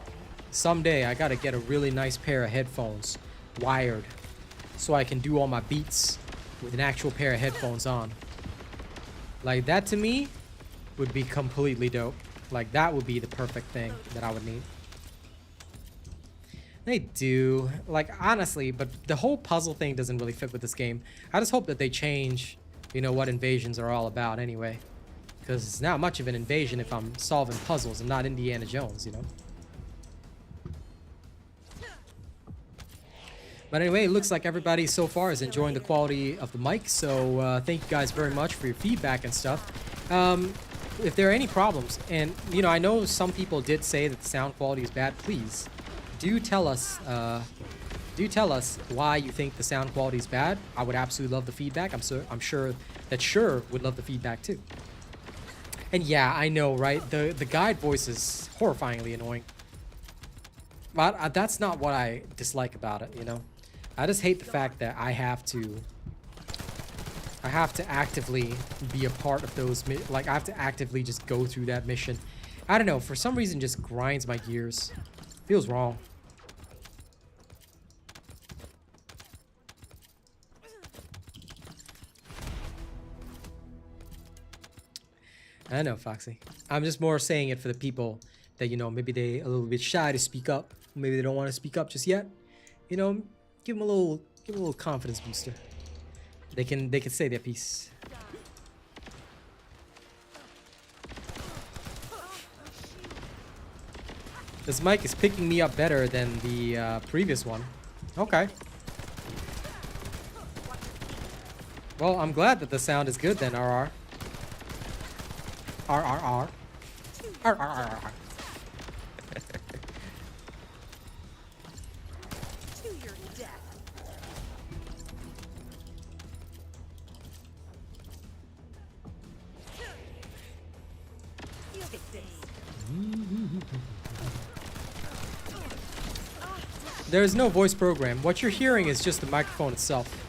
Someday I gotta get a really nice pair of headphones, wired, so I can do all my beats with an actual pair of headphones on. Like that to me would be completely dope. Like that would be the perfect thing that I would need. They do, like honestly, but the whole puzzle thing doesn't really fit with this game. I just hope that they change, you know, what invasions are all about anyway. Because it's not much of an invasion if I'm solving puzzles. I'm not Indiana Jones, you know. But anyway, it looks like everybody so far is enjoying the quality of the mic. So thank you guys very much for your feedback and stuff. If there are any problems, and you know, I know some people did say that the sound quality is bad. Please do tell us. Do tell us why you think the sound quality is bad. I would absolutely love the feedback. I'm sure that Shure would love the feedback too. And yeah, I know, right? The guide voice is horrifyingly annoying. But that's not what I dislike about it, you know? I just hate the fact that I have to actively be a part of those, like I have to actively just go through that mission. I don't know, for some reason just grinds my gears. Feels wrong. I know, Foxy. I'm just more saying it for the people that, you know, maybe they a little bit shy to speak up. Maybe they don't want to speak up just yet. You know, give them a little confidence booster. They can say their piece. This mic is picking me up better than the previous one. Okay. Well, I'm glad that the sound is good then, RR. RRR. RRR. To your death. Feel this. There is no voice program. What you're hearing is just the microphone itself.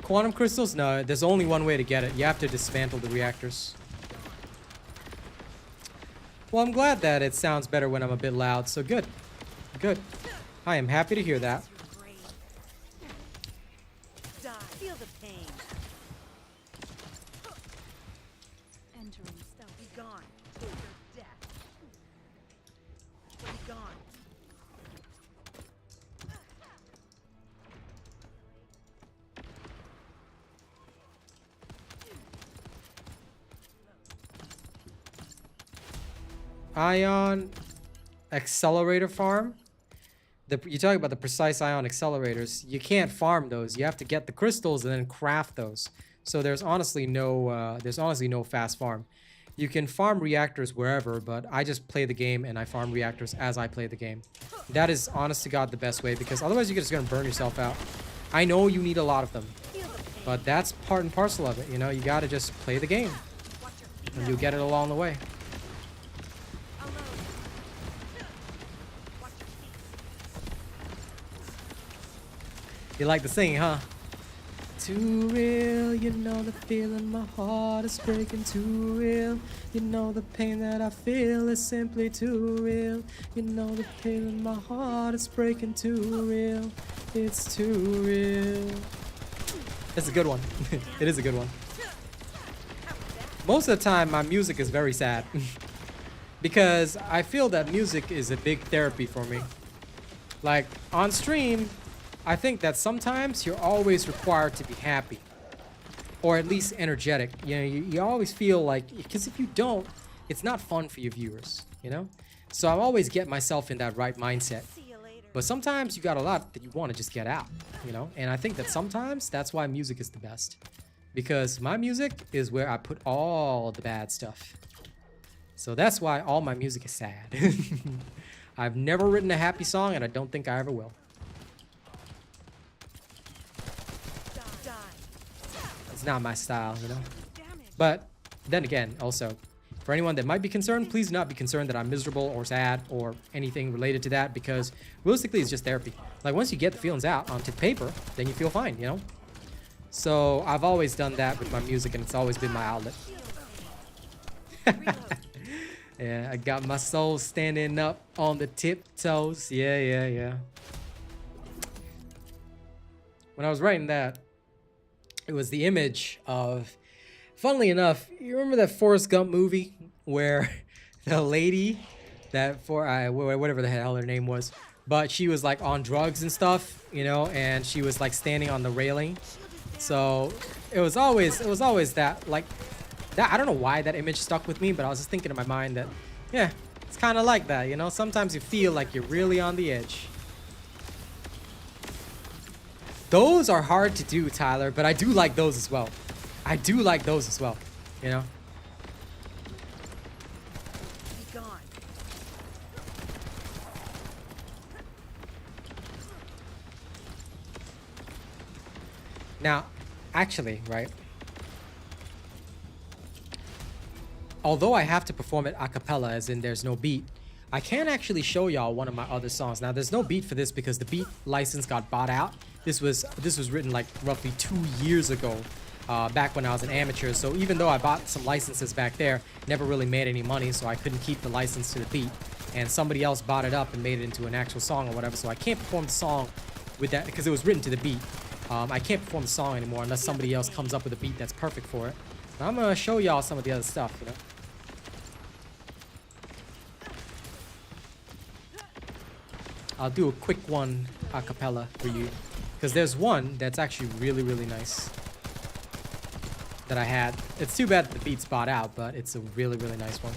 Quantum crystals? No, there's only one way to get it. You have to dismantle the reactors. Well, I'm glad that it sounds better when I'm a bit loud, so good. Good. I am happy to hear that. Your grave. Die. Feel the pain. Entering stealth. Be gone. To your death. Be gone. Ion accelerator farm. You talk about the precise ion accelerators. You can't farm those. You have to get the crystals and then craft those. So there's honestly no fast farm. You can farm reactors wherever, but I just play the game and I farm reactors as I play the game. That is, honest to God, the best way, because otherwise you're just gonna burn yourself out. I know you need a lot of them, but that's part and parcel of it. You know, you gotta just play the game, and you'll get it along the way. You like the singing, huh? Too real, you know the feeling, my heart is breaking. Too real, you know the pain that I feel is simply too real. You know the feeling, my heart is breaking. Too real, it's too real. It's a good one. It is a good one. Most of the time, my music is very sad. Because I feel that music is a big therapy for me. Like, on stream, I think that sometimes you're always required to be happy, or at least energetic. You know, you always feel like, because if you don't, it's not fun for your viewers, you know? So I always get myself in that right mindset. See you later. But sometimes you got a lot that you want to just get out, you know? And I think that sometimes that's why music is the best. Because my music is where I put all the bad stuff. So that's why all my music is sad. I've never written a happy song, and I don't think I ever will. Die. It's not my style, you know? Damage. But then again, also, for anyone that might be concerned, please do not be concerned that I'm miserable or sad or anything related to that, because realistically, it's just therapy. Like, once you get the feelings out onto paper, then you feel fine, you know? So I've always done that with my music, and it's always been my outlet. Yeah, I got my soul standing up on the tiptoes. Yeah. When I was writing that, it was the image of, funnily enough, you remember that Forrest Gump movie where the lady whatever the hell her name was, but she was like on drugs and stuff, you know, and she was like standing on the railing. So it was always that, like, that. I don't know why that image stuck with me, but I was just thinking in my mind that, yeah, it's kind of like that, you know. Sometimes you feel like you're really on the edge. Those are hard to do, Tyler, but I do like those as well. You know. Be gone. Now, actually, right? Although I have to perform it a cappella, as in there's no beat, I can actually show y'all one of my other songs. Now, there's no beat for this because the beat license got bought out. This was written like roughly 2 years ago, back when I was an amateur. So even though I bought some licenses back there, never really made any money, so I couldn't keep the license to the beat. And somebody else bought it up and made it into an actual song or whatever. So I can't perform the song with that because it was written to the beat. I can't perform the song anymore unless somebody else comes up with a beat that's perfect for it. But I'm gonna show y'all some of the other stuff, you know. I'll do a quick one a cappella for you, because there's one that's actually really, really nice that I had. It's too bad that the beat's bought out, but it's a really, really nice one.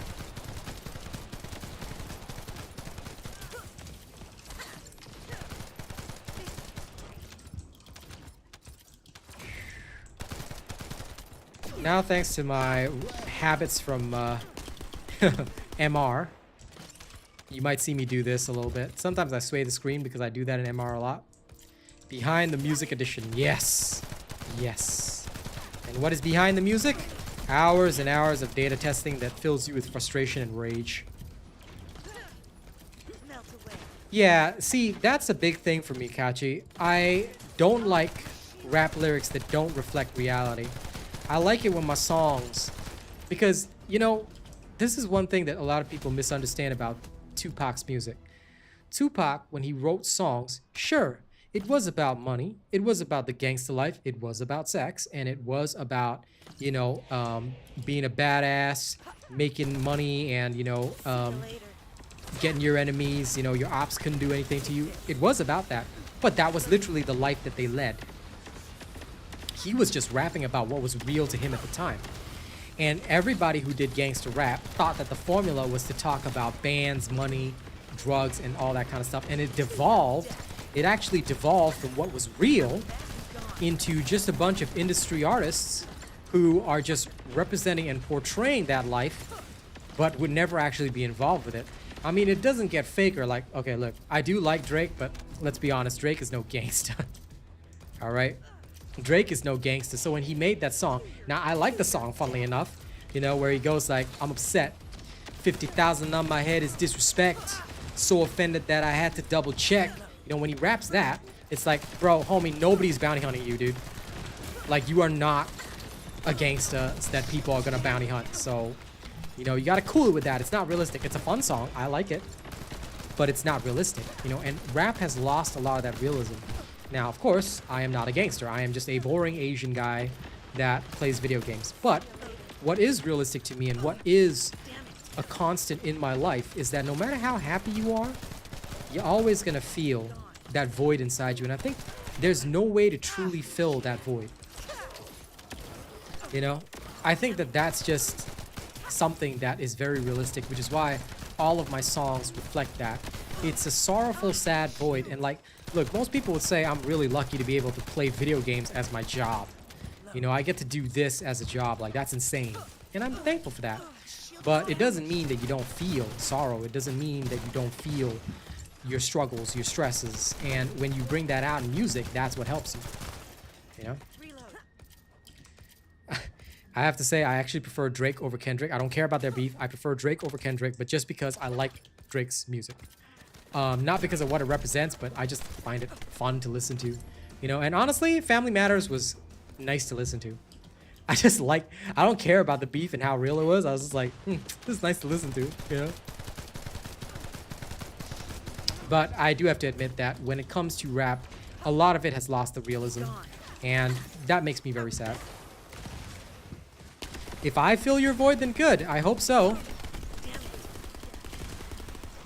Now, thanks to my habits from MR, you might see me do this a little bit. Sometimes I sway the screen because I do that in MR a lot. Behind the music edition. Yes. Yes. And what is behind the music? Hours and hours of data testing that fills you with frustration and rage. Melt away. Yeah, see, that's a big thing for me, Kachi. I don't like rap lyrics that don't reflect reality. I like it when my songs, because, you know, this is one thing that a lot of people misunderstand about Tupac's music. Tupac, when he wrote songs, sure, it was about money, it was about the gangster life, it was about sex, and it was about, you know, being a badass, making money, and, you know, getting your enemies, you know, your ops couldn't do anything to you. It was about that, but that was literally the life that they led. He was just rapping about what was real to him at the time. And everybody who did gangster rap thought that the formula was to talk about bands, money, drugs, and all that kind of stuff. And it actually devolved from what was real into just a bunch of industry artists who are just representing and portraying that life, but would never actually be involved with it. I mean, it doesn't get faker. Like, okay, look, I do like Drake, but let's be honest, Drake is no gangster. All right? Drake is no gangster. So when he made that song, now I like the song, funnily enough, you know, where he goes like, I'm upset, 50,000 on my head is disrespect, so offended that I had to double check. You know, when he raps that, it's like, bro, homie, nobody's bounty hunting you, dude. Like, you are not a gangster that people are gonna bounty hunt. So, you know, you gotta cool it with that. It's not realistic. It's a fun song, I like it, but it's not realistic, you know. And rap has lost a lot of that realism. Now, of course, I am not a gangster. I am just a boring Asian guy that plays video games. But what is realistic to me and what is a constant in my life is that no matter how happy you are, you're always going to feel that void inside you. And I think there's no way to truly fill that void. You know, I think that that's just something that is very realistic, which is why all of my songs reflect that. It's a sorrowful, sad void. And like, look, most people would say I'm really lucky to be able to play video games as my job. You know, I get to do this as a job. Like, that's insane. And I'm thankful for that. But it doesn't mean that you don't feel sorrow. It doesn't mean that you don't feel your struggles, your stresses. And when you bring that out in music, that's what helps you. You know? I have to say, I actually prefer Drake over Kendrick. I don't care about their beef. I prefer Drake over Kendrick, but just because I like Drake's music. Not because of what it represents, but I just find it fun to listen to. You know, and honestly, Family Matters was nice to listen to. I just like, I don't care about the beef and how real it was. I was just like, this is nice to listen to, you know? But I do have to admit that when it comes to rap, a lot of it has lost the realism. And that makes me very sad. If I fill your void, then good. I hope so.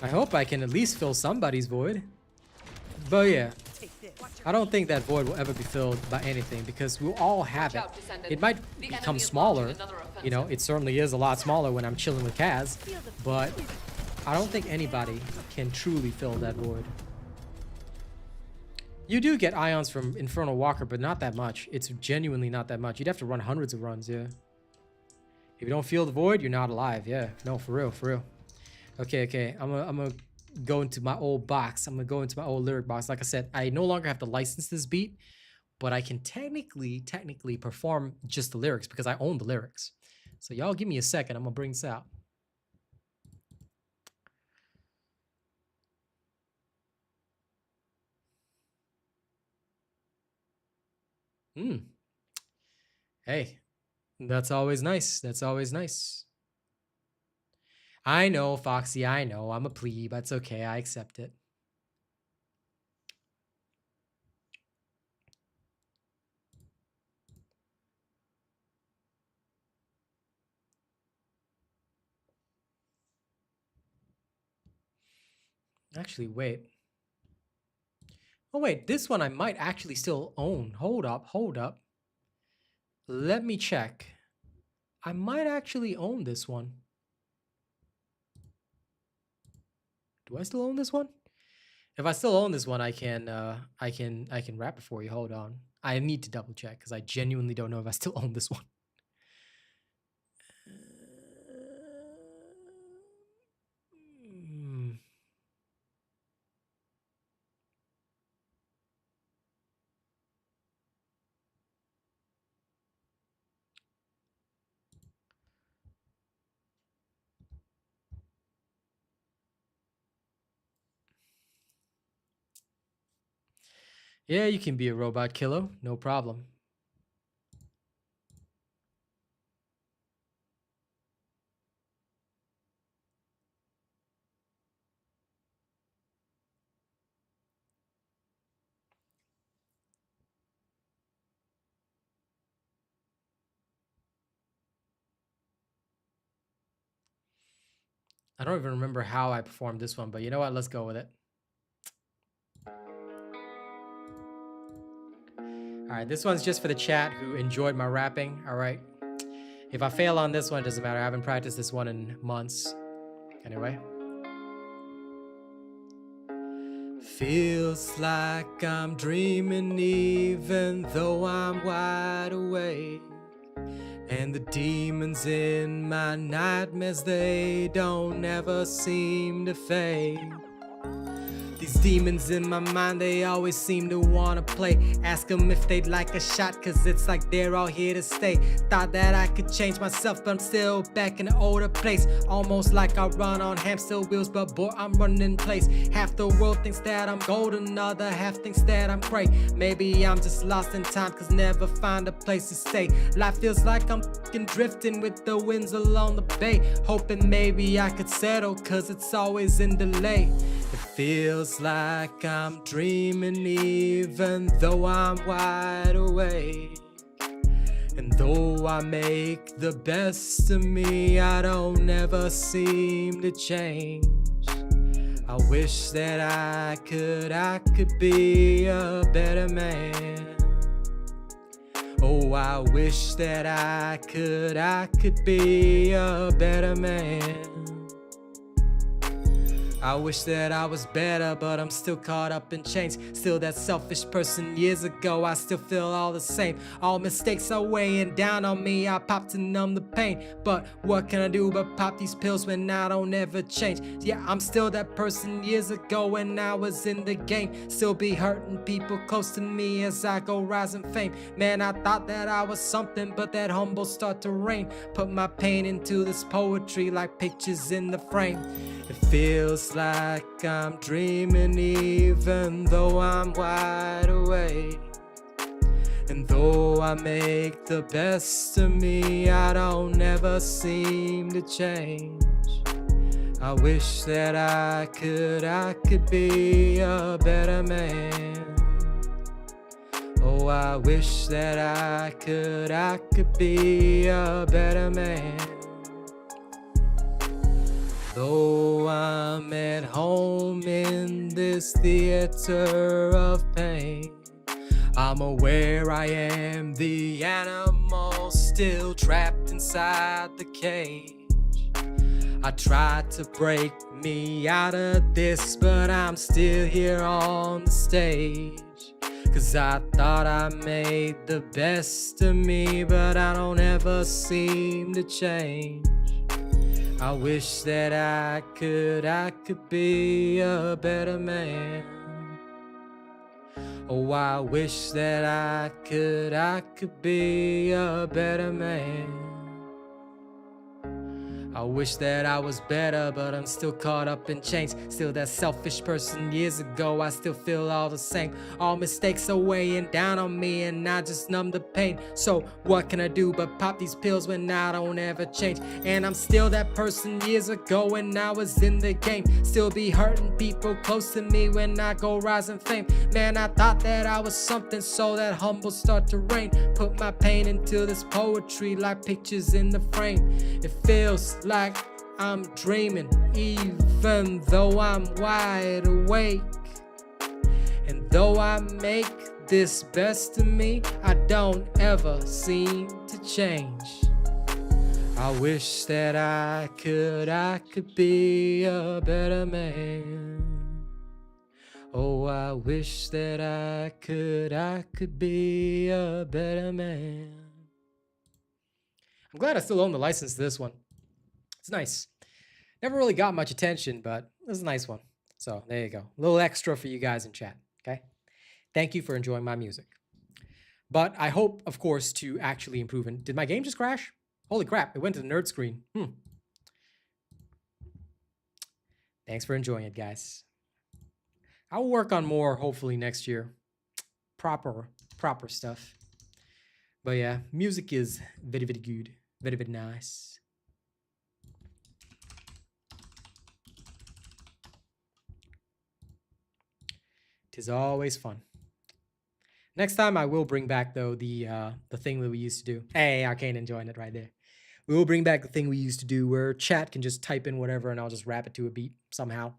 I hope I can at least fill somebody's void. But yeah, I don't think that void will ever be filled by anything because we'll all have it. It might become smaller. You know, it certainly is a lot smaller when I'm chilling with Kaz. But I don't think anybody can truly fill that void. You do get ions from Infernal Walker, but not that much. It's genuinely not that much. You'd have to run hundreds of runs, yeah. If you don't feel the void, you're not alive, yeah. No, for real, for real. Okay. I'm gonna go into my old box. I'm gonna go into my old lyric box. Like I said, I no longer have to license this beat, but I can technically perform just the lyrics because I own the lyrics. So y'all give me a second. I'm gonna bring this out. Hey, that's always nice. That's always nice. I know, Foxy, I know. I'm a plebe. That's okay. I accept it. Actually, wait. Oh, wait. This one I might actually still own. Hold up. Let me check. I might actually own this one. Do I still own this one? If I still own this one, I can rap it for you. Hold on. I need to double check because I genuinely don't know if I still own this one. Yeah, you can be a robot killer. No problem. I don't even remember how I performed this one, but you know what? Let's go with it. All right, this one's just for the chat who enjoyed my rapping. All right. If I fail on this one, it doesn't matter. I haven't practiced this one in months. Anyway. Feels like I'm dreaming even though I'm wide awake. And the demons in my nightmares, they don't ever seem to fade. These demons in my mind, they always seem to wanna play. Ask them if they'd like a shot, cause it's like they're all here to stay. Thought that I could change myself, but I'm still back in the older place. Almost like I run on hamster wheels, but boy, I'm running in place. Half the world thinks that I'm golden, other half thinks that I'm great. Maybe I'm just lost in time, cause never find a place to stay. Life feels like I'm fucking drifting with the winds along the bay. Hoping maybe I could settle, cause it's always in delay. It feels like I'm dreaming even though I'm wide awake. And though I make the best of me, I don't ever seem to change. I wish that I could be a better man. Oh, I wish that I could be a better man. I wish that I was better, but I'm still caught up in chains. Still that selfish person years ago, I still feel all the same. All mistakes are weighing down on me, I pop to numb the pain. But what can I do but pop these pills when I don't ever change? Yeah, I'm still that person years ago when I was in the game. Still be hurting people close to me as I go rise in fame. Man, I thought that I was something, but that humble start to rain. Put my pain into this poetry like pictures in the frame. It feels like I'm dreaming even though I'm wide awake. And though I make the best of me, I don't ever seem to change. I wish that I could be a better man. Oh, I wish that I could be a better man. Though I'm at home in this theater of pain, I'm aware I am the animal still trapped inside the cage. I tried to break me out of this, but I'm still here on the stage. 'Cause I thought I made the best of me, but I don't ever seem to change. I wish that I could be a better man. Oh, I wish that I could be a better man. I wish that I was better, but I'm still caught up in chains. Still that selfish person years ago, I still feel all the same. All mistakes are weighing down on me and I just numb the pain. So what can I do but pop these pills when I don't ever change? And I'm still that person years ago when I was in the game. Still be hurting people close to me when I go rise in fame. Man, I thought that I was something, so that humble start to rain. Put my pain into this poetry like pictures in the frame. It feels like I'm dreaming even though I'm wide awake. And though I make this best of me, I don't ever seem to change. I wish that I could be a better man. Oh, I wish that I could be a better man. I'm glad I still own the license to this one. It's nice. Never really got much attention, but it was a nice one. So there you go. A little extra for you guys in chat, okay? Thank you for enjoying my music. But I hope, of course, to actually improve. And did my game just crash? Holy crap, it went to the nerd screen. Thanks for enjoying it, guys. I'll work on more, hopefully, next year. Proper stuff. But yeah, music is very, very good. Very, very nice. Tis always fun. Next time I will bring back though the thing that we used to do. Hey, Arcane enjoying it right there. We will bring back the thing we used to do where chat can just type in whatever and I'll just rap it to a beat somehow.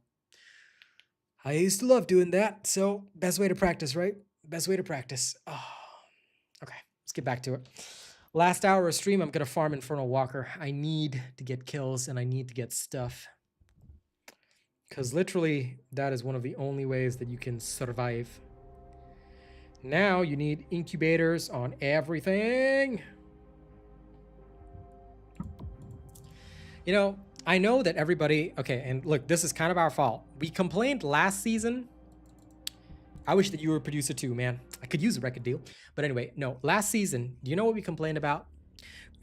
I used to love doing that. So best way to practice, right? Best way to practice. Oh. Okay, let's get back to it. Last hour of stream, I'm gonna farm Infernal Walker. I need to get kills and I need to get stuff. Because literally, that is one of the only ways that you can survive. Now, you need incubators on everything. You know, I know that everybody... Okay, and look, this is kind of our fault. We complained last season. I wish that you were a producer too, man. I could use a record deal. But anyway, no, last season, do you know what we complained about?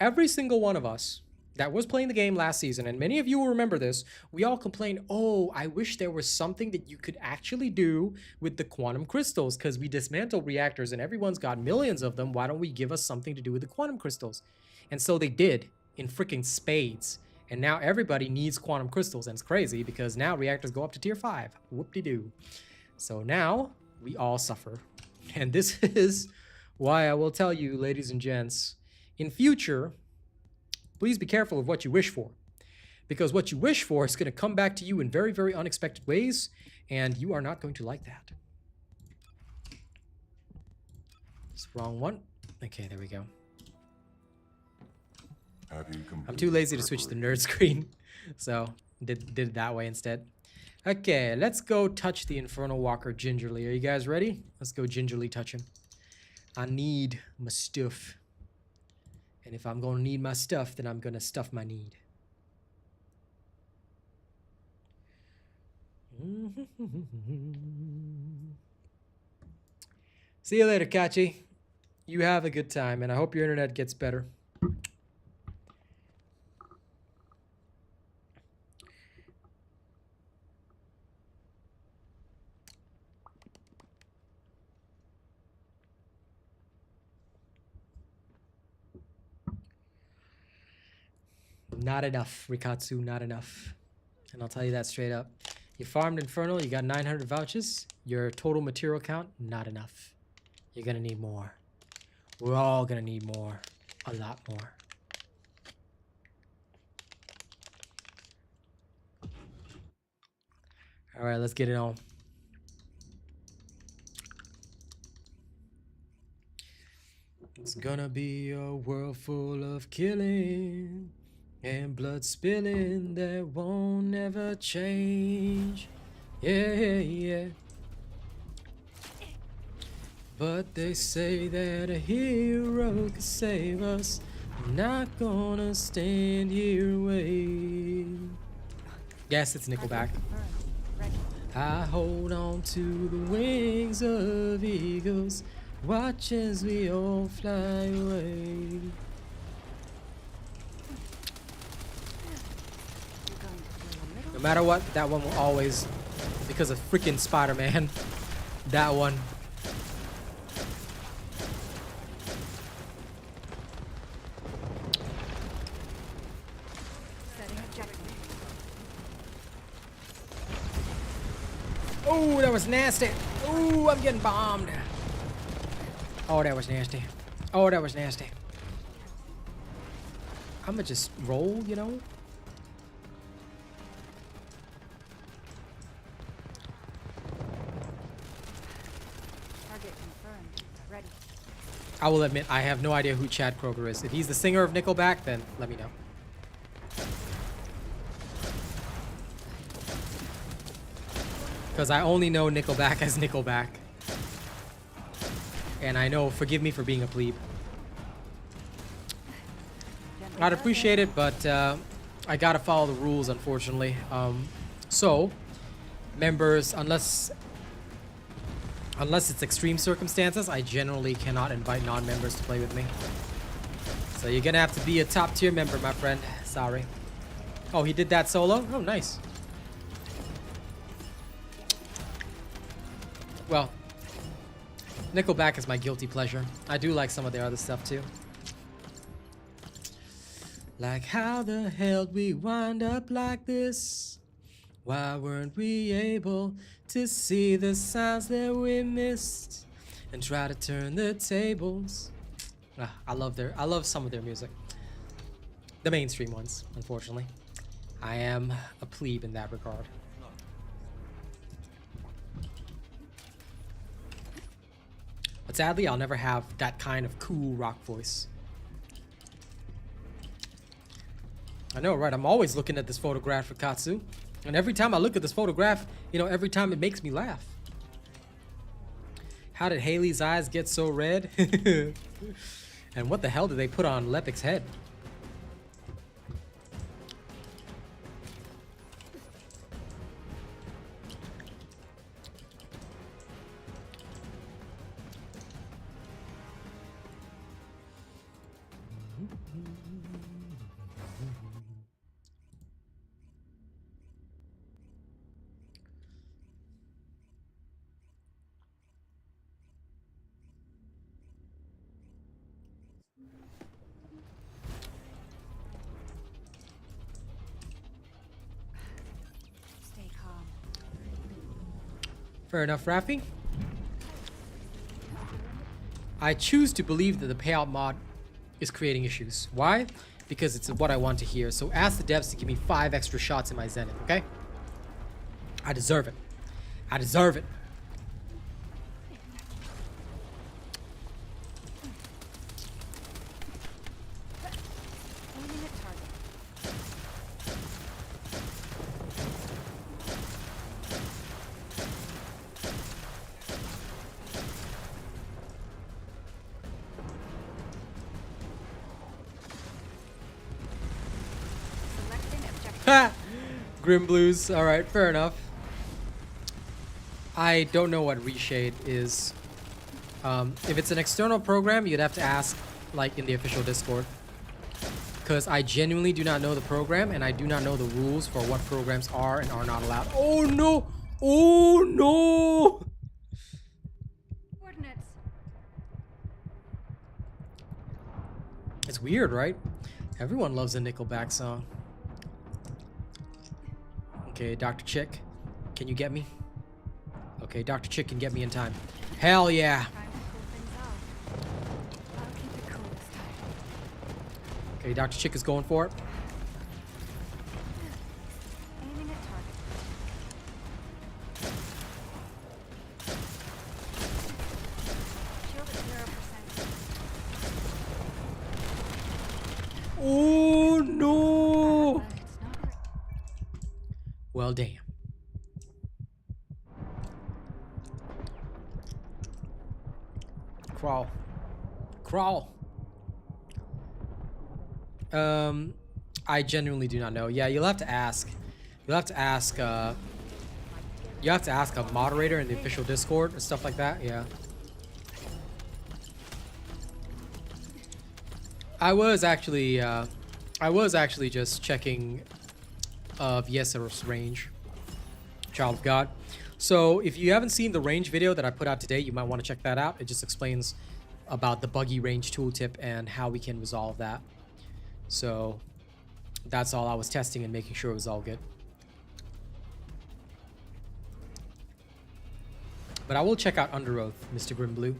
Every single one of us that was playing the game last season, and many of you will remember this, we all complained, oh, I wish there was something that you could actually do with the quantum crystals, because we dismantled reactors and everyone's got millions of them. Why don't we give us something to do with the quantum crystals? And so they did, in freaking spades. And now everybody needs quantum crystals, and it's crazy because now reactors go up to tier 5. Whoop-de-doo. So now we all suffer. And this is why I will tell you, ladies and gents, in future, please be careful of what you wish for, because what you wish for is going to come back to you in very, very unexpected ways, and you are not going to like that. It's the wrong one. Okay, there we go. I'm too lazy to switch the nerd screen, so did it that way instead. Okay, let's go touch the Infernal Walker gingerly. Are you guys ready? Let's go gingerly touch him. I need my stuff. And if I'm gonna need my stuff, then I'm gonna stuff my need. See you later, Kachi. You have a good time, and I hope your internet gets better. Not enough, Rikatsu, not enough. And I'll tell you that straight up. You farmed Infernal, you got 900 vouchers. Your total material count, not enough. You're gonna need more. We're all gonna need more. A lot more. Alright, let's get it on. It's gonna be a world full of killing and blood spilling that won't never change. Yeah, yeah. But they say that a hero could save us. I'm not gonna stand here waiting. Yes, it's Nickelback. I hold on to the wings of eagles. Watch as we all fly away. No matter what, that one will always, because of freaking Spider-Man, that one. Oh, that was nasty. Oh, I'm getting bombed. Oh, that was nasty. Oh, that was nasty. I'ma just roll, you know? Target confirmed. Ready. I will admit, I have no idea who Chad Kroger is. If he's the singer of Nickelback, then let me know. Because I only know Nickelback as Nickelback. And I know, forgive me for being a plebe. I'd appreciate it, but I gotta follow the rules, unfortunately. So, members, unless it's extreme circumstances, I generally cannot invite non-members to play with me. So you're gonna have to be a top tier member, my friend. Sorry. Oh, he did that solo? Oh, nice. Well, Nickelback is my guilty pleasure. I do like some of their other stuff too. Like, how the hell we wind up like this? Why weren't we able to see the signs that we missed and try to turn the tables? I love some of their music. The mainstream ones, unfortunately. I am a plebe in that regard. But sadly, I'll never have that kind of cool rock voice. I know, right? I'm always looking at this photograph for Katsu. And every time I look at this photograph, you know, every time it makes me laugh. How did Haley's eyes get so red? And what the hell did they put on Lepic's head? Stay calm. Fair enough, Rafi. I choose to believe that the payout mod is creating issues. Why? Because it's what I want to hear. So ask the devs to give me 5 extra shots in my Zenith, okay? I deserve it. I deserve it. Aiming at target. Grim Blues. All right, fair enough. I don't know what reshade is. If it's an external program, you'd have to ask, like, in the official Discord. Because I genuinely do not know the program, and I do not know the rules for what programs are and are not allowed. Oh, no! Oh, no! Coordinates. It's weird, right? Everyone loves a Nickelback song. Okay, Dr. Chick, can you get me? Okay, Dr. Chick can get me in time. Hell yeah! Time to cool things out. I'll keep it cool this time. Okay, Dr. Chick is going for it. Aiming at target. Shield at 0%. Oh no! It's not right. Well, damn. Crawl. Crawl. I genuinely do not know. Yeah, you'll have to ask. You'll have to ask, you have to ask a moderator in the official Discord and stuff like that, yeah. I was actually just checking VS's range, Child of God. So if you haven't seen the range video that I put out today, you might want to check that out. It just explains about the buggy range tooltip and how we can resolve that. So that's all I was testing and making sure it was all good. But I will check out Under Oath, Mr. Grimblue.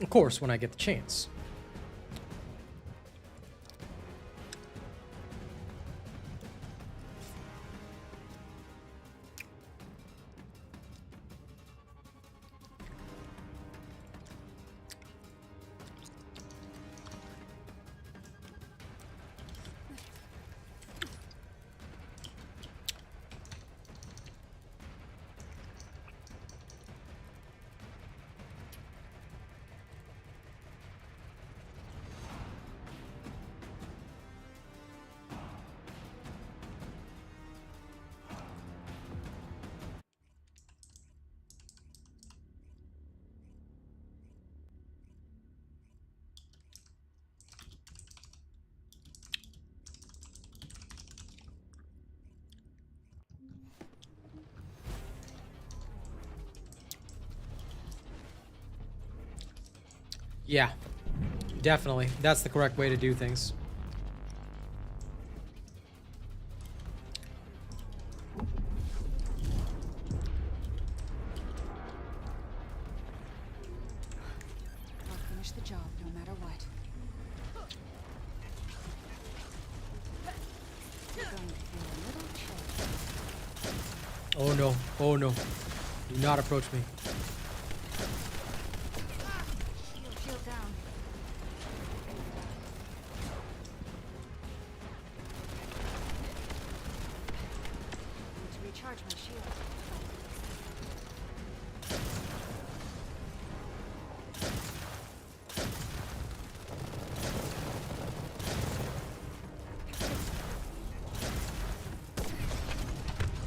Of course, when I get the chance. Yeah, definitely. That's the correct way to do things. I'll finish the job no matter what. You're going to feel a little chill. Oh no, oh no. Do not approach me. Shield down. Need to recharge my shield.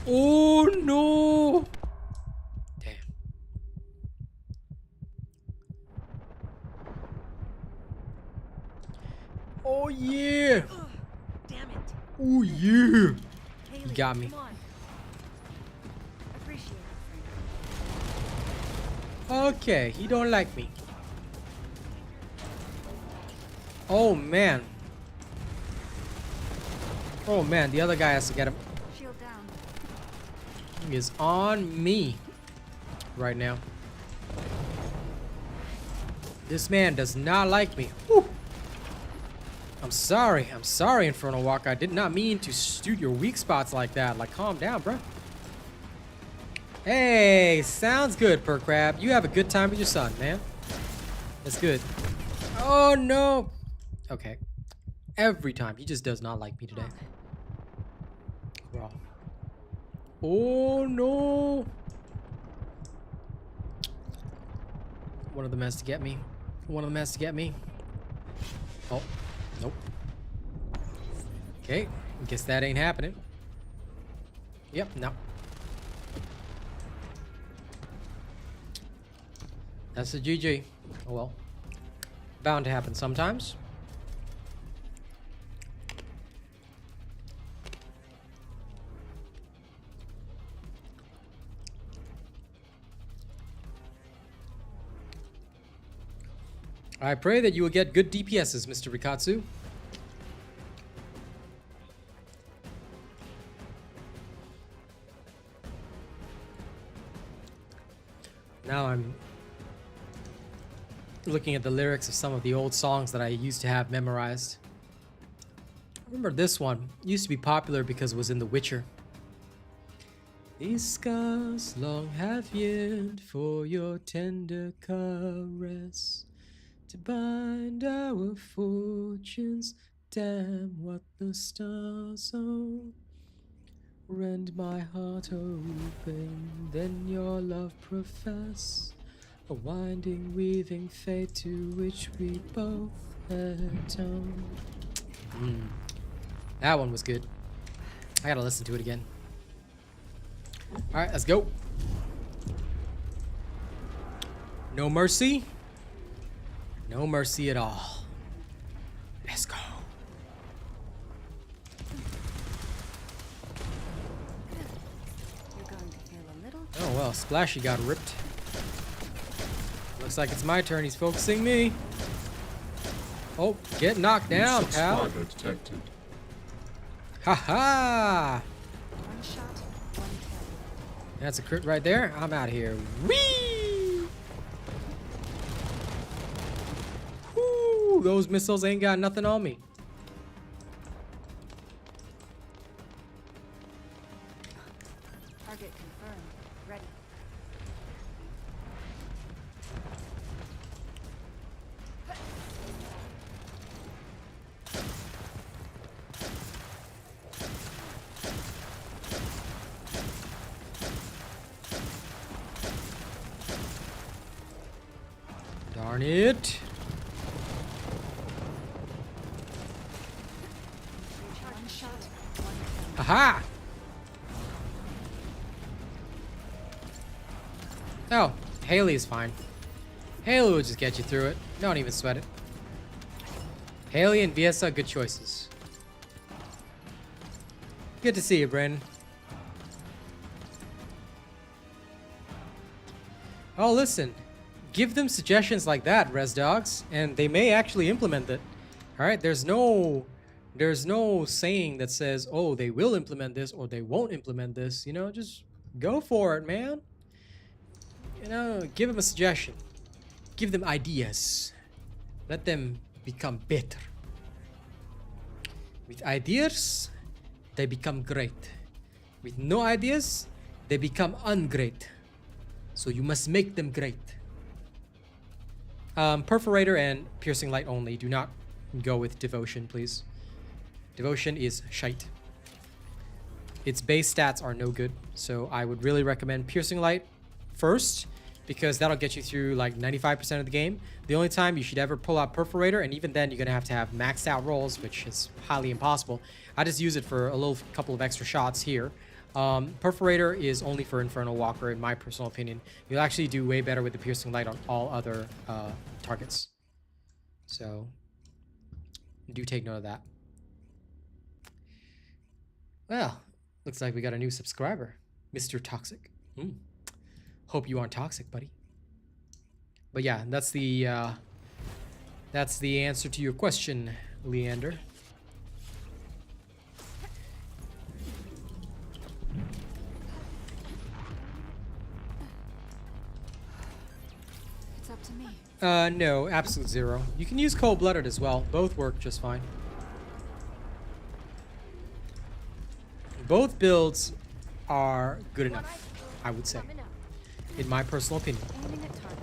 Oh no! Damn. Oh yeah! Damn it. Oh yeah! Haley, got me. Come on. Appreciate it, Okay, he don't like me. Oh man. Oh man, the other guy has to get him. friend. Shield down. He is on me right now. This man does not like me. Whew. I'm sorry, Infernal Walker. I did not mean to shoot your weak spots like that. Like, calm down, bro. Hey, sounds good, Per Crab. You have a good time with your son, man. That's good. Oh no. Okay. Every time, he just does not like me today. Wow. Oh no. One of them has to get me. One of them has to get me. Oh, nope. Okay, guess that ain't happening. Yep, no. That's a GG. Oh well. Bound to happen sometimes. I pray that you will get good DPSs, Mr. Rikatsu. Now I'm looking at the lyrics of some of the old songs that I used to have memorized. I remember this one. It used to be popular because it was in The Witcher. These scars long have yearned for your tender caress to bind our fortunes. Damn what the stars own. Rend my heart open, then your love profess. A winding, weaving fate to which we both atone. That one was good. I gotta listen to it again. Alright, let's go. No mercy. No mercy at all. Let's go. You're going to feel a little. Oh well, Splashy got ripped. Looks like it's my turn. He's focusing me. Oh, get knocked down, pal. Subscriber detected. Ha-ha! One shot, one kill. That's a crit right there. I'm out of here. Whee! Woo! Those missiles ain't got nothing on me. Target confirmed. Ready. Darn it. One shot, one kill. Aha! Oh, Haley is fine. Haley will just get you through it. Don't even sweat it. Haley and Viesa, good choices. Good to see you, Brandon. Oh, listen. Give them suggestions like that, Res Dogs, and they may actually implement it. All right, there's no saying that says, oh, they will implement this or they won't implement this. You know, just go for it, man. You know, give them a suggestion. Give them ideas. Let them become better. With ideas, they become great. With no ideas, they become ungreat. So you must make them great. Perforator and piercing light only. Do not go with devotion, please. Devotion is shite. Its base stats are no good, so I would really recommend piercing light first, because that'll get you through like 95% of the game. The only time you should ever pull out perforator, and even then you're gonna have to have maxed out rolls, which is highly impossible. I just use it for a little couple of extra shots here. Perforator is only for Infernal Walker, in my personal opinion. You'll actually do way better with the piercing light on all other targets. So do take note of that. Well, looks like we got a new subscriber, Mr. Toxic. Hope you aren't toxic, buddy. But yeah, that's the answer to your question, Leander. It's up to me. No, absolute zero. You can use cold-blooded as well. Both work just fine. Both builds are good enough, I would say, Coming up. in my personal opinion. Aiming at target.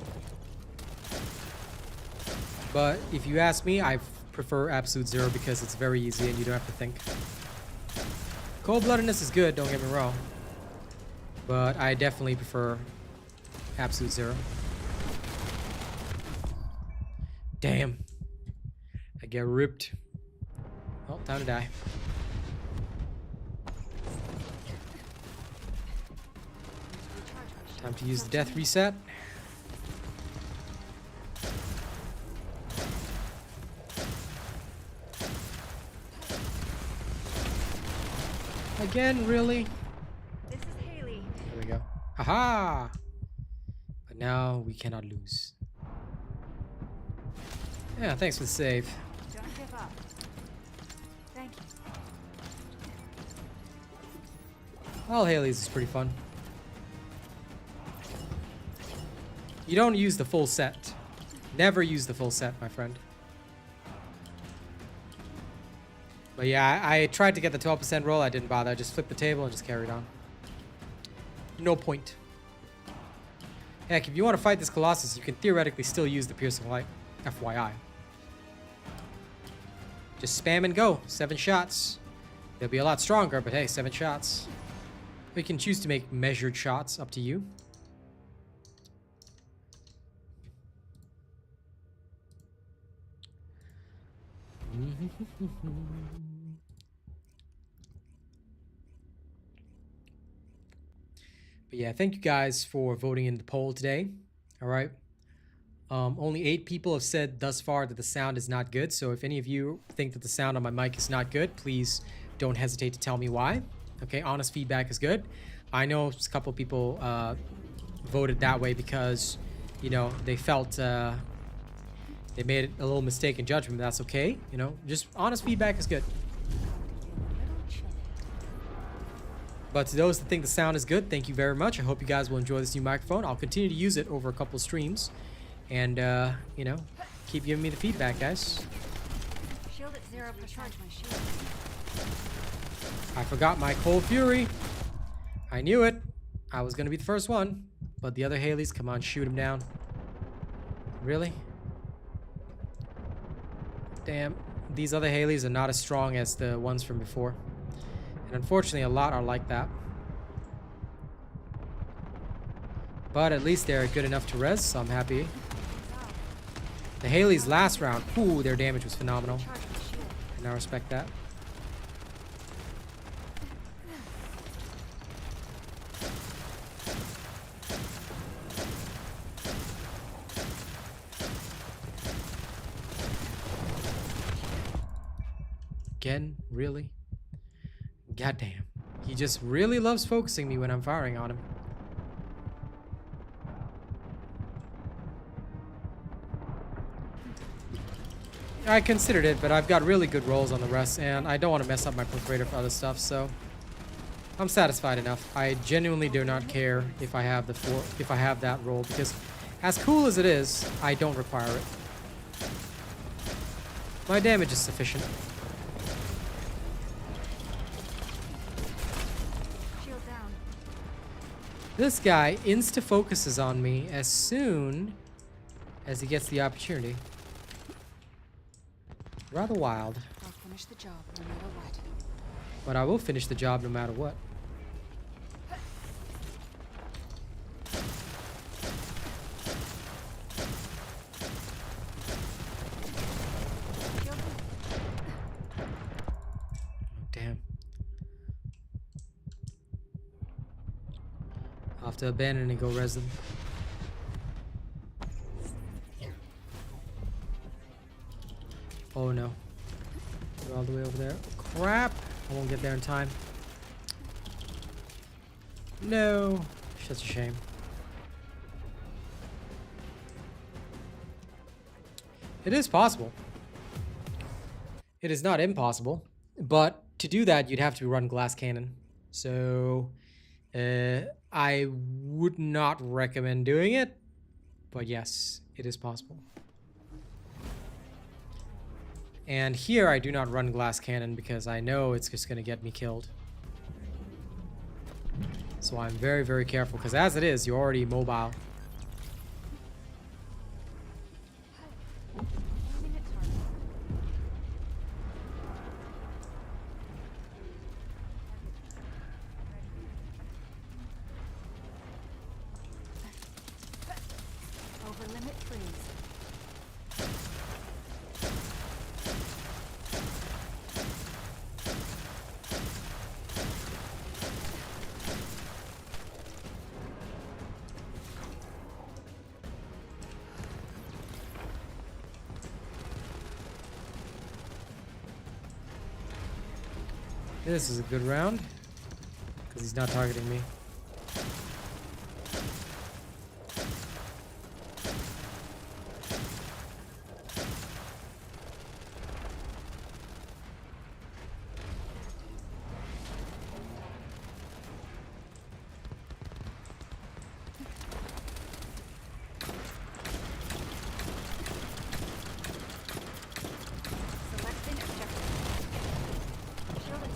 But if you ask me, I prefer absolute zero because it's very easy and you don't have to think. Cold-bloodedness is good, don't get me wrong. But I definitely prefer absolute zero. Damn. I get ripped. Oh, time to die. Time to use the death reset. Again, really? This is Haley. There we go. Haha! But now we cannot lose. Yeah, thanks for the save. Don't give up. Thank you. Well, Haley's is pretty fun. You don't use the full set. Never use the full set, my friend. But yeah, I tried to get the 12% roll. I didn't bother. I just flipped the table and just carried on. No point. Heck, if you want to fight this Colossus, you can theoretically still use the Piercing Light. FYI. Just spam and go. 7 shots. They'll be a lot stronger, but hey, 7 shots. We can choose to make measured shots. Up to you. But yeah, thank you guys for voting in the poll today. All right. Only 8 people have said thus far that the sound is not good. So if any of you think that the sound on my mic is not good, please don't hesitate to tell me why. Okay, honest feedback is good. I know a couple people voted that way because, you know, they felt they made a little mistake in judgment. That's okay. You know, just honest feedback is good. But to those that think the sound is good, thank you very much. I hope you guys will enjoy this new microphone. I'll continue to use it over a couple of streams. And, you know, keep giving me the feedback, guys. Shield at 0%. Recharge my shield. I forgot my Cold Fury. I knew it. I was going to be the first one. But the other Haleys, come on, shoot him down. Really? Damn. These other Haleys are not as strong as the ones from before. And unfortunately, a lot are like that. But at least they're good enough to res, so I'm happy. The Haley's last round, ooh, their damage was phenomenal. And I respect that. Again, really? Goddamn. He just really loves focusing me when I'm firing on him. I considered it, but I've got really good rolls on the rest, and I don't want to mess up my perforator for other stuff, so I'm satisfied enough. I genuinely do not care if I have that roll, because as cool as it is, I don't require it. My damage is sufficient. Shield down. This guy insta-focuses on me as soon as he gets the opportunity. Rather wild. I'll finish the job no matter what. But I will finish the job no matter what. Oh, damn. I'll have to abandon and go res them. Oh no. Go all the way over there. Crap! I won't get there in time. No. Such a shame. It is possible. It is not impossible. But to do that, you'd have to run glass cannon. So I would not recommend doing it. But yes, it is possible. And here I do not run glass cannon because I know it's just going to get me killed. So I'm very, very careful because as it is, you're already mobile. Over limit freeze. This is a good round. Because he's not targeting me. Selecting objective. Shield at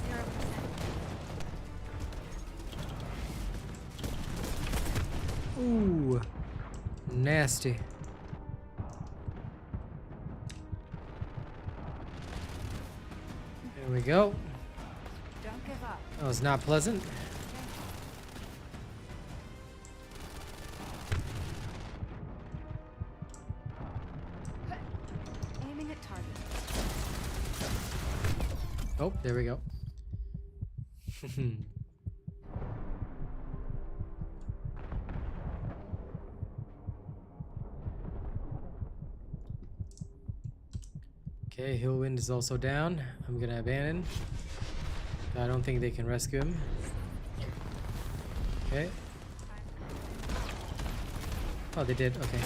0%. Ooh. Nasty. There we go. Don't give up. That was not pleasant. Aiming at target. Oh, there we go. Okay, Hillwind is also down. I'm gonna abandon. I don't think they can rescue him. Okay. Oh, they did. Okay.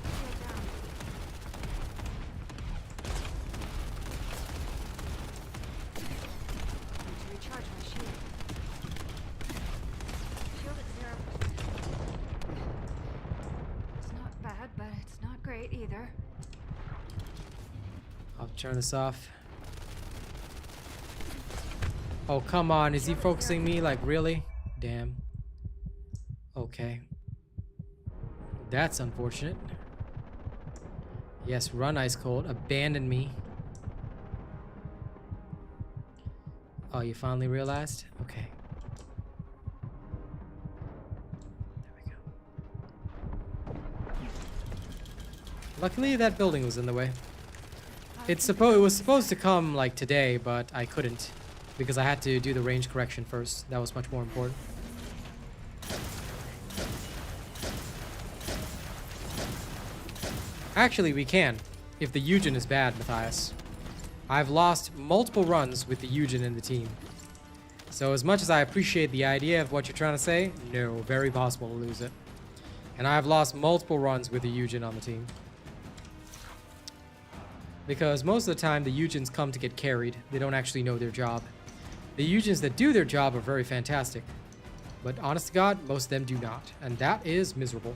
Shield down. Need to recharge my shield. Shield at 0%. It's not bad, but it's not great either. I'll turn this off. Oh, come on. Is he focusing me? Like, really? Damn. Okay. That's unfortunate. Yes, run ice cold. Abandon me. Oh, you finally realized? Okay. There we go. Luckily, that building was in the way. It was supposed to come like today, but I couldn't because I had to do the range correction first. That was much more important. Actually, we can, if the Eugen is bad, Matthias. I've lost multiple runs with the Eugen in the team. So as much as I appreciate the idea of what you're trying to say, no, very possible to lose it. And I've lost multiple runs with the Eugen on the team. Because most of the time, the Eugens come to get carried. They don't actually know their job. The Eugens that do their job are very fantastic. But honest to God, most of them do not. And that is miserable.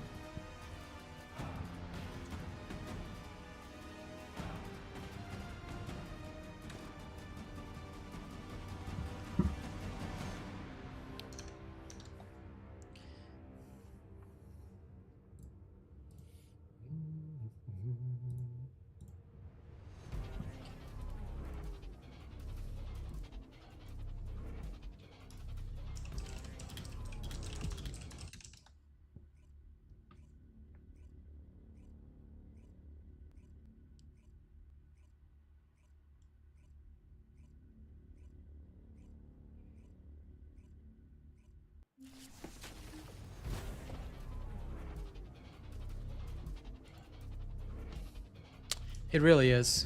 It really is.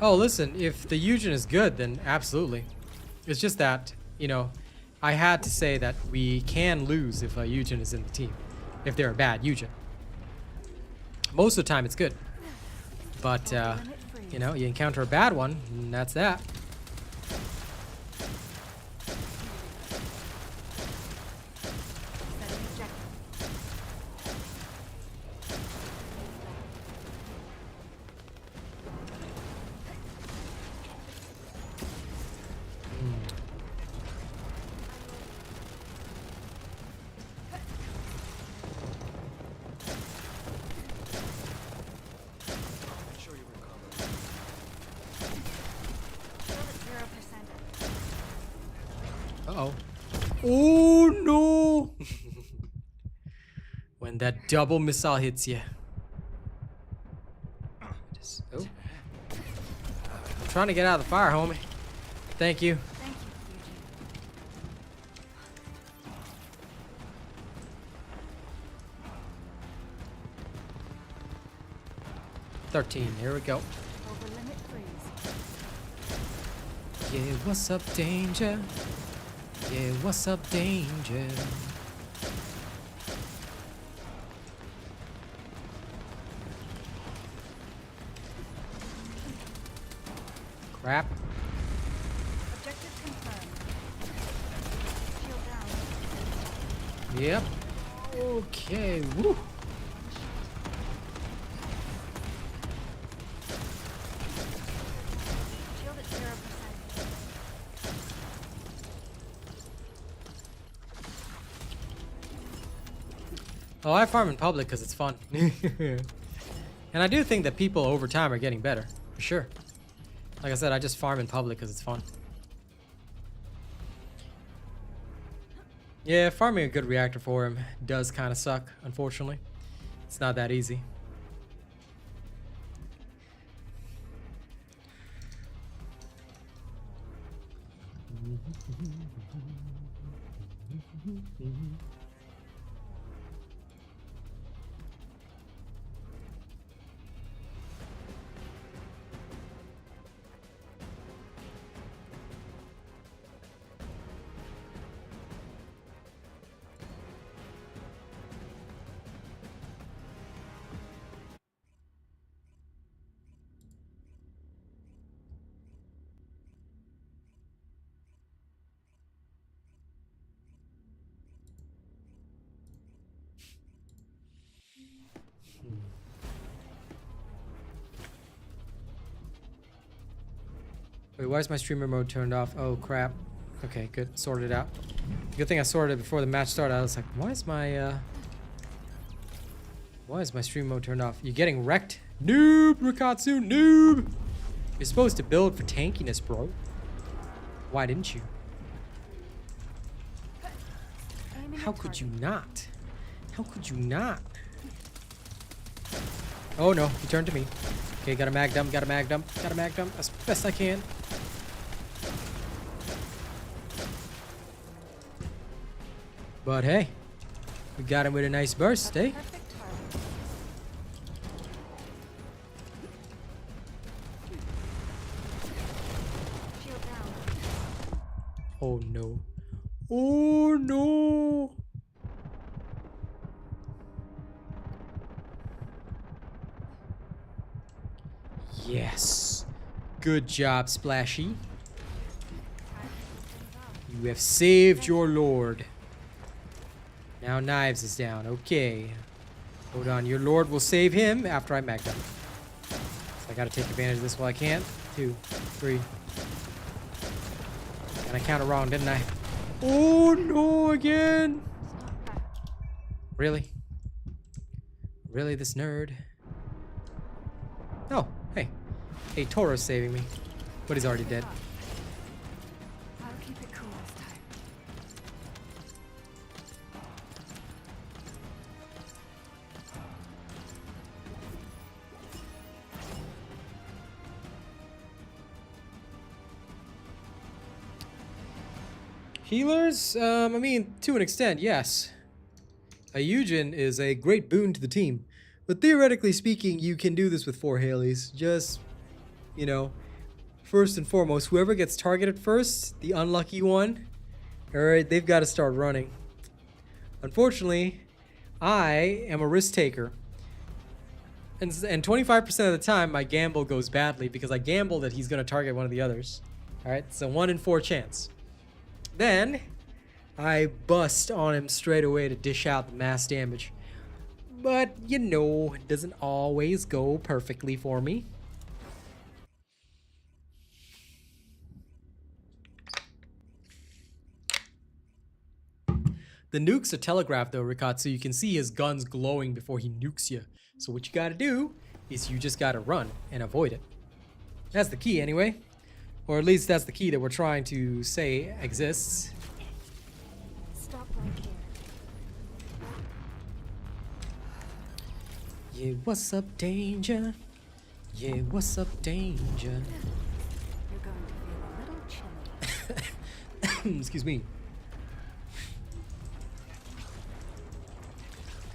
Oh, listen, if the Eugen is good, then absolutely. It's just that, you know, I had to say that we can lose if a Eugen is in the team. If they're a bad Eugen. Most of the time, it's good. But, you know, you encounter a bad one, and that's that. Setting objective. Sure you recover. Shield at 0%. Uh-oh. Oh, no! When that double missile hits you. Just, oh. I'm trying to get out of the fire, homie. Thank you. Thank you, Eugene. 13. Here we go. Over limit freeze. Yeah, what's up, danger? Yeah, what's up, danger? Crap. Objective confirmed. Shield down. Yep. Okay. Woo. Shield at 0%. Oh, I farm in public because it's fun. And I do think that people over time are getting better, for sure. Like I said, I just farm in public because it's fun. Yeah, farming a good reactor for him does kind of suck, unfortunately. It's not that easy. Wait, why is my streamer mode turned off? Oh, crap. Okay, good. Sorted it out. Good thing I sorted it before the match started. I was like, why is my stream mode turned off? You're getting wrecked? Noob, Rikatsu, noob! You're supposed to build for tankiness, bro. Why didn't you? Aiming How at could you target. not? How could you not? Oh no, he turned to me. Okay, got a mag dump, got a mag dump, got a mag dump as best I can. But hey, we got him with a nice burst, eh? Perfect target. Shield down. Oh no. Oh no. Yes. Good job, Splashy. You have saved your lord. Now Knives is down. Okay. Hold on. Your lord will save him after I mag him. So I gotta take advantage of this while I can. 2, 3. And I counted wrong, didn't I? Oh no, again. It's not bad. Really? Really, this nerd? Oh, hey. Hey, Toro's saving me. But he's already dead. I'll keep it cool this time. Healers? I mean, to an extent, yes. A Eugen is a great boon to the team. But theoretically speaking, you can do this with 4 Haleys. Just, you know, first and foremost, whoever gets targeted first, the unlucky one, alright, they've got to start running. Unfortunately, I am a risk taker. And 25% of the time, my gamble goes badly because I gamble that he's going to target one of the others. Alright, it's a 1 in 4 chance. Then, I bust on him straight away to dish out the mass damage. But, you know, it doesn't always go perfectly for me. The nukes are telegraphed though, Rikatsu. You can see his guns glowing before he nukes you. So what you gotta do is you just gotta run and avoid it. That's the key anyway. Or at least that's the key that we're trying to say exists. Stop right here. Yeah, what's up, danger? Yeah, what's up, danger? You're going to feel a little chilly. Excuse me.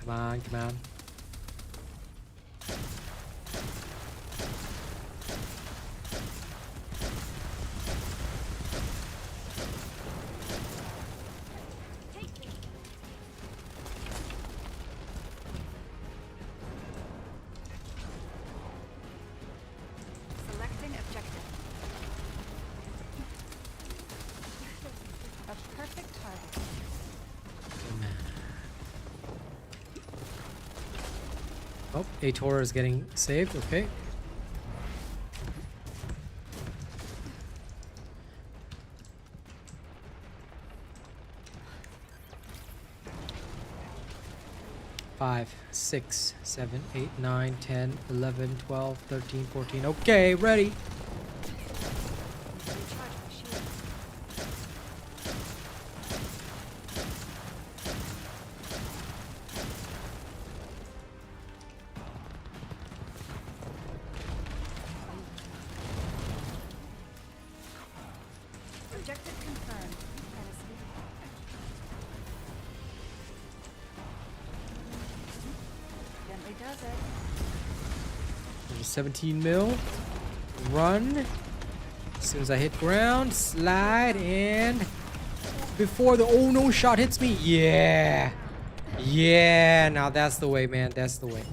Come on, come on. Oh, Ator is getting saved. Okay. Five, 6, 7, 8, 9, 10, 11, 12, 13, 14. Okay, ready. Recharge my shield. Objective confirmed. Fantasy. Gently does it. There's 17 mil. Run. As soon as I hit ground, slide, and before the oh no shot hits me. Yeah. Yeah. Now that's the way, man. That's the way.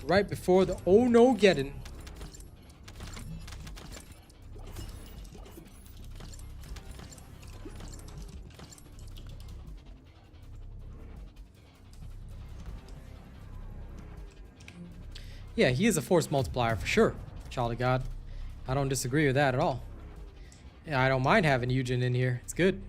Right before the oh no getting. Yeah, he is a force multiplier for sure, child of God. I don't disagree with that at all. Yeah, I don't mind having Eugen in here. It's good.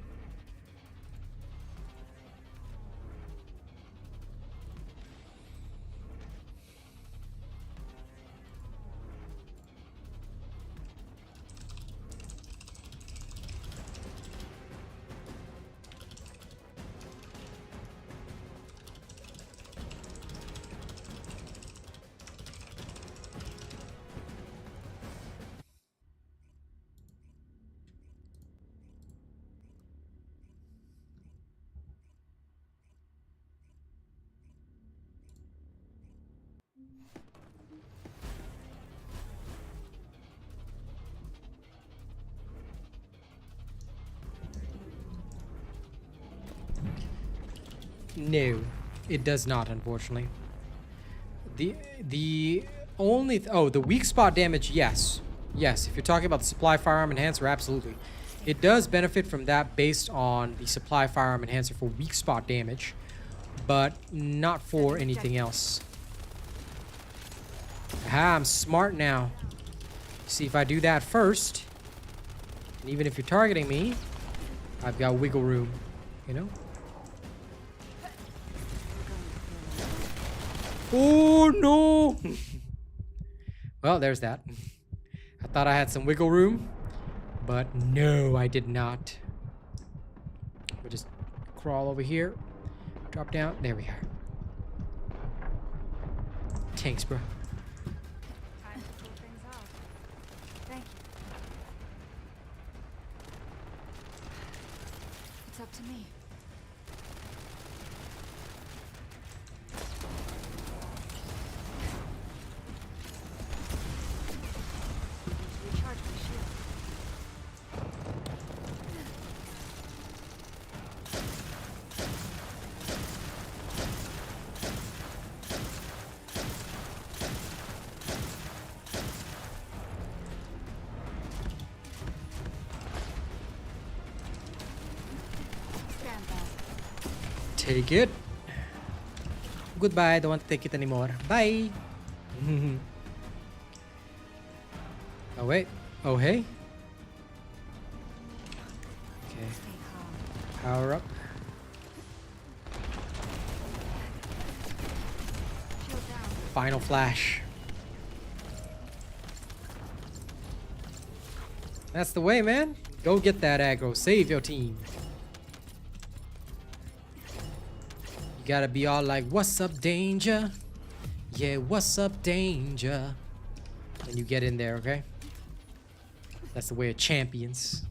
No, it does not, unfortunately. The only the weak spot damage, yes. Yes, if you're talking about the supply firearm enhancer, absolutely. It does benefit from that based on the supply firearm enhancer for weak spot damage, but not for anything else. Aha, I'm smart now. See, if I do that first, and even if you're targeting me, I've got wiggle room, you know? Oh no! Well, there's that. I thought I had some wiggle room, but no, I did not. We'll just crawl over here, drop down. There we are. Thanks, bro. Time to cool things off. Thank you. It's up to me. Recharge my shield. Stand back. Take it. Goodbye, don't want to take it anymore. Bye. Oh wait. Oh hey. Okay. Stay calm. Power up. Shield down. Final flash. That's the way, man. Go get that aggro. Save your team. You gotta be all like, what's up, danger? Yeah, what's up, danger? When you get in there, okay? That's the way of champions.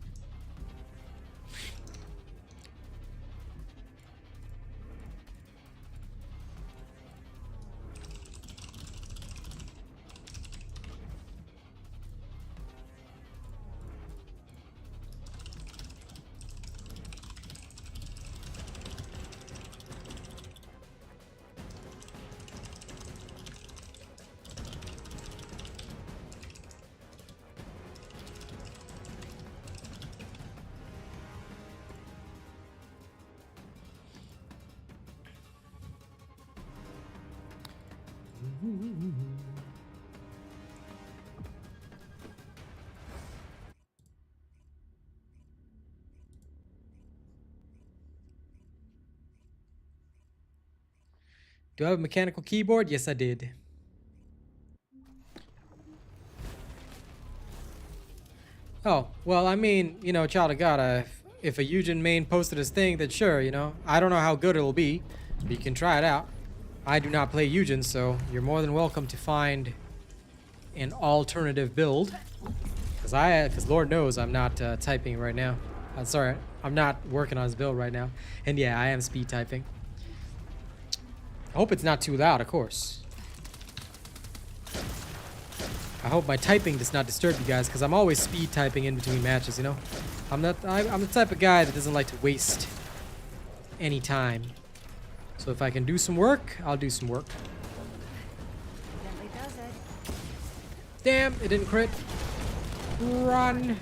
Do I have a mechanical keyboard? Yes, I did. Oh, well, I mean, you know, child of God, if a Eugen main posted his thing, then sure, you know. I don't know how good it'll be, but you can try it out. I do not play Eugen, so you're more than welcome to find an alternative build. Because Lord knows I'm not typing right now. Sorry, I'm not working on his build right now. And yeah, I am speed typing. I hope it's not too loud, of course. I hope my typing does not disturb you guys, because I'm always speed typing in between matches, you know? I'm the type of guy that doesn't like to waste any time. So if I can do some work, I'll do some work. Gently does it. Damn, it didn't crit. Run.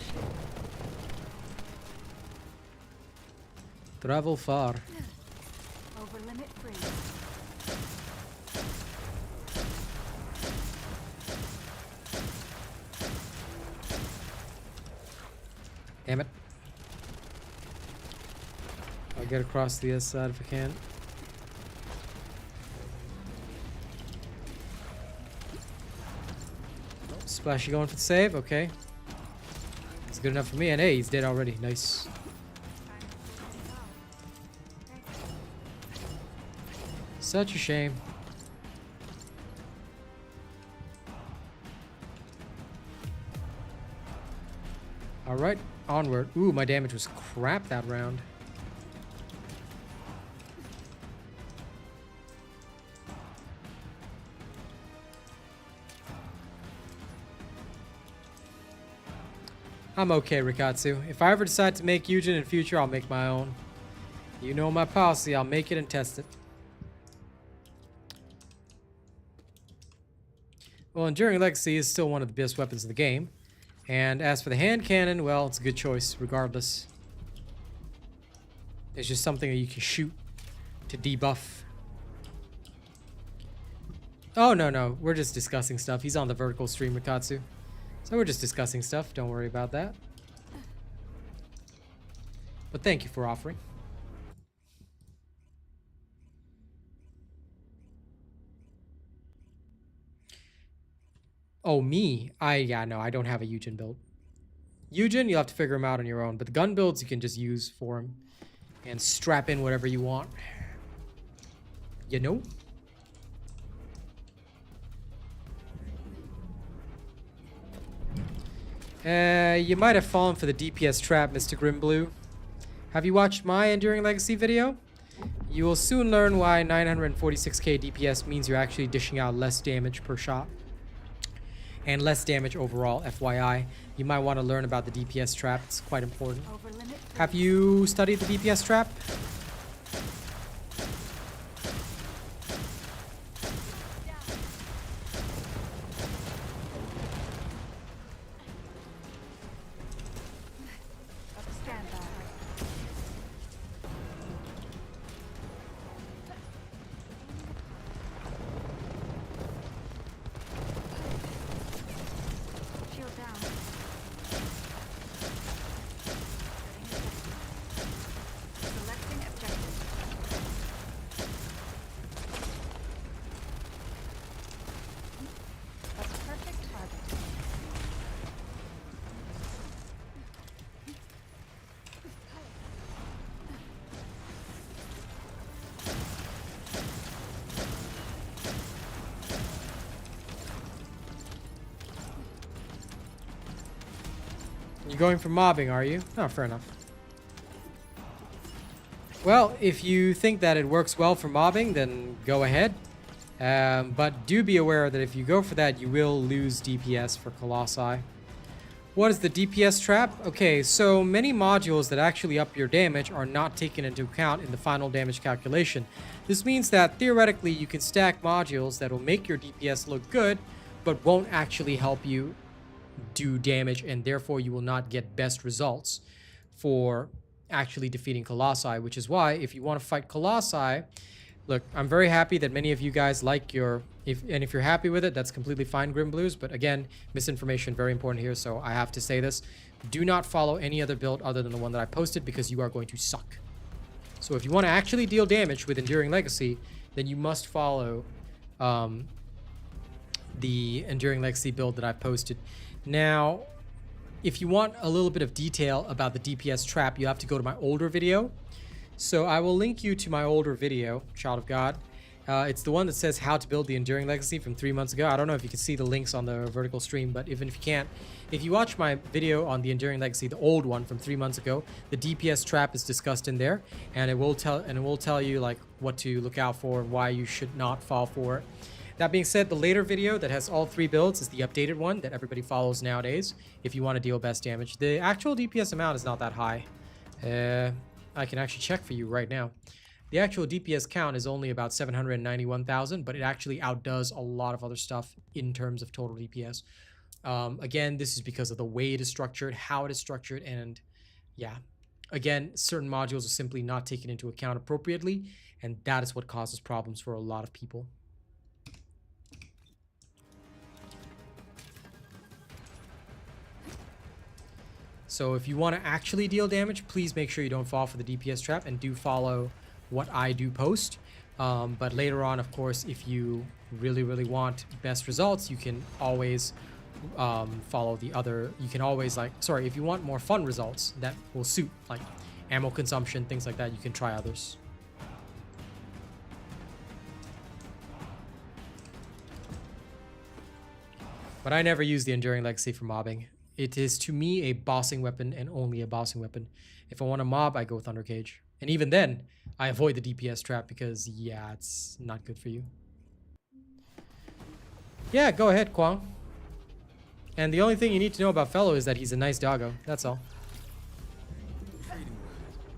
Travel far. Over limit free. Damn it. I'll get across the other side if I can. Splashy going for the save, okay. It's good enough for me, and hey, he's dead already. Nice. Such a shame. Alright, onward. Ooh, my damage was crap that round. I'm okay, Rikatsu. If I ever decide to make Eugen in future, I'll make my own. You know my policy, I'll make it and test it. Well, Enduring Legacy is still one of the best weapons in the game. And as for the hand cannon, well, it's a good choice, regardless. It's just something that you can shoot to debuff. Oh, no. We're just discussing stuff. He's on the vertical stream, Rikatsu. So we're just discussing stuff. Don't worry about that. But thank you for offering. Oh, me? Yeah, no, I don't have a Eugen build. Eugen, you'll have to figure him out on your own. But the gun builds you can just use for him. And strap in whatever you want. You know? You might have fallen for the DPS trap, Mr. Grimblue. Have you watched my Enduring Legacy video? You will soon learn why 946k DPS means you're actually dishing out less damage per shot. And less damage overall, FYI. You might want to learn about the DPS trap. It's quite important. Over limit free. Have you studied the DPS trap? Stand by. Shield down. Selecting objective. A perfect target. You're going for mobbing, are you? Oh, fair enough. Well, if you think that it works well for mobbing, then go ahead. But do be aware that if you go for that, you will lose DPS for Colossi. What is the DPS trap? Okay, so many modules that actually up your damage are not taken into account in the final damage calculation. This means that theoretically you can stack modules that will make your DPS look good, but won't actually help you do damage, and therefore you will not get best results for actually defeating Colossi, which is why if you want to fight Colossi, look, I'm very happy that many of you guys like your, if you're happy with it, that's completely fine, Grim Blues, but again, misinformation, very important here, so I have to say this. Do not follow any other build other than the one that I posted, because you are going to suck. So if you want to actually deal damage with Enduring Legacy, then you must follow the Enduring Legacy build that I posted. Now, if you want a little bit of detail about the DPS trap, you have to go to my older video. So I will link you to my older video, Child of God. It's the one that says how to build the Enduring Legacy from 3 months ago. I don't know if you can see the links on the vertical stream, but even if you can't, if you watch my video on the Enduring Legacy, the old one from 3 months ago, the DPS trap is discussed in there, and it will tell you like what to look out for and why you should not fall for it. That being said, the later video that has all 3 builds is the updated one that everybody follows nowadays if you want to deal best damage. The actual DPS amount is not that high. I can actually check for you right now. The actual DPS count is only about 791,000, but it actually outdoes a lot of other stuff in terms of total DPS. Again, this is because of the way it is structured, how it is structured, and yeah. Again, certain modules are simply not taken into account appropriately, and that is what causes problems for a lot of people. So if you want to actually deal damage, please make sure you don't fall for the DPS trap and do follow what I do post. But later on, of course, if you really want best results, you can always follow the other. You can always if you want more fun results that will suit like ammo consumption, things like that, you can try others. But I never use the Enduring Legacy for mobbing. It is, to me, a bossing weapon and only a bossing weapon. If I want to mob, I go Thunder Cage. And even then, I avoid the DPS trap because, yeah, it's not good for you. Yeah, go ahead, Kwang. And the only thing you need to know about Fellow is that he's a nice doggo. That's all.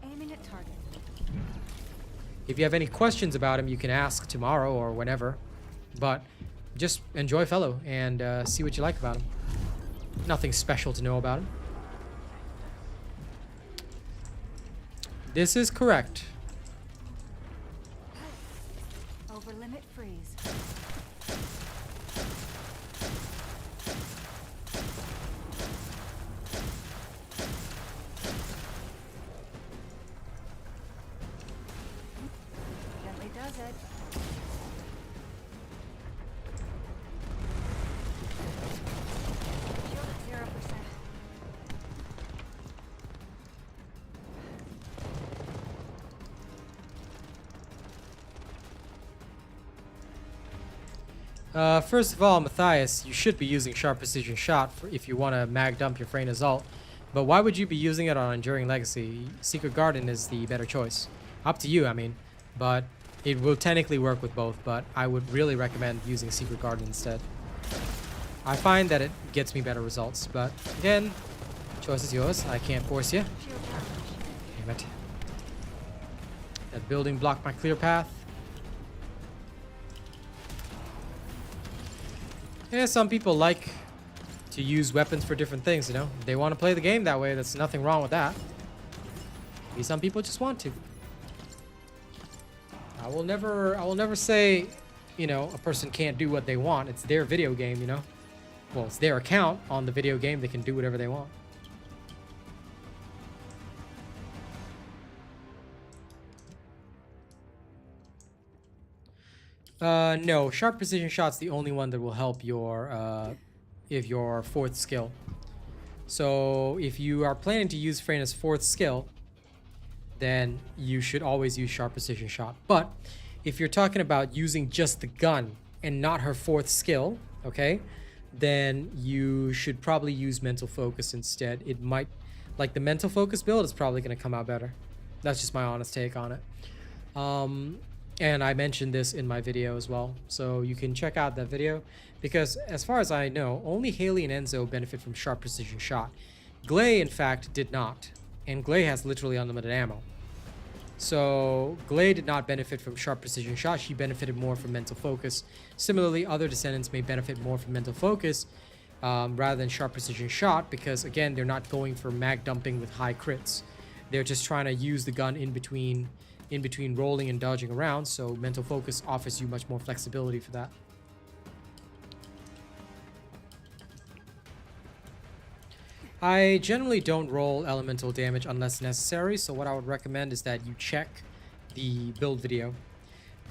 Aiming at target. If you have any questions about him, you can ask tomorrow or whenever. But just enjoy Fellow and see what you like about him. Nothing special to know about him. This is correct. Over limit freeze. Gently does it. Shield at 0%. First of all, Matthias, you should be using Sharp Precision Shot if you want to mag dump your Freyna's ult. But why would you be using it on Enduring Legacy? Secret Garden is the better choice. Up to you, I mean. But it will technically work with both, but I would really recommend using Secret Garden instead. I find that it gets me better results, but again, choice is yours. I can't force you. Shield charge. Damn it. That building blocked my clear path. Yeah, some people like to use weapons for different things, you know. They want to play the game that way. There's nothing wrong with that. Maybe some people just want to. I will never say, you know, a person can't do what they want. It's their video game, you know. Well, it's their account on the video game. They can do whatever they want. No, Sharp Precision Shot's the only one that will help your fourth skill. So if you are planning to use Freyna's fourth skill, then you should always use Sharp Precision Shot. But if you're talking about using just the gun and not her fourth skill, okay, then you should probably use Mental Focus instead. It might, like the Mental Focus build is probably going to come out better. That's just my honest take on it. And I mentioned this in my video as well, so you can check out that video, because as far as I know, only Haley and Enzo benefit from Sharp Precision Shot. Glay, in fact, did not, and Glay has literally unlimited ammo. So Glay did not benefit from Sharp Precision Shot. She benefited more from Mental Focus. Similarly, other Descendants may benefit more from Mental Focus rather than Sharp Precision Shot, because again, they're not going for mag dumping with high crits. They're just trying to use the gun in between rolling and dodging around, so Mental Focus offers you much more flexibility for that. I generally don't roll elemental damage unless necessary, so what I would recommend is that you check the build video.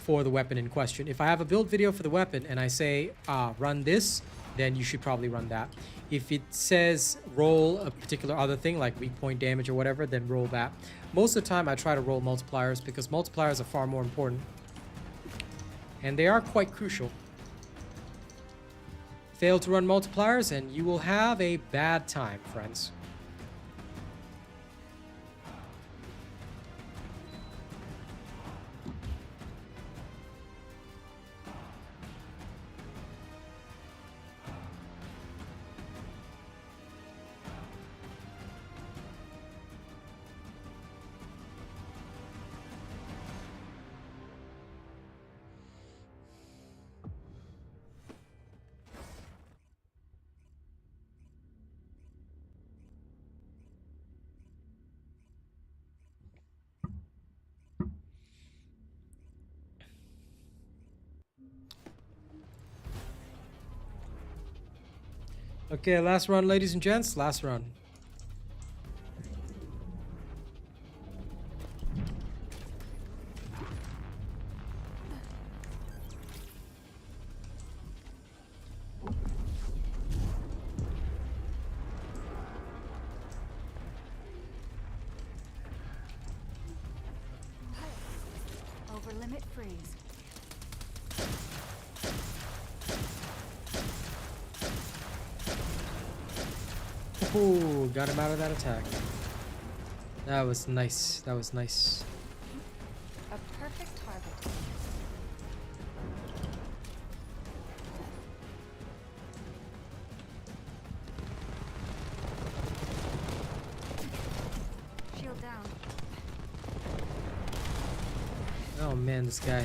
for the weapon in question. If I have a build video for the weapon and I say, run this, then you should probably run that. If it says roll a particular other thing like weak point damage or whatever, then roll that. Most of the time I try to roll multipliers because multipliers are far more important. And they are quite crucial. Fail to run multipliers and you will have a bad time, friends. Okay, last run, ladies and gents. Last run. Over limit freeze. Ooh, got him out of that attack. That was nice. That was nice. A perfect target. Shield down. Oh man, this guy.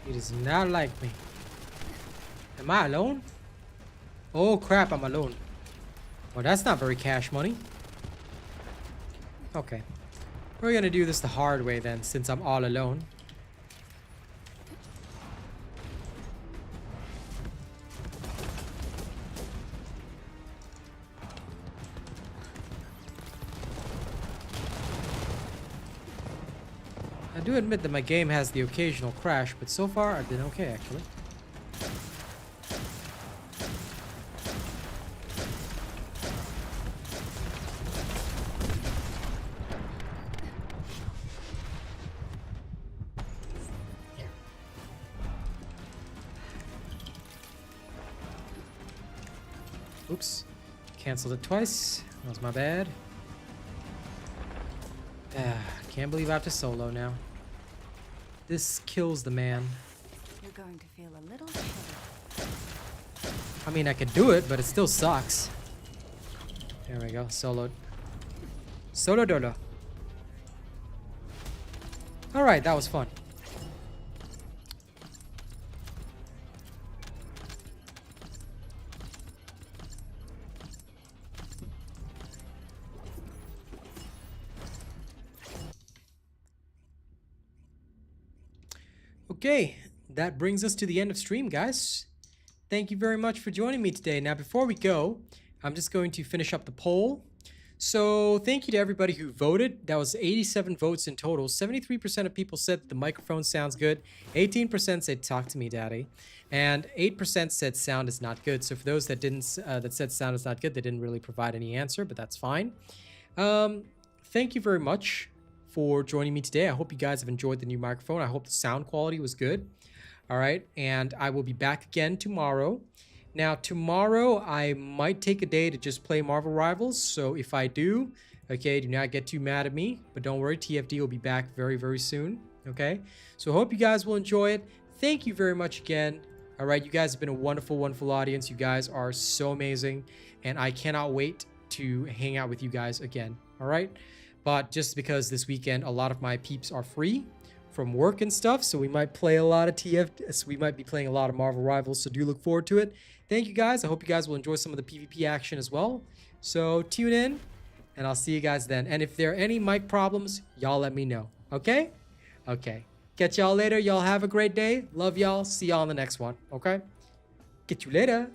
He does not like me. Am I alone? Oh crap, I'm alone. Well, that's not very cash money. Okay. We're gonna do this the hard way then, since I'm all alone. I do admit that my game has the occasional crash, but so far I've been okay actually. Oops. Canceled it twice. That was my bad. Can't believe I have to solo now. This kills the man. You're going to feel a little chilly. I mean, I could do it, but it still sucks. There we go. Soloed. Solo dolo. Alright, that was fun. Okay, that brings us to the end of stream, guys. Thank you very much for joining me today. Now, before we go, I'm just going to finish up the poll. So, thank you to everybody who voted. That was 87 votes in total. 73% of people said the microphone sounds good. 18% said talk to me, daddy. And 8% said sound is not good. So, for those that didn't, that said sound is not good, they didn't really provide any answer, but that's fine. Thank you very much for joining me today. I hope you guys have enjoyed the new microphone. I hope the sound quality was good. All right, and I will be back again tomorrow. Now, tomorrow I might take a day to just play Marvel Rivals. So if I do, okay, do not get too mad at me. But don't worry, TFD will be back very, very soon. Okay, so I hope you guys will enjoy it. Thank you very much again. All right, you guys have been a wonderful, wonderful audience. You guys are so amazing, and I cannot wait to hang out with you guys again. All right. But just because this weekend a lot of my peeps are free from work and stuff, so we might play a lot of so we might be playing a lot of Marvel Rivals, so do look forward to it. Thank you guys. I hope you guys will enjoy some of the PvP action as well. So tune in, and I'll see you guys then. And if there are any mic problems, y'all let me know. Okay? Okay. Catch y'all later. Y'all have a great day. Love y'all. See y'all on the next one. Okay? Get you later.